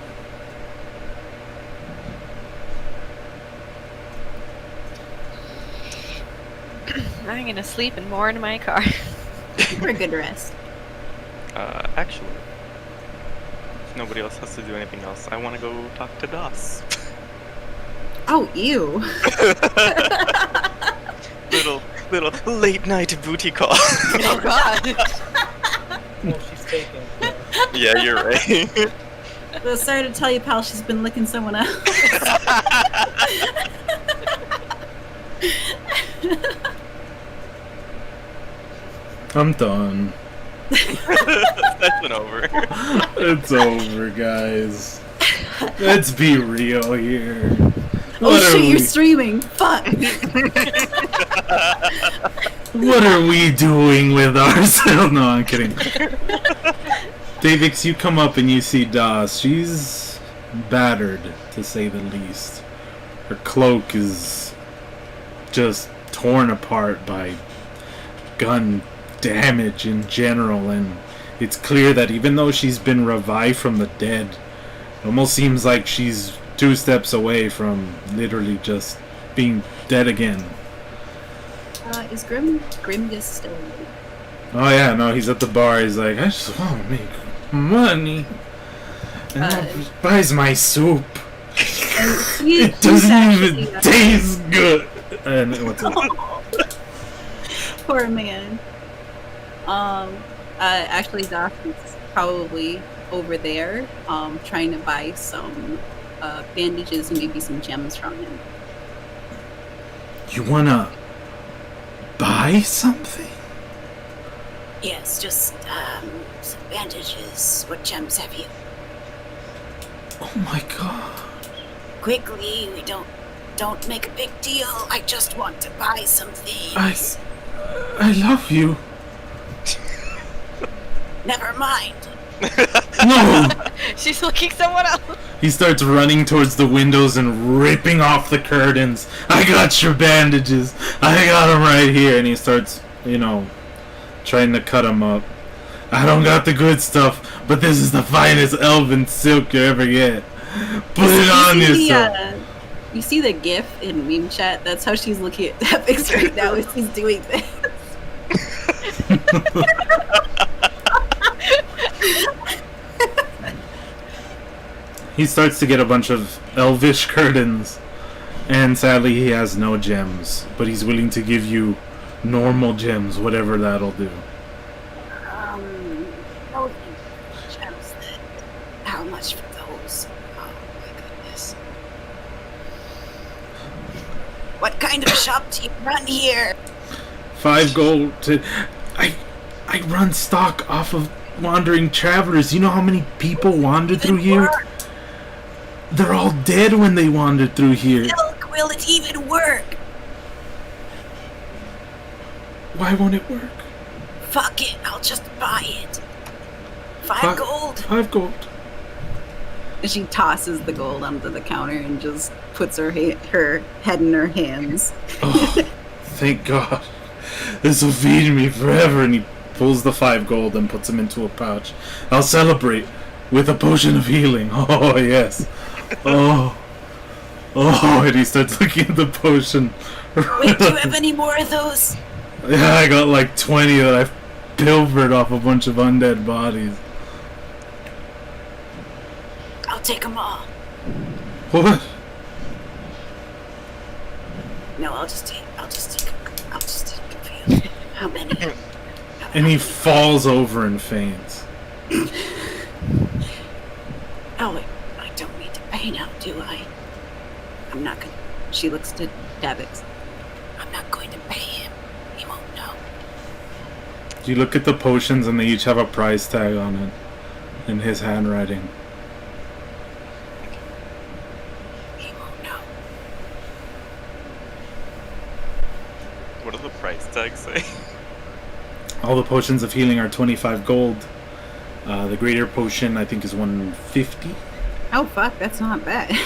I'm gonna sleep and more in my car. For a good rest. Actually, if nobody else has to do anything else, I want to go talk to Das. Oh, ew. little late night booty call. Oh god. Well, she's taken. So. Yeah, you're right. Well, sorry to tell you, pal, she's been licking someone else. I'm done. That's been over. It's over, guys. Let's be real here. Oh What are shit, you're we- streaming. Fuck. What are we doing with ourselves? No, I'm kidding. Davix, you come up and you see Das. She's battered, to say the least. Her cloak is just torn apart by gun damage in general, and it's clear that even though she's been revived from the dead, it almost seems like she's 2 steps away from literally just being dead again. Is Grimgus still awake? Oh yeah, no, he's at the bar. He's like, I just want to make money, and that buys my soup. It doesn't even taste good. And what's it? Poor man. Actually, Doc is probably over there, trying to buy some bandages and maybe some gems from him. You wanna buy something? Yes, just some bandages. What gems have you? Oh my god. Quickly, we don't make a big deal. I just want to buy some things. I love you. Never mind. No! She's looking someone else. He starts running towards the windows and ripping off the curtains. I got your bandages. I got them right here. And he starts, trying to cut them up. I don't got the good stuff, but this is the finest elven silk you ever get. Put it on yourself. You see the GIF in meme chat? That's how she's looking at Tapix right now as he's doing this. He starts to get a bunch of elvish curtains, and sadly he has no gems, but he's willing to give you normal gems, whatever that'll do. No gems. How much for those? Oh my goodness. What kind of shop do you run here? 5 gold to... I run stock off of wandering travelers. You know how many people wander through here? They're all dead when they wandered through here. Milk, will it even work? Why won't it work? Fuck it, I'll just buy it. 5 gold. 5 gold. And she tosses the gold onto the counter and just puts her her head in her hands. Oh, thank God. This will feed me forever. And he pulls the 5 gold and puts them into a pouch. I'll celebrate with a potion of healing. Oh, yes. Oh. Oh, and he starts looking at the potion. Wait, do you have any more of those? Yeah, I got like 20 that I've pilfered off a bunch of undead bodies. I'll take them all. What? No, I'll just take them for you. How many? And he falls over and faints. Oh, I don't need to pay now, do I? I'm not gonna. She looks to Davix. I'm not going to pay him. He won't know. You look at the potions and they each have a price tag on it in his handwriting. He won't know. What do the price tags say? All the potions of healing are 25 gold. The greater potion I think is 150. Oh fuck, that's not bad.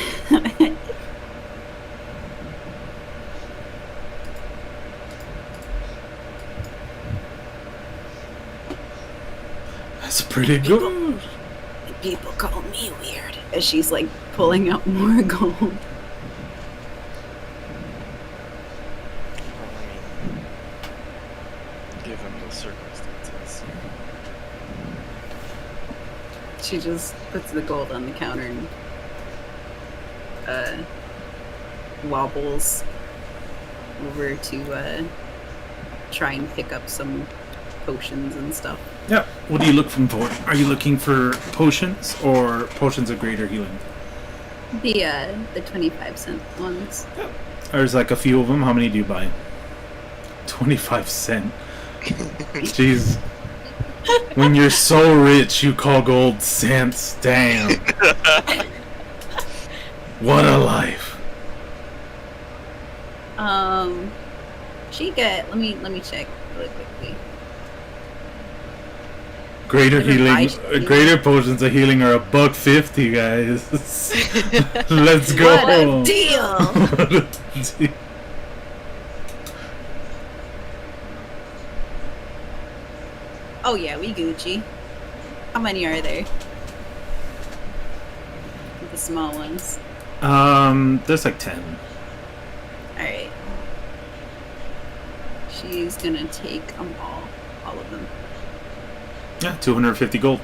That's pretty good. People call me weird. As she's like pulling out more gold. Well, I mean, given the circumstances. She just puts the gold on the counter and wobbles over to try and pick up some potions and stuff. Yeah. What are you looking for? Are you looking for potions or potions of greater healing? The 25-cent ones. There's like a few of them. How many do you buy? 25 cent. Jeez. When you're so rich, you call gold cents. Damn. What a life. She got. Let me check really quickly. Greater healing, Should- greater potions of healing are $1.50, guys. Let's go. What a deal! What a deal. Oh yeah, we Gucci. How many are there? The small ones. There's like 10. Alright. She's gonna take them all of them. Yeah, 250 gold.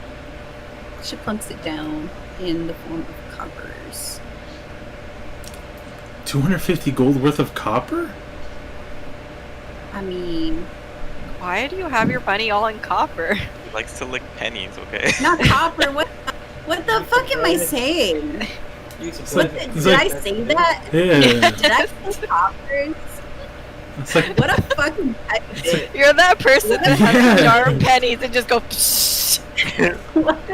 She plunks it down in the form of coppers. 250 gold worth of copper? I mean, Why do you have your money all in copper? He likes to lick pennies, okay? not copper. What the fuck am I saying? What the, did I say that? Yeah. Did I say coppers? It's like, What a fucking peasant. You're that person that has Yeah. a jar of pennies and just go. What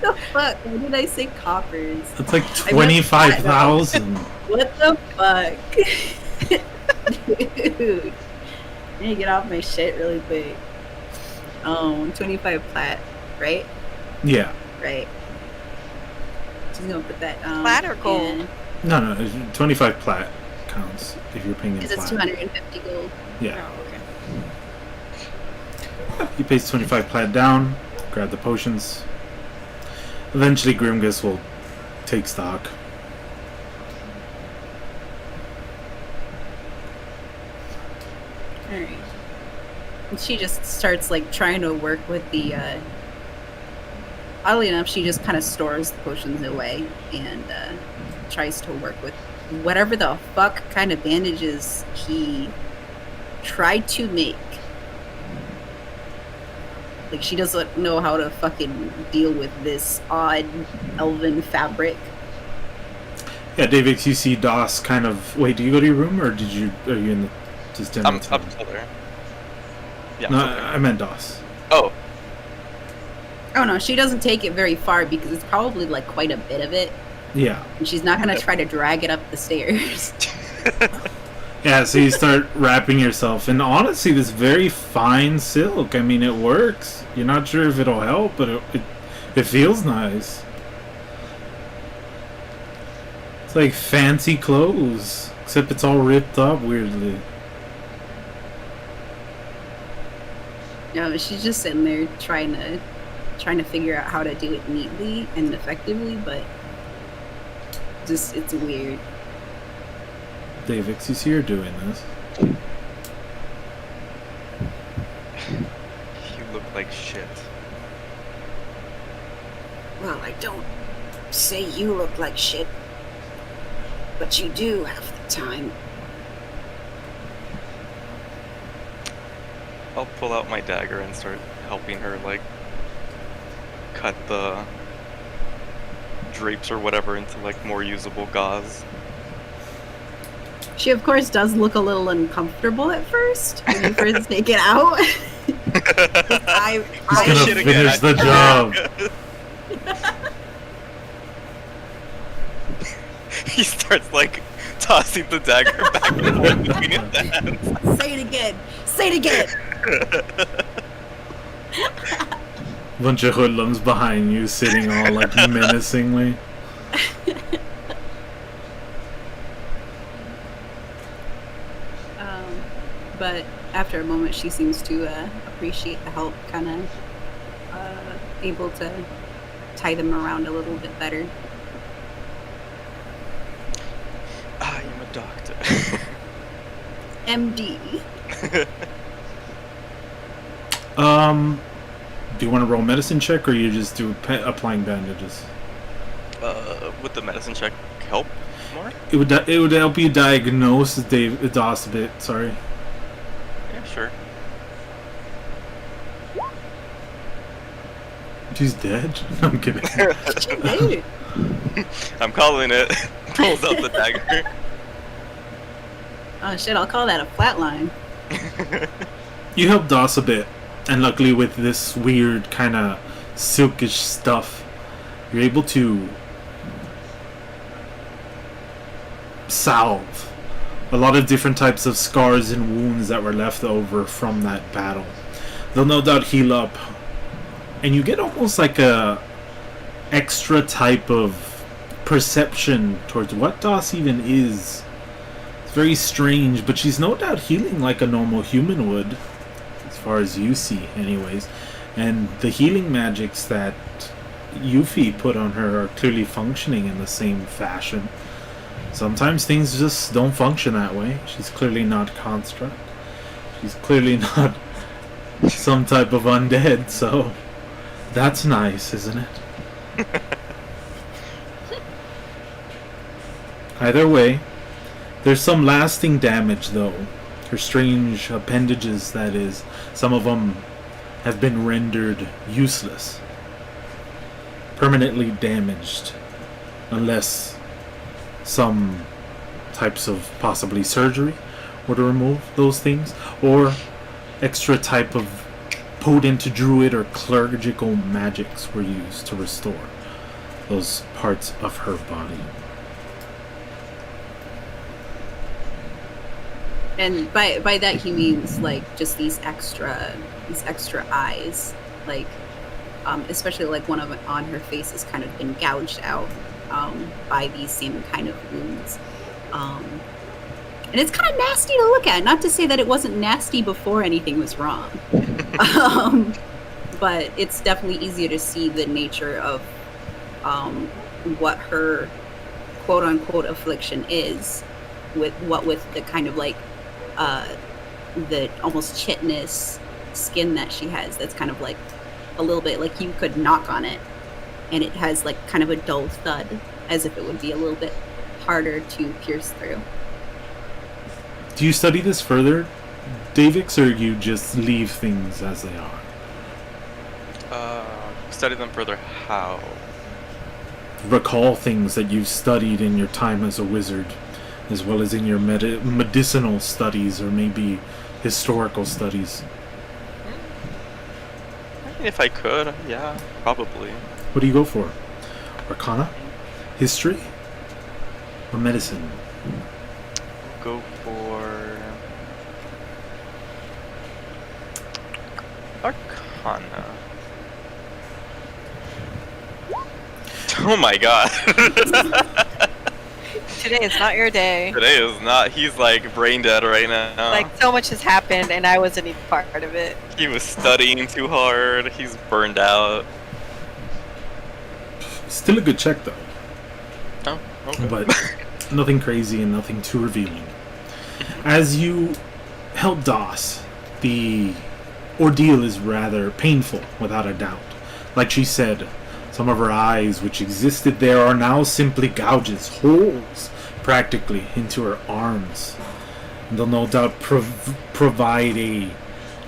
the fuck? Why did I say coppers? it's like I meant 25,000. What the fuck? Dude. I need to get off my shit really quick. 25 plat, right? Yeah. Right. She's gonna put that Plat or gold? in, No, 25 plat counts if you're paying in because it's plat. 250 gold. Yeah. Oh, okay. He pays 25 plat down, grab the potions. Eventually Grimgus will take stock. Alright. And she just starts like trying to work with the oddly enough, she just kind of stores the potions away and tries to work with whatever the fuck kind of bandages he tried to make. Like, she doesn't know how to fucking deal with this odd elven fabric. Yeah, David, you see Doss kind of... Wait, do you go to your room, or are you in the... just in I'm the up still there. Yeah, I'm No, still there. I meant Doss. Oh, Oh no, she doesn't take it very far because it's probably like quite a bit of it. Yeah. And she's not gonna try to drag it up the stairs. Yeah, so you start wrapping yourself in, honestly, this very fine silk. I mean, it works. You're not sure if it'll help, but it feels nice. It's like fancy clothes, except it's all ripped up weirdly. No, she's just sitting there trying to figure out how to do it neatly and effectively, but just it's weird. Davix, you see her doing this. you look like shit. Well, I don't say you look like shit, but you do half the time. I'll pull out my dagger and start helping her, like, cut the drapes or whatever into, like, more usable gauze. She of course does look a little uncomfortable at first when you first take it out. I He's gonna shit again. finish the job. He starts, like, tossing the dagger back and forth between his hands. Say it again. Say it again. Bunch of hoodlums behind you, sitting all like menacingly. But after a moment, she seems to appreciate the help, kind of able to tie them around a little bit better. I am a doctor. MD. Do you want to roll medicine check, or you just do applying bandages? Would the medicine check help more? It would help you diagnose DOS a bit. Sorry. Yeah, sure. She's dead. I'm kidding. Hey. I'm calling it. Pulls out the dagger. Oh shit! I'll call that a flatline. You help DOS a bit, and luckily with this weird kind of silkish stuff, you're able to salve a lot of different types of scars and wounds that were left over from that battle. They'll no doubt heal up, and you get almost like a extra type of perception towards what DOS even is. It's very strange, but she's no doubt healing like a normal human would, as far as you see anyways. And the healing magics that Yuffie put on her are clearly functioning in the same fashion. Sometimes things just don't function that way. She's clearly not construct. She's clearly not some type of undead, so that's nice, isn't it? Either way, there's some lasting damage, though. Her strange appendages, that is, some of them have been rendered useless. Permanently damaged. Unless some types of possibly surgery were to remove those things. Or extra type of potent druid or clerical magics were used to restore those parts of her body. And by that he means like just these extra eyes, like especially like one of it on her face has kind of been gouged out by these same kind of wounds, and it's kind of nasty to look at. Not to say that it wasn't nasty before anything was wrong, but it's definitely easier to see the nature of what her quote unquote affliction is, with the kind of like the almost chitinous skin that she has, that's kind of like a little bit like you could knock on it and it has like kind of a dull thud, as if it would be a little bit harder to pierce through. Do you study this further, Davix, or you just leave things as they are? Study them further. How? Recall things that you've studied in your time as a wizard, as well as in your medicinal studies or maybe historical studies. I mean, if I could, yeah, probably. What do you go for? Arcana? History? Or medicine? Go for Arcana. Oh my god. Today is not your day. Today is not. He's like brain dead right now. Like, so much has happened, and I wasn't even part of it. He was studying too hard. He's burned out. Still a good check, though. Oh, okay. But nothing crazy and nothing too revealing. As you help Doss, the ordeal is rather painful, without a doubt. Like she said, some of her eyes, which existed there, are now simply gouges, holes, practically, into her arms. And they'll no doubt provide a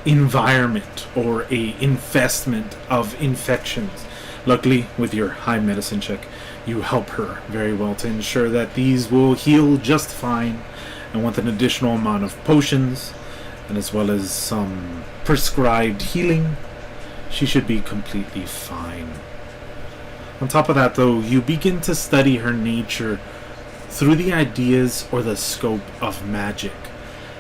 environment or a infestment of infections. Luckily, with your high medicine check, you help her very well to ensure that these will heal just fine, and with an additional amount of potions, and as well as some prescribed healing, she should be completely fine. On top of that, though, you begin to study her nature through the ideas or the scope of magic,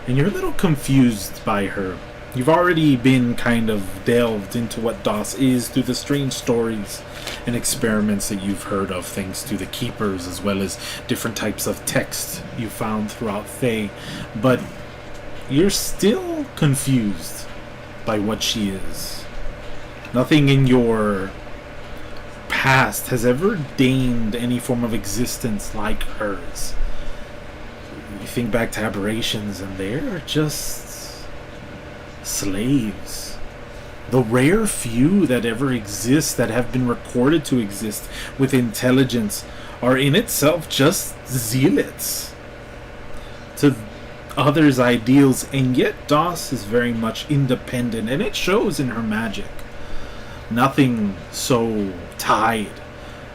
and you're a little confused by her. You've already been kind of delved into what Doss is through the strange stories and experiments that you've heard of, thanks to the Keepers, as well as different types of text you found throughout Thay, but you're still confused by what she is. Nothing in your past has ever deigned any form of existence like hers. You think back to aberrations, and they're just slaves. The rare few that ever exist, that have been recorded to exist with intelligence, are in itself just zealots to others' ideals, and yet Doss is very much independent, and it shows in her magic. Nothing so tied.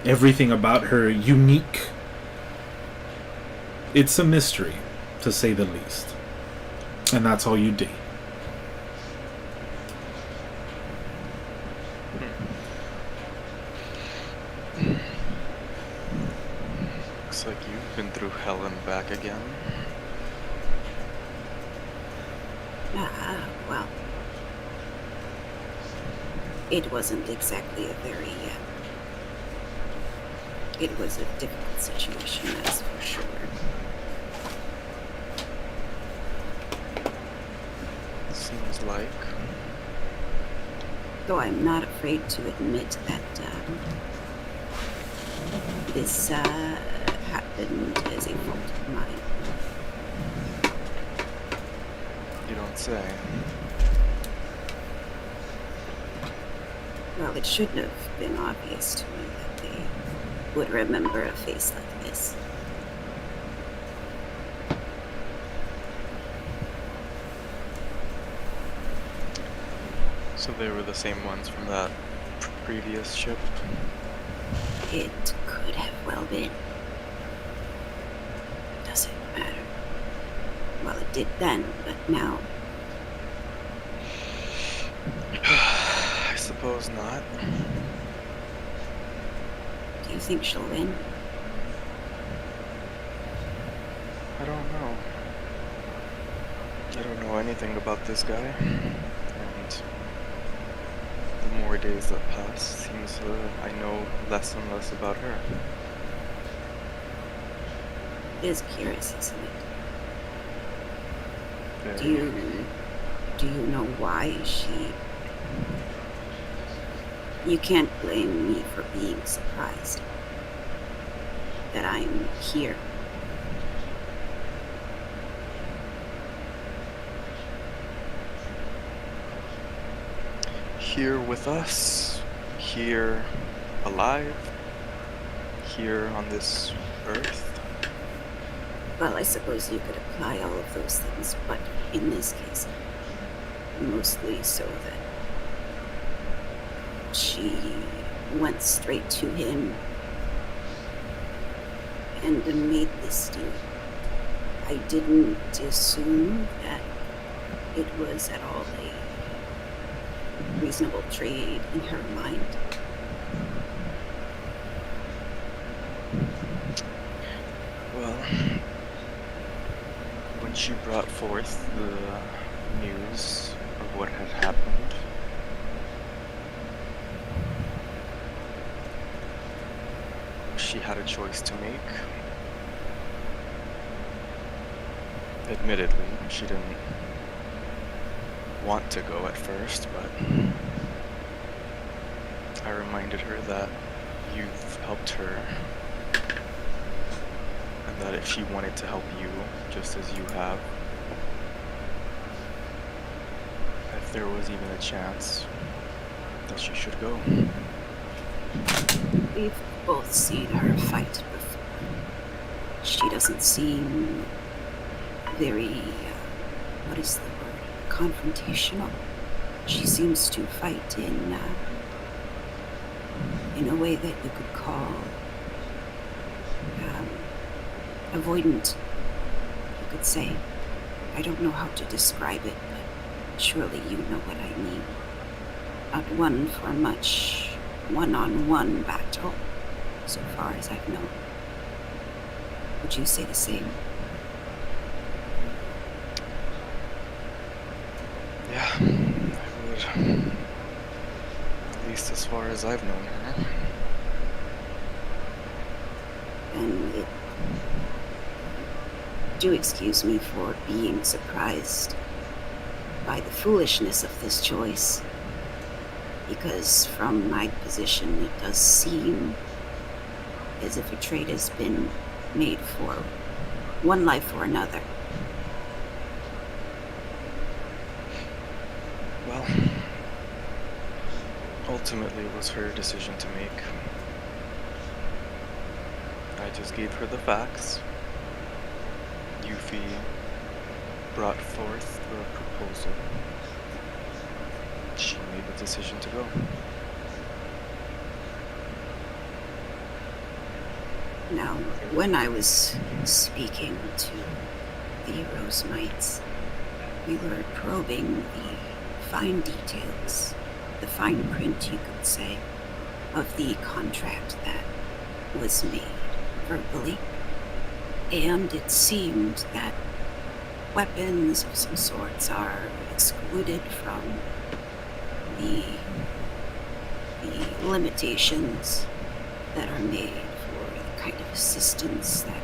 Everything about her unique. It's a mystery, to say the least. And that's all you do. Looks like you've been through hell and back again. Well, it wasn't exactly a very, it was a difficult situation, that's for sure. Seems like. Though I'm not afraid to admit that this happened as a fault of mine. You don't say. Well, it shouldn't have been obvious to me that they would remember a face like this. So they were the same ones from that previous ship? It could have well been. Doesn't matter. Well, it did then, but now. I suppose not. Do you think she'll win? I don't know. I don't know anything about this guy. And the more days that pass, seems I know less and less about her. It is curious, isn't it? Very. Do you know why she... You can't blame me for being surprised that I'm here. Here with us, here alive here on this earth? Well, I suppose you could apply all of those things, but in this case, mostly so that she went straight to him and made this deal. I didn't assume that it was at all a reasonable trade in her mind. Well, when she brought forth the news of what had happened, she had a choice to make. Admittedly, she didn't want to go at first, but I reminded her that you've helped her, and that if she wanted to help you, just as you have, if there was even a chance, that she should go. We've both seen her fight before. She doesn't seem very, what is the word, confrontational. She seems to fight in a way that you could call avoidant, you could say. I don't know how to describe it, but surely you know what I mean. Not one for much one-on-one battle, so far as I've known. Would you say the same? Yeah, I would. At least as far as I've known her. And do excuse me for being surprised by the foolishness of this choice, because from my position it does seem as if a trade has been made for one life or another. Well, ultimately it was her decision to make. I just gave her the facts. Yuffie brought forth the proposal. She made the decision to go. Now, when I was speaking to the Rose Mites, we were probing the fine details, the fine print, you could say, of the contract that was made verbally. And it seemed that weapons of some sorts are excluded from the limitations that are made for the kind of assistance that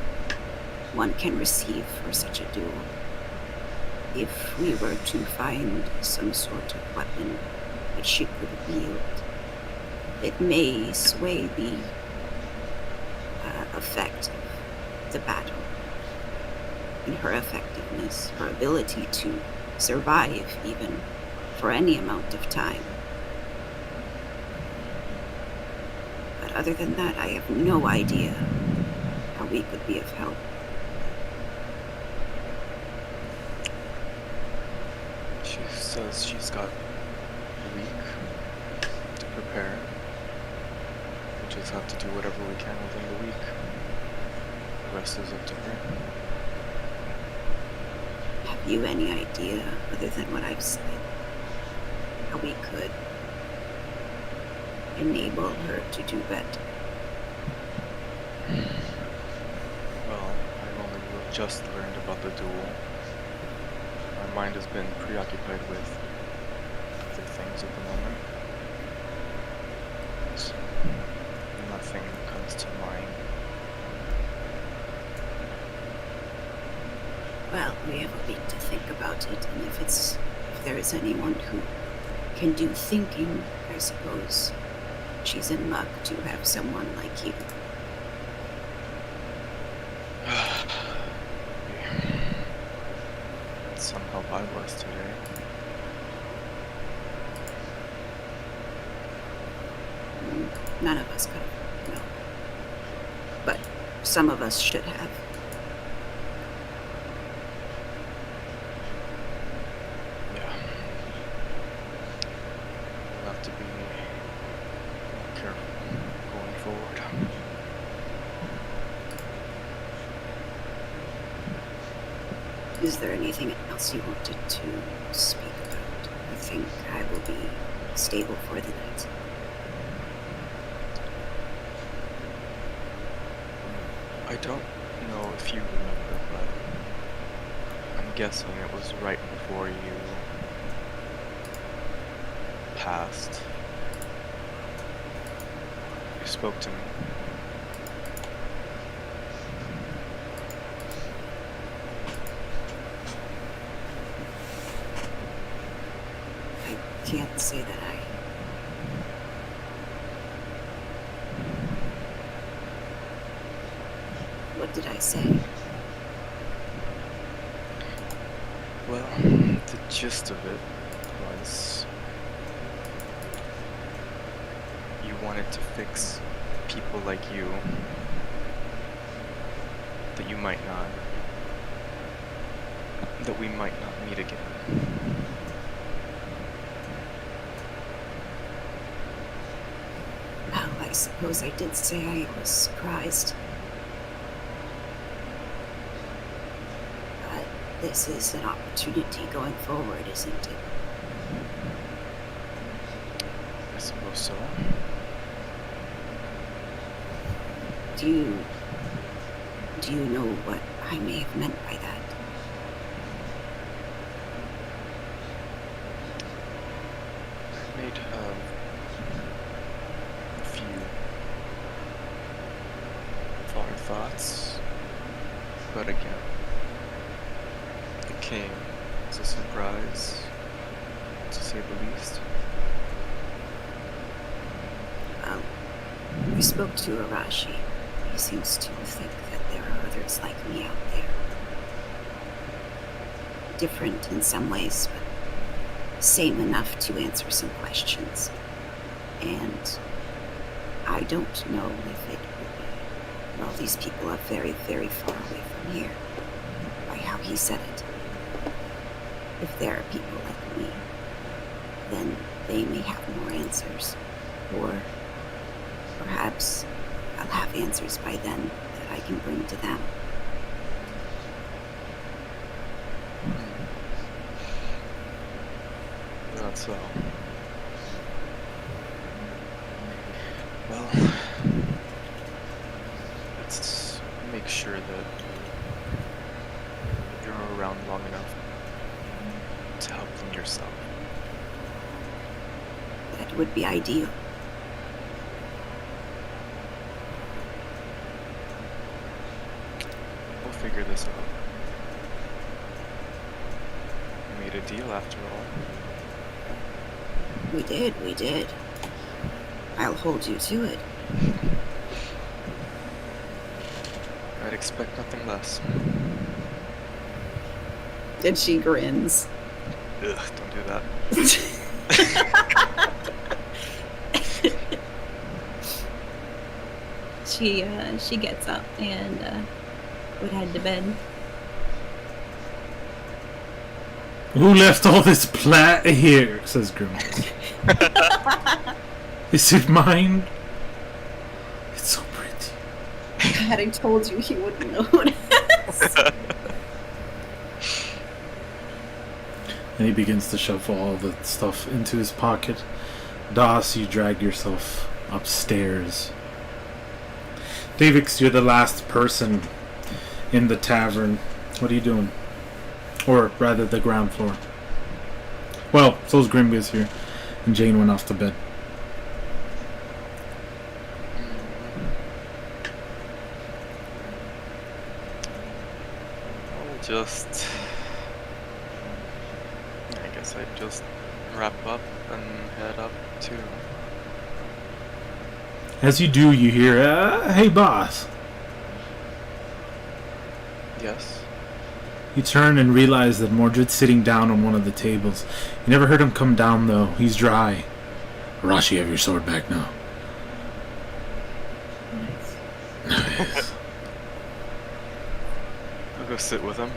one can receive for such a duel. If we were to find some sort of weapon that she could wield, it may sway the effect of the battle, and her effectiveness, her ability to survive even for any amount of time. But other than that, I have no idea how we could be of help. She says she's got a week to prepare. We just have to do whatever we can within the week. The rest is up to her. Have you any idea, other than what I've said, how we could enable her to do better? Well, I've only just learned about the duel. My mind has been preoccupied with other things at the moment. So, nothing comes to mind. Well, we have a week to think about it, and if there is anyone who can do thinking, I suppose she's in luck to have someone like you. Some help I was today. None of us could have known. But some of us should have. Yeah. We'll have to be more careful going forward. Is there anything else you wanted to speak about? I think I will be stable for the night. I don't know if you remember, but I'm guessing it was right before you passed. You spoke to me. I can't say that I... What did I say? Well, the gist of it was you wanted to fix people like you that you might not, that we might not meet again. Well, I suppose I did say I was surprised. But this is an opportunity going forward, isn't it? I suppose so. Do you know what I may have meant by that? I may have a few thoughts, but again, it came as a surprise, to say the least. We spoke to Arashi. He seems to think that there are others like me out there. Different in some ways, but same enough to answer some questions. And I don't know if it would be... Well, these people are very, very far away from here, by how he said it. If there are people like me, then they may have more answers. Or perhaps I'll have answers by then that I can bring to them. That's so. Well, let's make sure that you're around long enough to help them yourself. That would be ideal. We'll figure this out. We made a deal after all. We did. I'll hold you to it. I'd expect nothing less. And she grins. Ugh, don't do that. She gets up and would head to bed. Who left all this plat here? Says Grimace. Is it mine? It's so pretty. Had I told you, he wouldn't notice. And he begins to shove all the stuff into his pocket. Das, you drag yourself upstairs. Davix, you're the last person in the tavern. What are you doing? Or rather, the ground floor. Well, so's Grimgus here. And Jane went off to bed. I guess I'd just wrap up and head up too. As you do, you hear, hey boss. Yes? You turn and realize that Mordred's sitting down on one of the tables. You never heard him come down, though. He's dry. Arashi, have your sword back now. Go sit with him.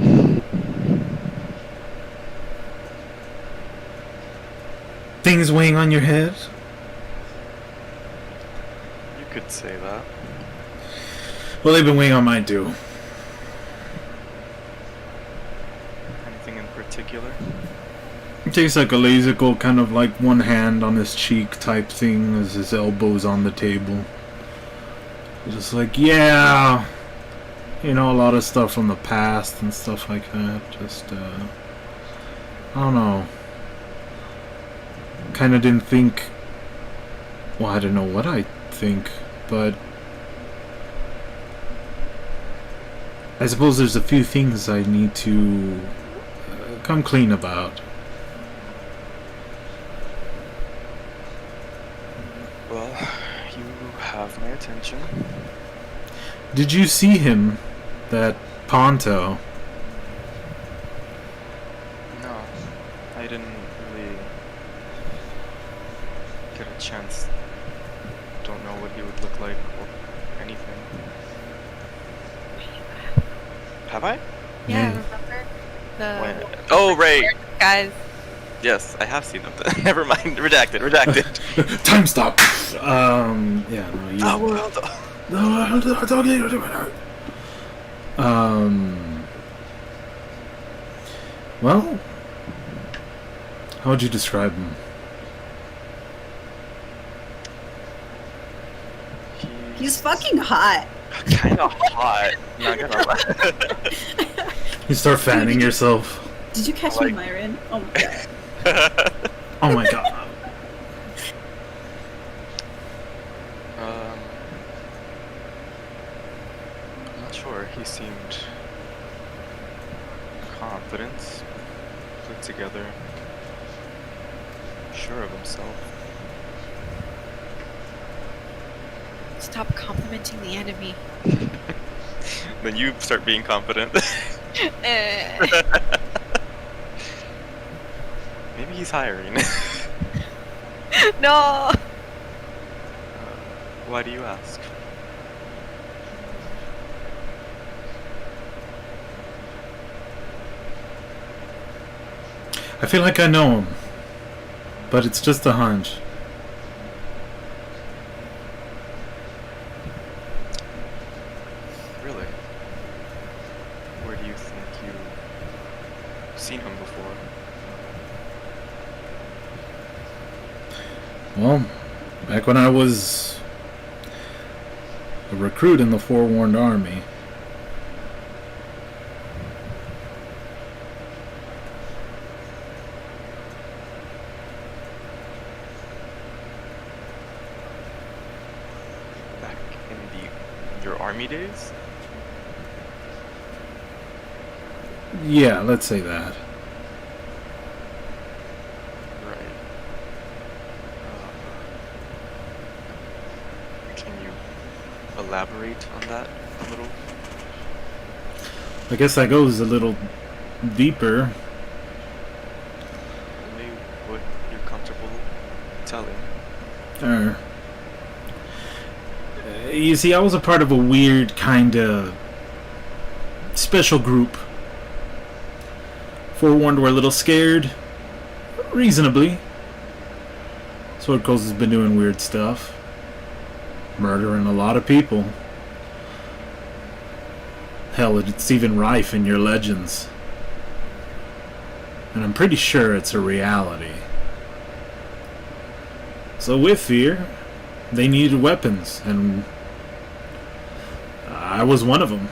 Things weighing on your head? You could say that. Well, they've been weighing on mine too. Anything in particular? It takes like a laser kind of like one hand on his cheek type thing as his elbows on the table. Just like, yeah, you know, a lot of stuff from the past and stuff like that. Just, I don't know. Kind of didn't think. Well, I don't know what I think, but I suppose there's a few things I need to come clean about. Well, you have my attention. Did you see him, that Ponto? No, I didn't really get a chance. Don't know what he would look like or anything. Have I? Yeah, Hmm. remember? The When? Oh, right. guys. Yes, I have seen them. Never mind. Redacted. Redacted. Time stop. Yeah, no, you. The world. Well, how would you describe him? He's fucking hot. kind of hot. Not gonna lie. You start fanning yourself. Did you catch me, Myron? Oh my god. Oh my god. I'm not sure. He seemed confident, put together, sure of himself. Stop complimenting the enemy. Then you start being confident. Maybe he's hiring. No. Why do you ask? I feel like I know him, but it's just a hunch. Really? Where do you think you've seen him before? Well, back when I was a recruit in the Forewarned Army. Back in your army days? Yeah, let's say that. Right. Can you elaborate on that a little? I guess that goes a little deeper. Only what you're comfortable telling. You see, I was a part of a weird kind of special group. Forewarned, we're a little scared. Reasonably. Sword Coast has been doing weird stuff. Murdering a lot of people. Hell, it's even rife in your legends. And I'm pretty sure it's a reality. So with fear, they needed weapons, and I was one of them.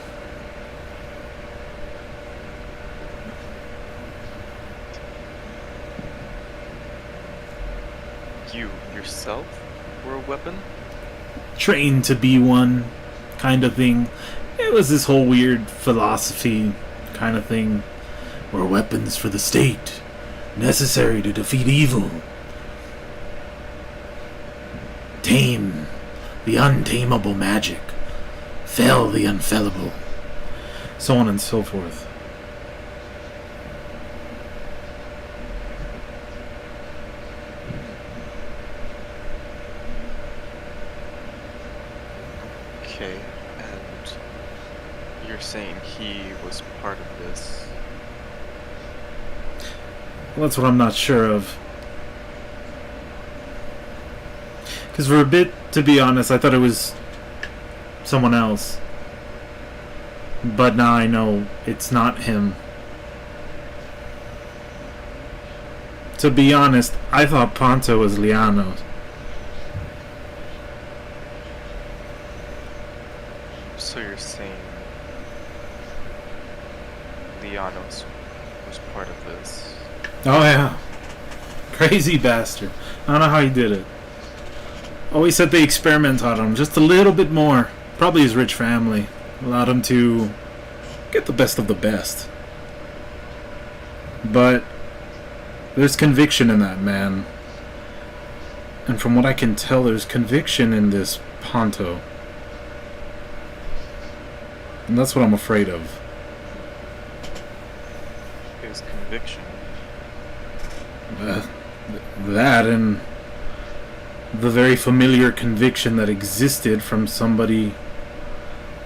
You yourself were a weapon? Trained to be one, kind of thing. It was this whole weird philosophy kind of thing. We're weapons for the state, necessary to defeat evil. Tame the untamable magic, fell the unfellable, so on and so forth. Okay, and you're saying he was part of this. Well, that's what I'm not sure of. Because for a bit, to be honest, I thought it was someone else. But now I know it's not him. To be honest, I thought Ponto was Lianos. So you're saying Lianos was part of this? Oh yeah. Crazy bastard. I don't know how he did it. Always said the experiment on him just a little bit more. Probably his rich family. Allowed him to get the best of the best. But there's conviction in that man. And from what I can tell, there's conviction in this Ponto. And that's what I'm afraid of. His conviction. That and the very familiar conviction that existed from somebody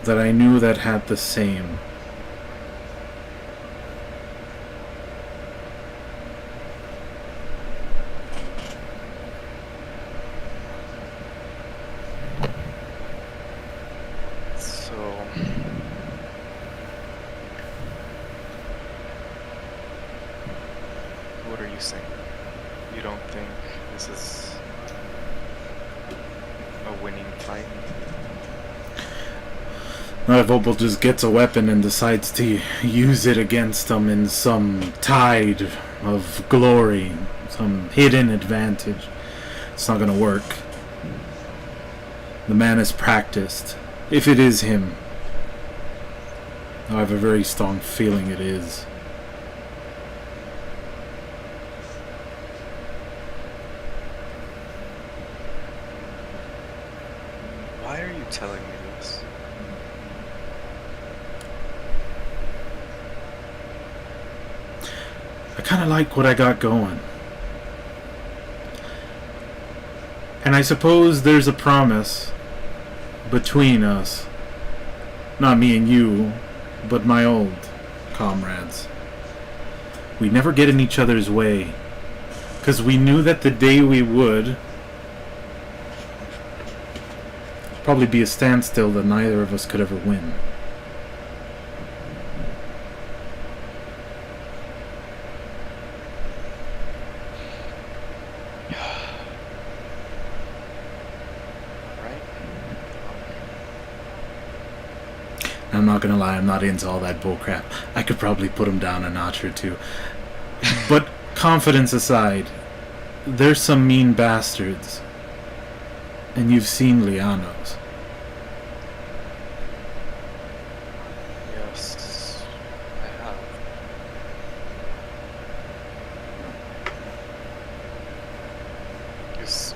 that I knew that had the same. So what are you saying? You don't think this is a winning fight? Not if Opal just gets a weapon and decides to use it against them in some tide of glory, some hidden advantage. It's not gonna work. The man is practiced. If it is him. I have a very strong feeling it is. Why are you telling me this? I kind of like what I got going. And I suppose there's a promise between us. Not me and you, but my old comrades. We never get in each other's way. Because we knew that the day we would, probably be a standstill that neither of us could ever win. Right? I'm not gonna lie, I'm not into all that bullcrap. I could probably put him down a notch or two. But confidence aside, there's some mean bastards. And you've seen Lianos. Yes, I have. Is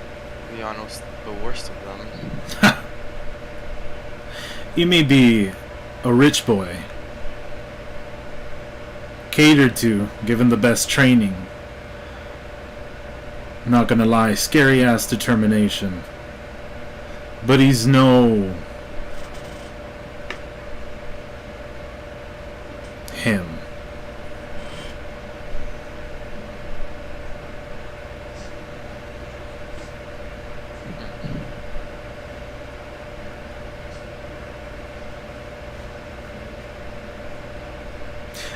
Lianos the worst of them? He may be a rich boy, catered to, given the best training. Not gonna lie, scary ass determination. But he's no him.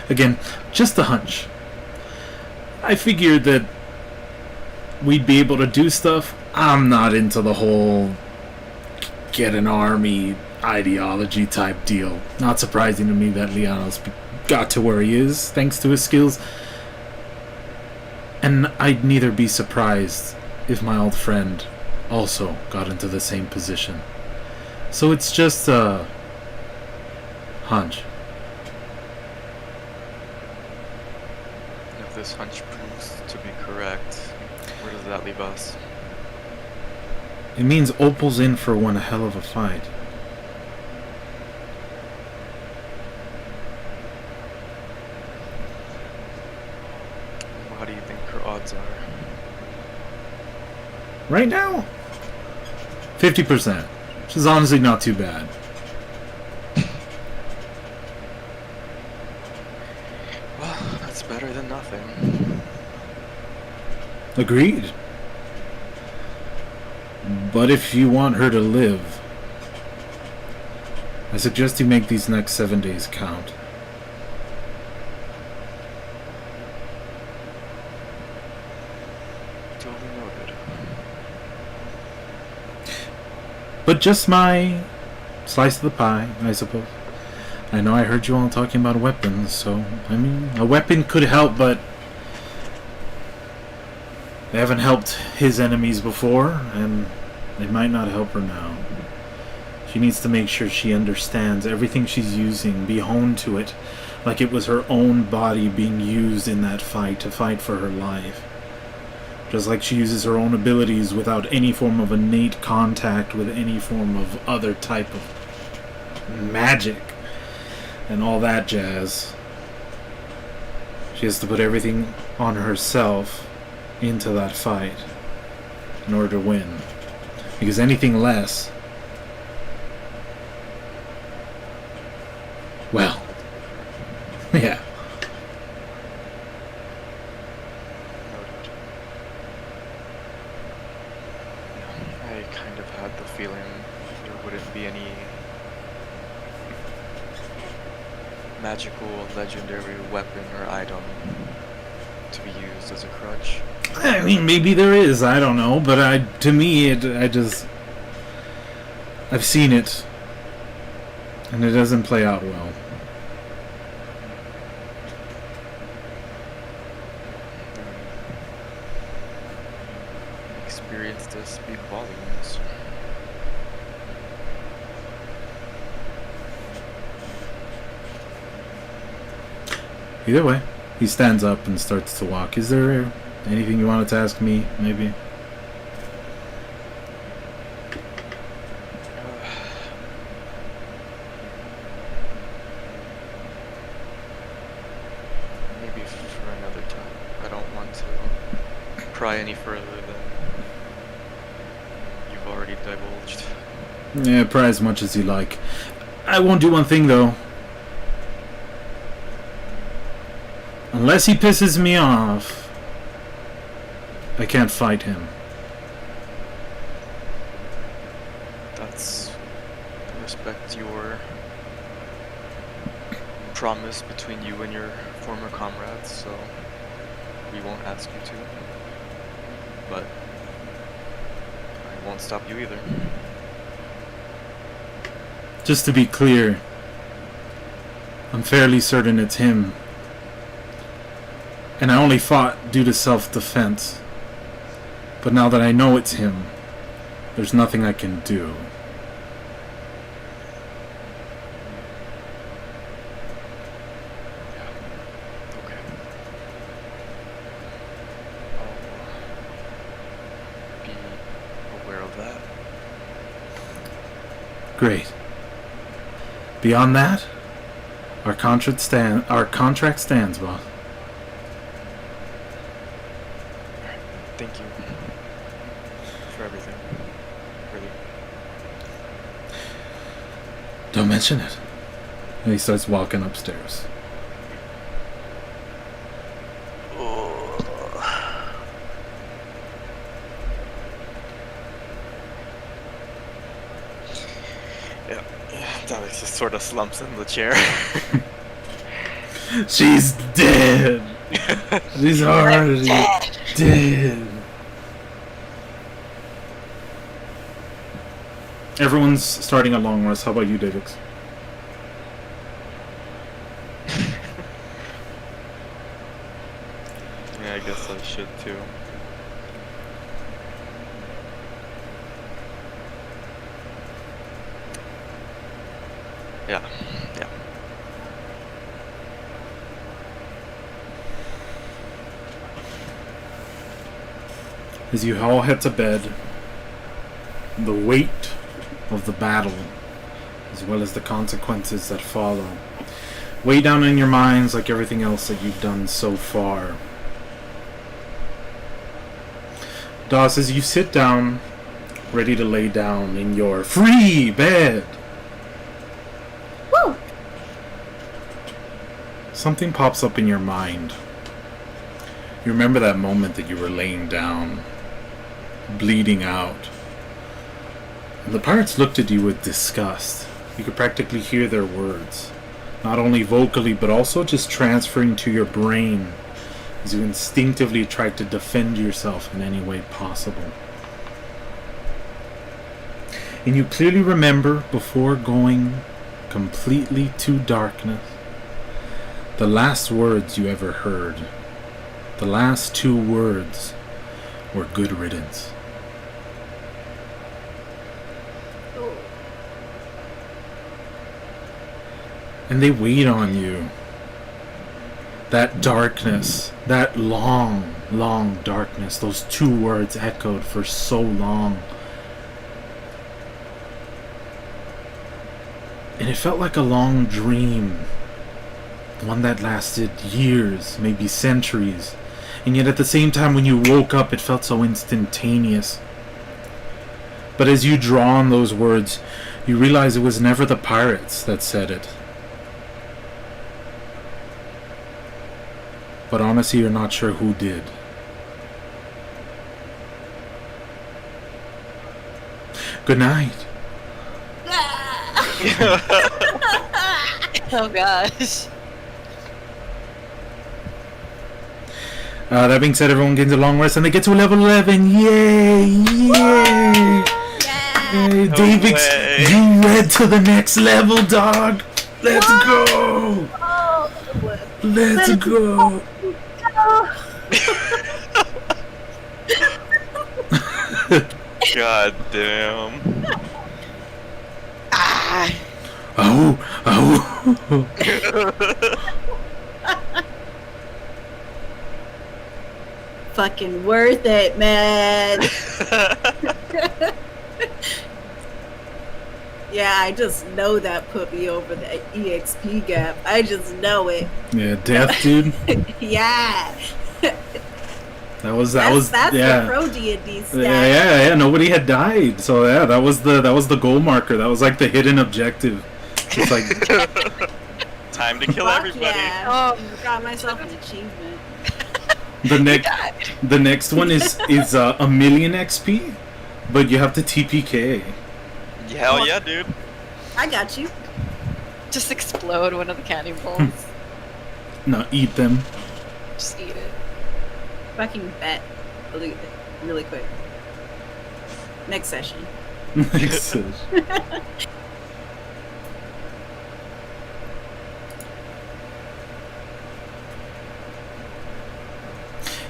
Again, just a hunch. I figured that we'd be able to do stuff. I'm not into the whole get an army ideology type deal. Not surprising to me that Lianos got to where he is thanks to his skills. And I'd neither be surprised if my old friend also got into the same position. So it's just a hunch. If this hunch proves to be correct, where does that leave us? It means Opal's in for one hell of a fight. How do you think her odds are? Right now, 50%, which is honestly not too bad. better than nothing. Agreed. But if you want her to live, I suggest you make these next 7 days count. Duly noted. But just my slice of the pie, I suppose. I know I heard you all talking about weapons, so, I mean, a weapon could help, but they haven't helped his enemies before, and they might not help her now. She needs to make sure she understands everything she's using, be honed to it, like it was her own body being used in that fight to fight for her life. Just like she uses her own abilities without any form of innate contact with any form of other type of magic and all that jazz. She has to put everything on herself into that fight in order to win. Because anything less, well, yeah. Noted. Yeah, I kind of had the feeling there wouldn't be any magical, legendary weapon or item to be used as a crutch. I mean, maybe there is, I don't know, but to me, I've seen it, and it doesn't play out well. Experience to speak volumes. Either way, he stands up and starts to walk. Is there anything you wanted to ask me, maybe? Maybe for another time. I don't want to pry any further than you've already divulged. Yeah, pry as much as you like. I won't do one thing, though. Unless he pisses me off, I can't fight him. That's... I respect your promise between you and your former comrades, so we won't ask you to. But I won't stop you either. Just to be clear, I'm fairly certain it's him. And I only fought due to self-defense. But now that I know it's him, there's nothing I can do. Okay. I'll be aware of that. Great. Beyond that, our contract stands, boss. Thank you for everything. Really. Don't mention it. And he starts walking upstairs. Yeah, Alex just sort of slumps in the chair. She's dead. She's already dead. Everyone's starting a long rest. How about you, Davix? Yeah, I guess I should too. Yeah, yeah. As you all head to bed, the weight of the battle, as well as the consequences that follow, weigh down in your minds like everything else that you've done so far. Doss, as you sit down, ready to lay down in your free bed, Woo! something pops up in your mind. You remember that moment that you were laying down, bleeding out. And the pirates looked at you with disgust. You could practically hear their words, not only vocally, but also just transferring to your brain as you instinctively tried to defend yourself in any way possible. And you clearly remember, before going completely to darkness, the last words you ever heard. The last 2 words were good riddance. And they wait on you. That darkness, that long, long darkness, those 2 words echoed for so long. And it felt like a long dream. One that lasted years, maybe centuries. And yet at the same time, when you woke up, it felt so instantaneous. But as you draw on those words, you realize it was never the pirates that said it. But honestly, you're not sure who did. Good night. Oh gosh. That being said, everyone gains a long rest and they get to level 11. Yay! Yay! Yay! David, you read to the next level, dog. Let's go. Let's go. God damn. Ah. Oh, oh. Fucking worth it, man. Yeah, I just know that put me over the EXP gap. I just know it. Yeah, death, dude. Yeah. That was That's yeah. the pro D&D stat. Yeah. Nobody had died, so yeah, that was the goal marker. That was like the hidden objective. Just like Time to kill Fuck everybody. yeah. Oh, Got myself an achievement. the next one is a million XP, but you have to TPK. Hell yeah, dude. I got you. just explode one of the cannonballs. No, eat them. Just eat it. Fucking bet. Really quick. Next session. Next session.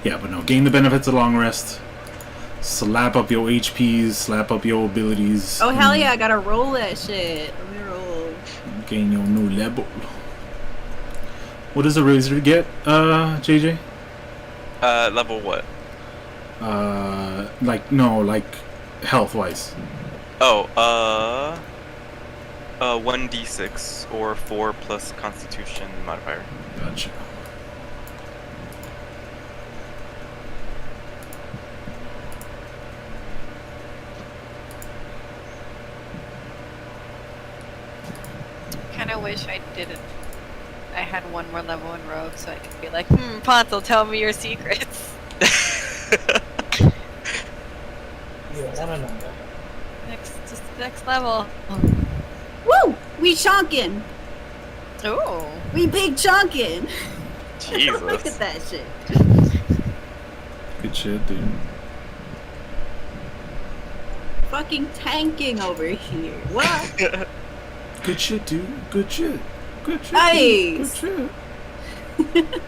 Yeah, but no, gain the benefits of long rest. Slap up your HPs, slap up your abilities. Oh hell yeah, I gotta roll that shit. Let me roll. Gain your new level. What does a razor get, JJ? Level what? Like health wise. Oh, 1d6 or 4 plus Constitution modifier. Gotcha. Kind of wish I didn't. I had one more level in Rogue, so I could be like, Ponzel, tell me your secrets. Yeah, no. Next level. Woo! We chunkin'! Ooh. We big chunkin'! Jesus. Look at that shit. Good shit, dude. Fucking tanking over here. What? Good shit, dude. Good shit. Good shit. Nice. Dude. Good shit.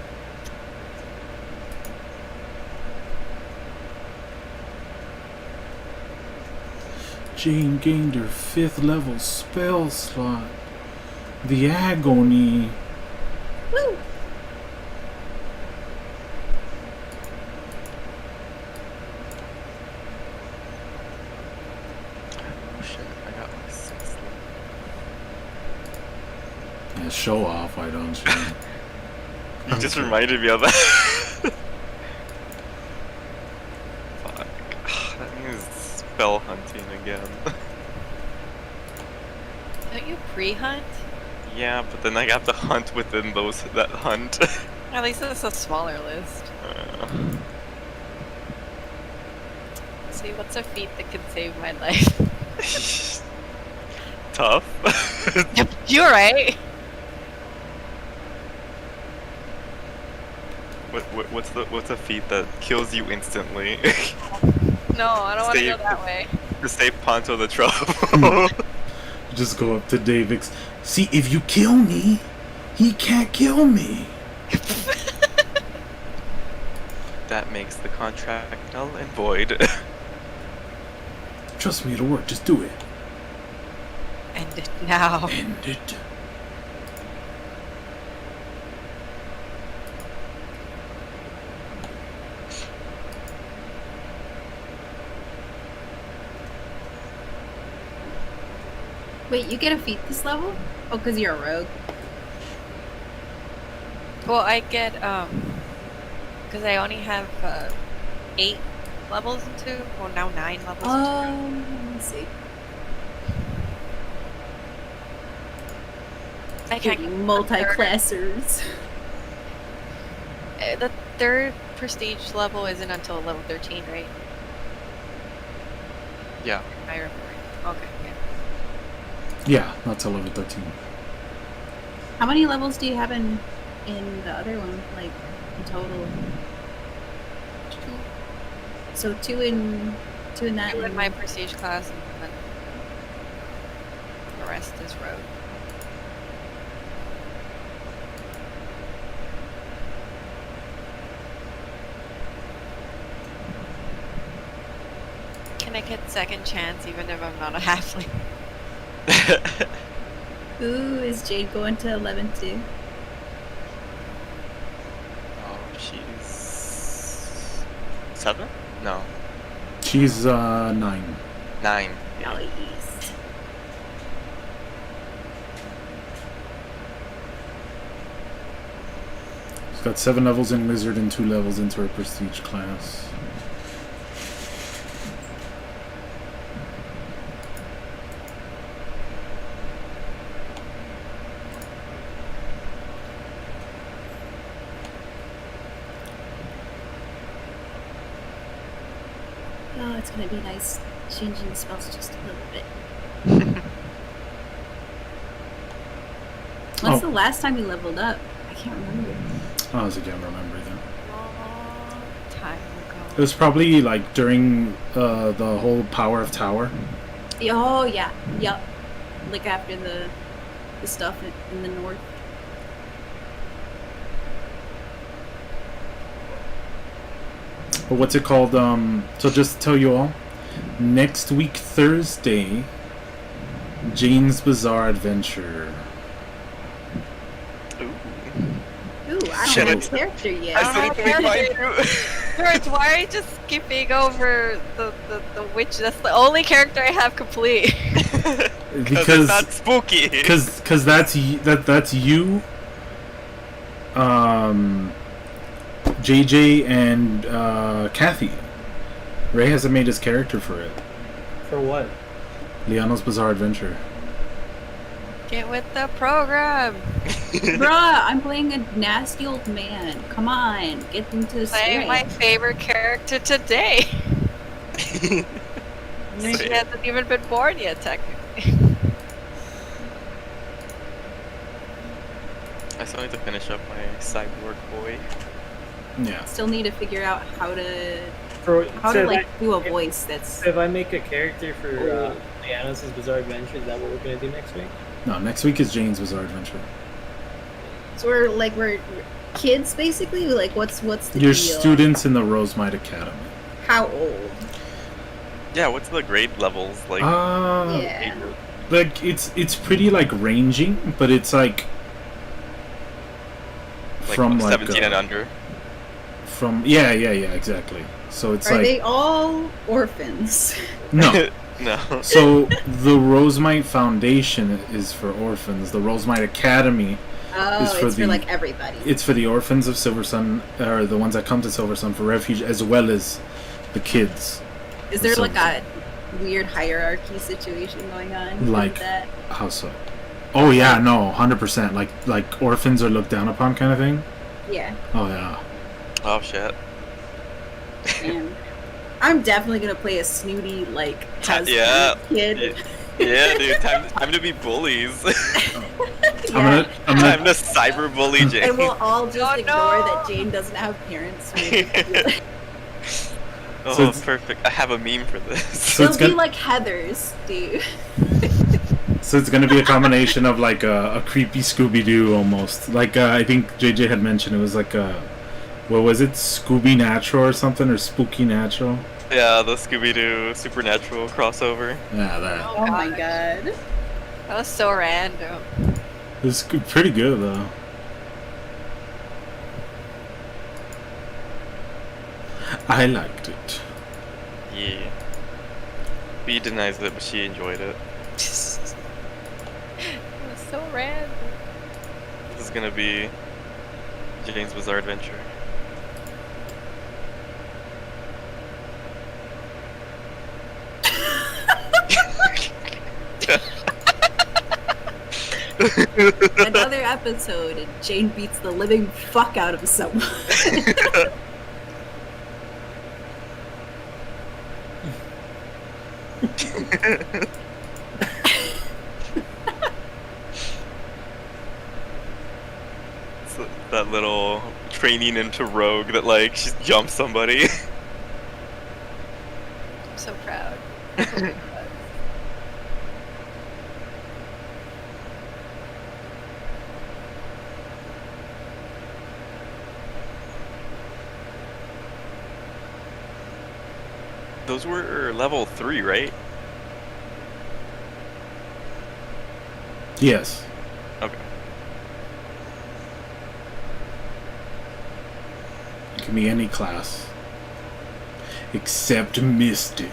Jane gained her 5th level spell slot. The Agony. Woo! Oh shit, I got my 6th level. Yeah, show off, why don't you? You just reminded me of that. Fuck. That means spell hunting again. Don't you pre-hunt? Yeah, but then I have to hunt within that hunt. At least it's a smaller list. See, what's a feat that could save my life? Tough. You're right. What's a feat that kills you instantly? No, I don't want to go Save- that way. To save Ponto the trouble. Just go up to Davix. See, if you kill me, he can't kill me. That makes the contract null and void. Trust me, it'll work. Just do it. End it now. End it. Wait, you get a feat this level? Oh, because you're a rogue. Well, I get because I only have 8 levels into, well now 9 levels. Let me see. I can't. Multi-classers. The third prestige level isn't until level 13, right? Yeah. I remember. Okay. Yeah. Yeah, not till level 13. How many levels do you have in the other one? Like, in total? 2. So two in that. 2 in my prestige class, and then the rest is rogue. Can I get second chance even if I'm not a halfling? Ooh, is Jade going to 11 too? Oh, she's 7? No, She's 9. 9. Nice. She's got 7 levels in Wizard and 2 levels into her prestige class. Oh, it's gonna be nice changing the spells just a little bit. When's the last time you leveled up? I can't remember. I was again remember that. Long time It ago. was probably like during the whole Power of Tower. Oh yeah, yep. Like after the stuff in the north. But what's it called? So just to tell you all, next week Thursday, Jane's Bizarre Adventure. Ooh. Ooh, I Shit, don't have a character yet. I still need to remind you. George, why are you just skipping over the witch? That's the only character I have complete. Because it's not spooky. Because that's you, JJ and Kathy. Ray hasn't made his character for it. For what? Liano's Bizarre Adventure. Get with the program. Bruh, I'm playing a nasty old man. Come on, get into the Playing story. my favorite character today. She hasn't even been born yet, technically. I still need to finish up my cyborg boy. Yeah. Still need to figure out how to So like do a voice that's. if I make a character for Liana's Bizarre Adventure, is that what we're gonna do next week? No, next week is Jane's Bizarre Adventure. So we're kids basically. Like what's the You're deal? students in the Rosemite Academy. How old? Yeah, what's the grade levels like? Yeah. Like it's pretty like ranging, but it's like from like 17 and under. From yeah exactly. So it's Are like they all orphans? no. No. So the Rosemite Foundation is for orphans. The Rosemite Academy Oh, It's for it's for the- like everybody. it's for the orphans of Silver Sun, or the ones that come to Silver Sun for refuge, as well as the kids. Is there like something. a weird hierarchy situation going on Like- with that? How so? Oh yeah, no, 100%. Like orphans are looked down upon, kind of thing. Yeah. Oh yeah. Oh shit. And I'm definitely gonna play a snooty, like, Yeah. kid. Yeah, dude. Time to be bullies. Yeah. I'm gonna Time to cyber bully Jane. And we'll all just Oh, ignore no. that Jane doesn't have parents. Oh, So it's- perfect. I have a meme for this. So She'll it's be gonna- like Heather's, dude. So it's gonna be a combination of like a creepy Scooby Doo almost. Like I think JJ had mentioned, it was like a, what was it, Scooby Natural or something, or Spooky Natural? Yeah, the Scooby-Doo Supernatural crossover. Yeah, that. Oh my gosh. god. That was so random. It was pretty good though. I liked it. Yeah. B denies it, but she enjoyed it. It was so random. This is gonna be Jane's Bizarre Adventure. Another episode, and Jane beats the living fuck out of someone. So that little training into rogue that like she jumps somebody. I'm so proud. Those were level 3, right? Yes. Okay. It can be any class. Except Mystic.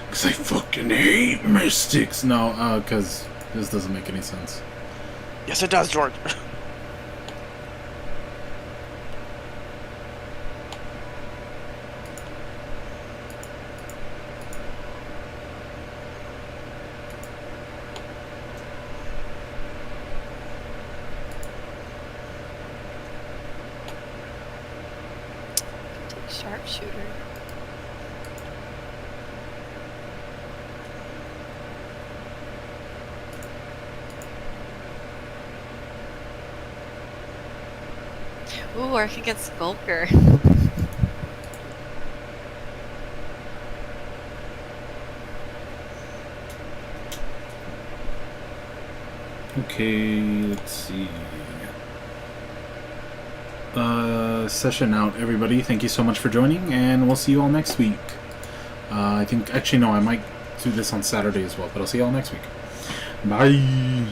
Because I fucking hate Mystics. No, because this doesn't make any sense. Yes, it does, George. Take sharpshooter. Ooh, or I could get Skulker. Okay, let's see. Session out, everybody. Thank you so much for joining, and we'll see you all next week. I think, actually, no, I might do this on Saturday as well, but I'll see you all next week. Bye.